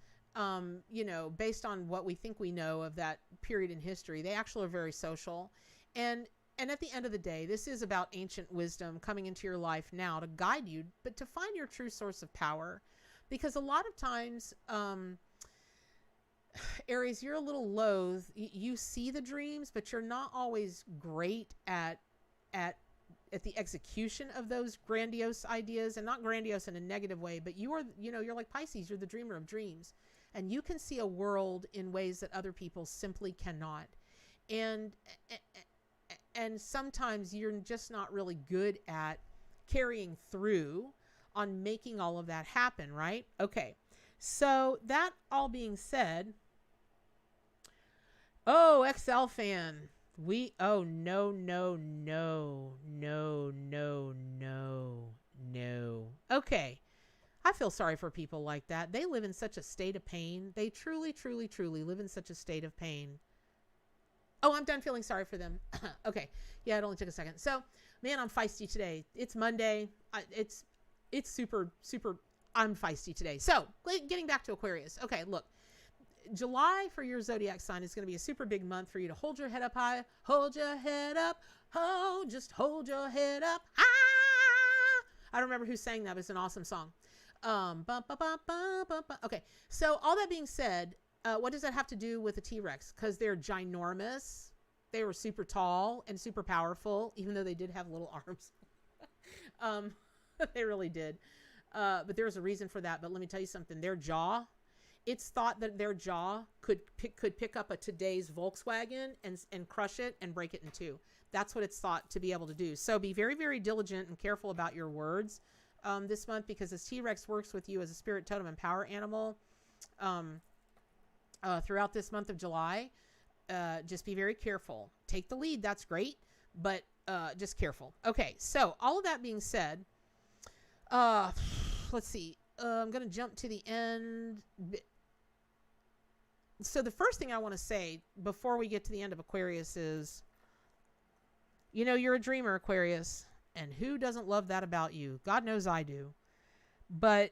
based on what we think we know of that period in history, they actually are very social. And at the end of the day, this is about ancient wisdom coming into your life now to guide you, but to find your true source of power. Because a lot of times, Aries, you're a little loath. You see the dreams, but you're not always great at the execution of those grandiose ideas, and not grandiose in a negative way, but you're like Pisces, you're the dreamer of dreams, and you can see a world in ways that other people simply cannot. And sometimes you're just not really good at carrying through on making all of that happen, right? Okay. So that all being said, XL fan. No. Okay. I feel sorry for people like that. They live in such a state of pain. They truly, truly, truly live in such a state of pain. Oh, I'm done feeling sorry for them. Okay. Yeah, it only took a second. So, man, I'm feisty today. It's Monday. It's super, super, I'm feisty today. So, getting back to Aquarius. Okay, look. July for your zodiac sign is going to be a super big month for you to hold your head up high. Hold your head up. Oh, just hold your head up. Ah! I don't remember who sang that, but it's an awesome song. Okay, so all that being said, what does that have to do with the T-Rex? Because they're ginormous. They were super tall and super powerful, even though they did have little arms. They really did. But there's a reason for that. But let me tell you something. Their jaw, it's thought that their jaw could pick up a today's Volkswagen and crush it and break it in two. That's what it's thought to be able to do. So be very, very diligent and careful about your words this month, because as T-Rex works with you as a spirit totem and power animal throughout this month of July, just be very careful. Take the lead. That's great. But just careful. Okay. So all of that being said, let's see. I'm going to jump to the end. So the first thing I want to say before we get to the end of Aquarius is, you're a dreamer, Aquarius, and who doesn't love that about you? God knows I do. But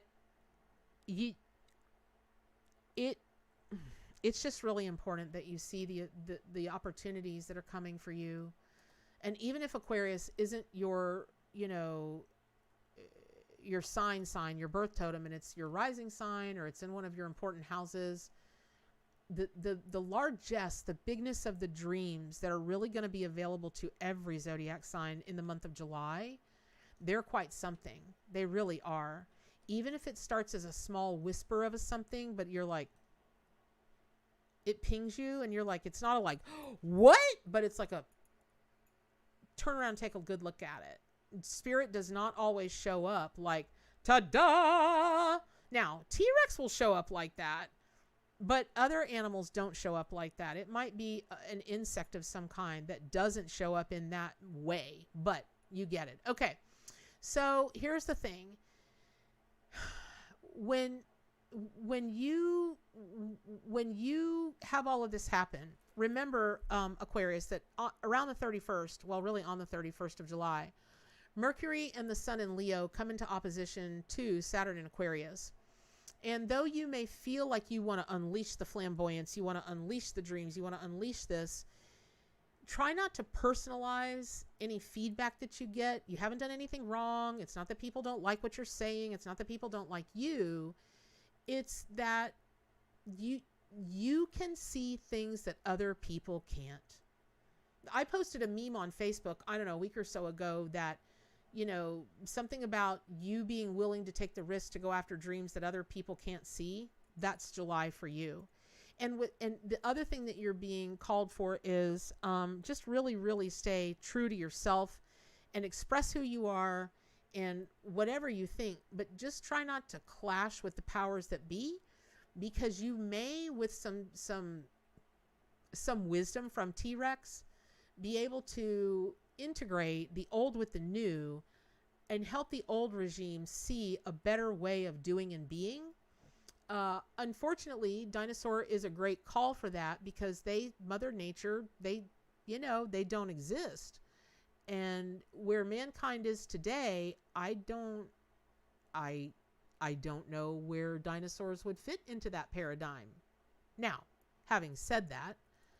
it's just really important that you see the opportunities that are coming for you. And even if Aquarius isn't your sign, your birth totem, and it's your rising sign, or it's in one of your important houses, the largesse, the bigness of the dreams that are really going to be available to every zodiac sign in the month of July, they're quite something. They really are. Even if it starts as a small whisper of something, but you're like, it pings you and you're like, it's not a like, what? But it's like a turn around and take a good look at it. Spirit does not always show up like, ta-da! Now, T-Rex will show up like that, but other animals don't show up like that. It might be an insect of some kind that doesn't show up in that way, but You get it. Okay. So here's the thing. When you have all of this happen, remember, Aquarius, that around the 31st, well, really on the 31st of July, Mercury and the Sun in Leo come into opposition to Saturn in Aquarius. And though you may feel like you want to unleash the flamboyance, you want to unleash the dreams, you want to unleash this, try not to personalize any feedback that you get. You haven't done anything wrong. It's not that people don't like what you're saying. It's not that people don't like you. It's that you can see things that other people can't. I posted a meme on Facebook, I don't know, a week or so ago that, you know, something about you being willing to take the risk to go after dreams that other people can't see. That's July for you. And the other thing that you're being called for is just really, really stay true to yourself and express who you are and whatever you think, but just try not to clash with the powers that be, because you may, with some wisdom from T-Rex, be able to integrate the old with the new and help the old regime see a better way of doing and being. Unfortunately, dinosaur is a great call for that, because Mother Nature, they don't exist. And where mankind is today, I don't know where dinosaurs would fit into that paradigm. Now, having said that,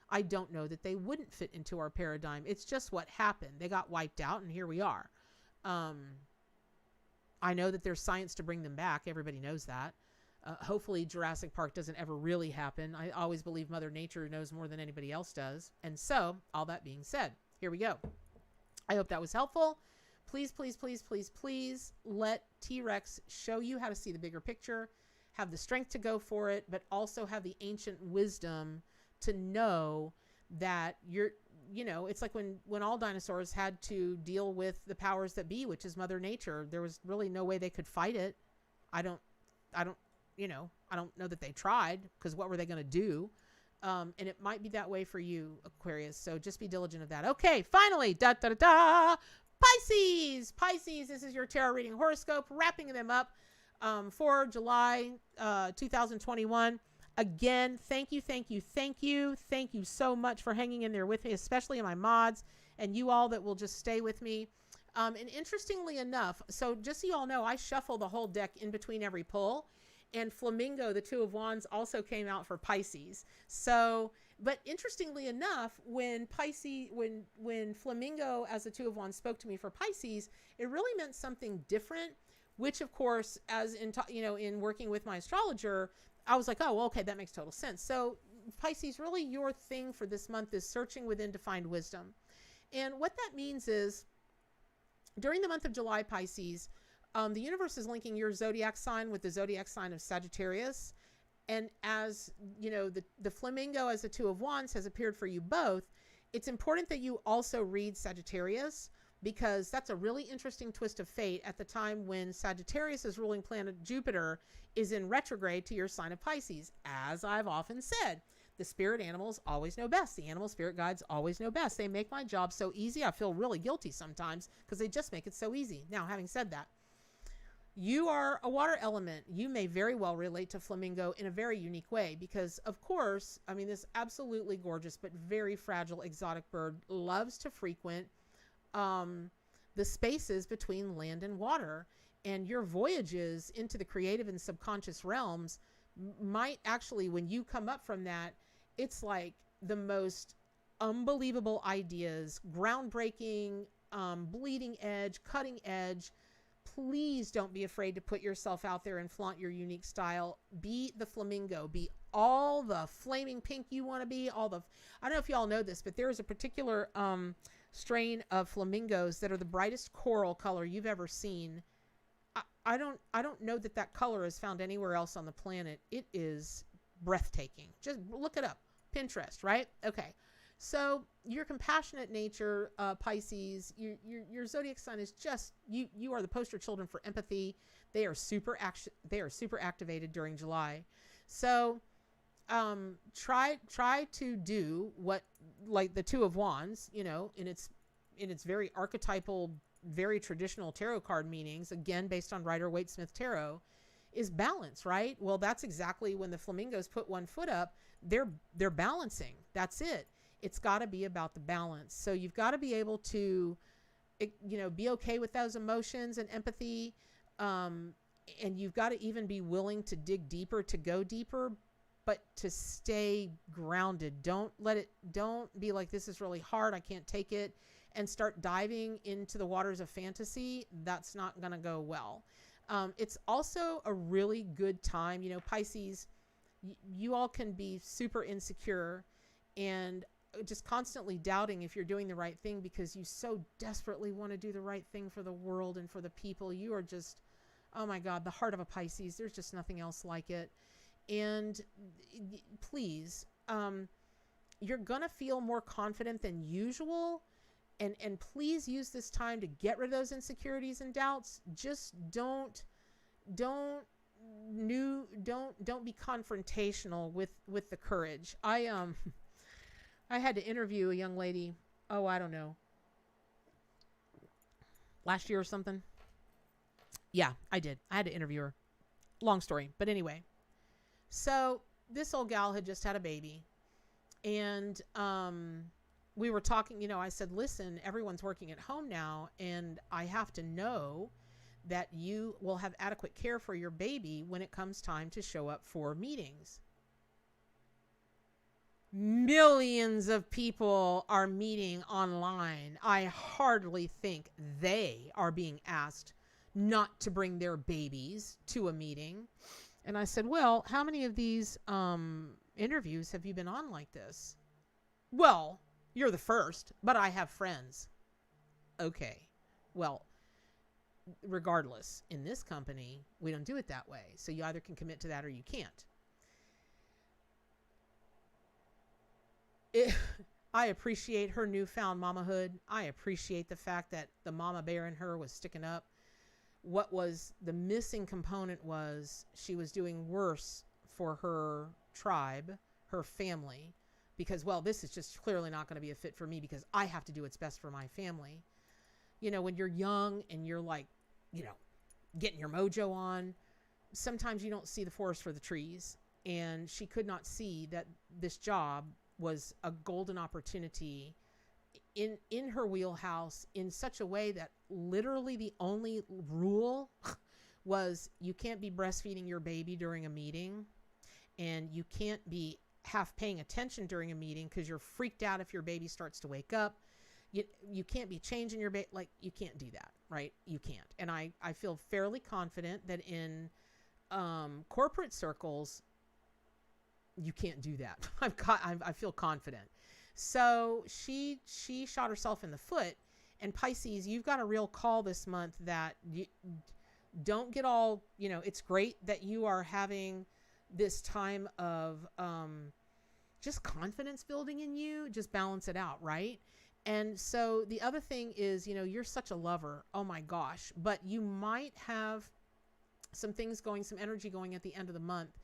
I don't know that they wouldn't fit into our paradigm. It's just what happened. They got wiped out, and here we are. I know that there's science to bring them back. Everybody knows that. Hopefully Jurassic Park doesn't ever really happen. I always believe Mother Nature knows more than anybody else does. And so, all that being said, here we go. I hope that was helpful. Please, please, please, please, please let T-Rex show you how to see the bigger picture, have the strength to go for it, but also have the ancient wisdom to know that it's like when all dinosaurs had to deal with the powers that be, which is Mother Nature. There was really no way they could fight it. I don't know that they tried, because what were they going to do? And it might be that way for you, Aquarius. So just be diligent of that. Okay, finally, Pisces. Pisces, this is your tarot reading horoscope, wrapping them up for July 2021. Again, thank you so much for hanging in there with me, especially my mods and you all that will just stay with me. And interestingly enough, so just so you all know, I shuffle the whole deck in between every pull. And Flamingo, the Two of Wands, also came out for Pisces. So, but interestingly enough, when Flamingo as the Two of Wands spoke to me for Pisces, it really meant something different, which of course, as in working with my astrologer, I was like, oh, well, okay, that makes total sense. So Pisces, really your thing for this month is searching within to find wisdom. And what that means is, during the month of July, Pisces, the universe is linking your zodiac sign with the zodiac sign of Sagittarius. And as you know, the Flamingo as the Two of Wands has appeared for you both. It's important that you also read Sagittarius, because that's a really interesting twist of fate at the time when Sagittarius's ruling planet Jupiter is in retrograde to your sign of Pisces. As I've often said, the spirit animals always know best. The animal spirit guides always know best. They make my job so easy. I feel really guilty sometimes because they just make it so easy. Now, having said that, you are a water element. You may very well relate to Flamingo in a very unique way, because of course, I mean, this absolutely gorgeous but very fragile exotic bird loves to frequent the spaces between land and water. And your voyages into the creative and subconscious realms might actually, when you come up from that, it's like the most unbelievable ideas, groundbreaking, bleeding edge, cutting edge. Please don't be afraid to put yourself out there and flaunt your unique style. Be the Flamingo. Be all the flaming pink you want to be. I don't know if you all know this, but there is a particular strain of flamingos that are the brightest coral color you've ever seen. I don't know that color is found anywhere else on the planet. It is breathtaking. Just look it up. Pinterest, right? Okay. So your compassionate nature, Pisces, your zodiac sign is just, you are the poster children for empathy. They are super activated during July. So try to do what, like the Two of Wands, in its very archetypal very traditional tarot card meanings, again, based on Rider Waite Smith Tarot, is balance, right? Well, that's exactly when the flamingos put one foot up, they're balancing. That's it. It's got to be about the balance. So you've got to be able to, be okay with those emotions and empathy. And you've got to even be willing to dig deeper, to go deeper, but to stay grounded. Don't be like, this is really hard, I can't take it, and start diving into the waters of fantasy. That's not going to go well. It's also a really good time. Pisces, you all can be super insecure and just constantly doubting if you're doing the right thing because you so desperately want to do the right thing for the world and for the people. You are just, oh my God, the heart of a Pisces. There's just nothing else like it. And please, you're going to feel more confident than usual. And please use this time to get rid of those insecurities and doubts. Just don't be confrontational with the courage. I had to interview a young lady, I don't know, last year or something. Yeah, I did. I had to interview her. Long story. But anyway, so this old gal had just had a baby. And we were talking, I said, listen, everyone's working at home now, and I have to know that you will have adequate care for your baby when it comes time to show up for meetings. Millions of people are meeting online. I hardly think they are being asked not to bring their babies to a meeting. And I said, well, how many of these interviews have you been on like this? Well, you're the first, but I have friends. Okay. Well, regardless, in this company, we don't do it that way. So you either can commit to that or you can't. I appreciate her newfound mamahood. I appreciate the fact that the mama bear in her was sticking up. What was the missing component was she was doing worse for her tribe, her family, because, well, this is just clearly not going to be a fit for me because I have to do what's best for my family. When you're young and you're like, getting your mojo on, sometimes you don't see the forest for the trees. And she could not see that this job was a golden opportunity in her wheelhouse in such a way that literally the only rule was you can't be breastfeeding your baby during a meeting, and you can't be half paying attention during a meeting because you're freaked out if your baby starts to wake up. You can't be changing your baby. Like, you can't do that, right? You can't. And I feel fairly confident that in corporate circles, you can't do that. I feel confident. So she shot herself in the foot. And Pisces, you've got a real call this month that you don't get all, it's great that you are having this time of just confidence building in you. Just balance it out, right? And so the other thing is, you're such a lover. Oh my gosh. But you might have some things going, some energy going at the end of the month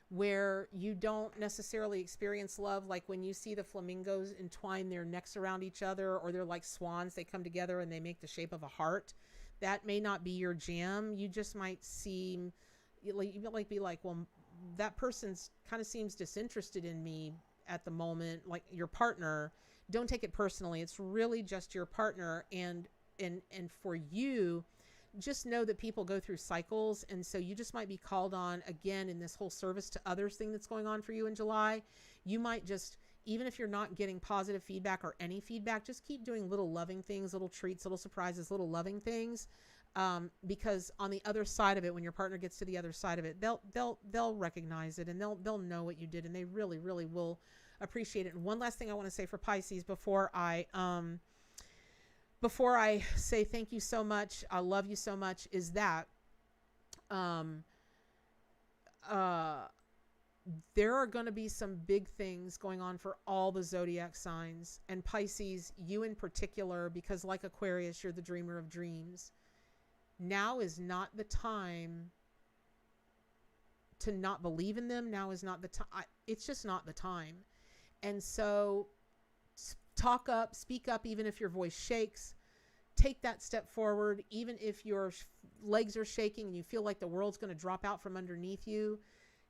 where you don't necessarily experience love. Like when you see the flamingos entwine their necks around each other, or they're like swans, they come together and they make the shape of a heart. That may not be your jam. You just might seem like, be like, well, that person's kind of seems disinterested in me at the moment. Like your partner, don't take it personally. It's really just your partner. And for you, just know that people go through cycles. And so you just might be called on again in this whole service to others thing that's going on for you in July. You might just, even if you're not getting positive feedback or any feedback, just keep doing little loving things, little treats, little surprises, little loving things. Because on the other side of it, when your partner gets to the other side of it, they'll recognize it, and they'll know what you did, and they really, really will appreciate it. And one last thing I want to say for Pisces before I say thank you so much, I love you so much, is that there are going to be some big things going on for all the zodiac signs, and Pisces, you in particular, because like Aquarius, you're the dreamer of dreams. Now is not the time to not believe in them. Now is not the time. It's just not the time. And so talk up, speak up, even if your voice shakes. take that step forward, even if your legs are shaking and you feel like the world's going to drop out from underneath you.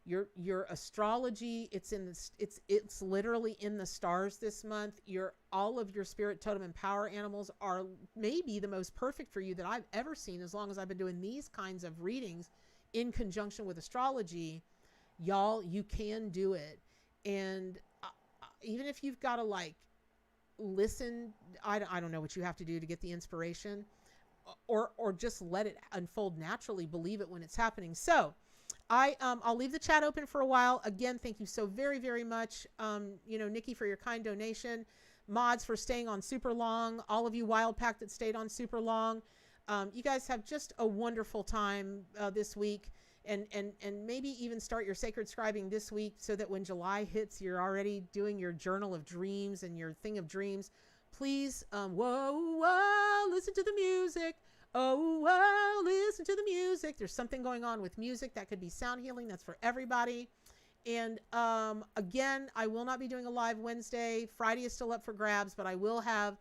Your astrology, it's literally in the stars this month. All of your spirit, totem, and power animals are maybe the most perfect for you that I've ever seen, as long as I've been doing these kinds of readings in conjunction with astrology. Y'all, you can do it. And even if you've got to like listen, I don't know what you have to do to get the inspiration, or just let it unfold naturally. Believe it when it's happening. So I'll leave the chat open for a while. Again, thank you so very, very much. Nikki, for your kind donation, mods for staying on super long, all of you Wild Pack that stayed on super long. You guys have just a wonderful time this week, and maybe even start your sacred scribing this week, so that when July hits, you're already doing your journal of dreams and your thing of dreams. Please, whoa, listen to the music. Oh, listen to the music. There's something going on with music. That could be sound healing. That's for everybody. And again, I will not be doing a live Wednesday. Friday is still up for grabs, but I will have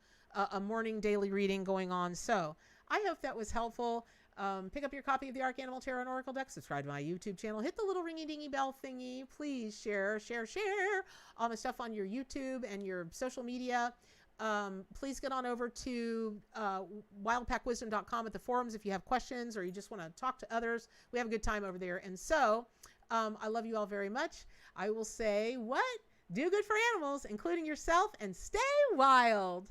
a morning daily reading going on. So I hope that was helpful. Pick up your copy of the Arcanimal Tarot and Oracle deck. Subscribe to my YouTube channel. Hit the little ringy dingy bell thingy. Please share all my stuff on your YouTube and your social media. Please get on over to wildpackwisdom.com at the forums if you have questions or you just want to talk to others. We have a good time over there. And so I love you all very much. I will say, what? Do good for animals, including yourself, and stay wild.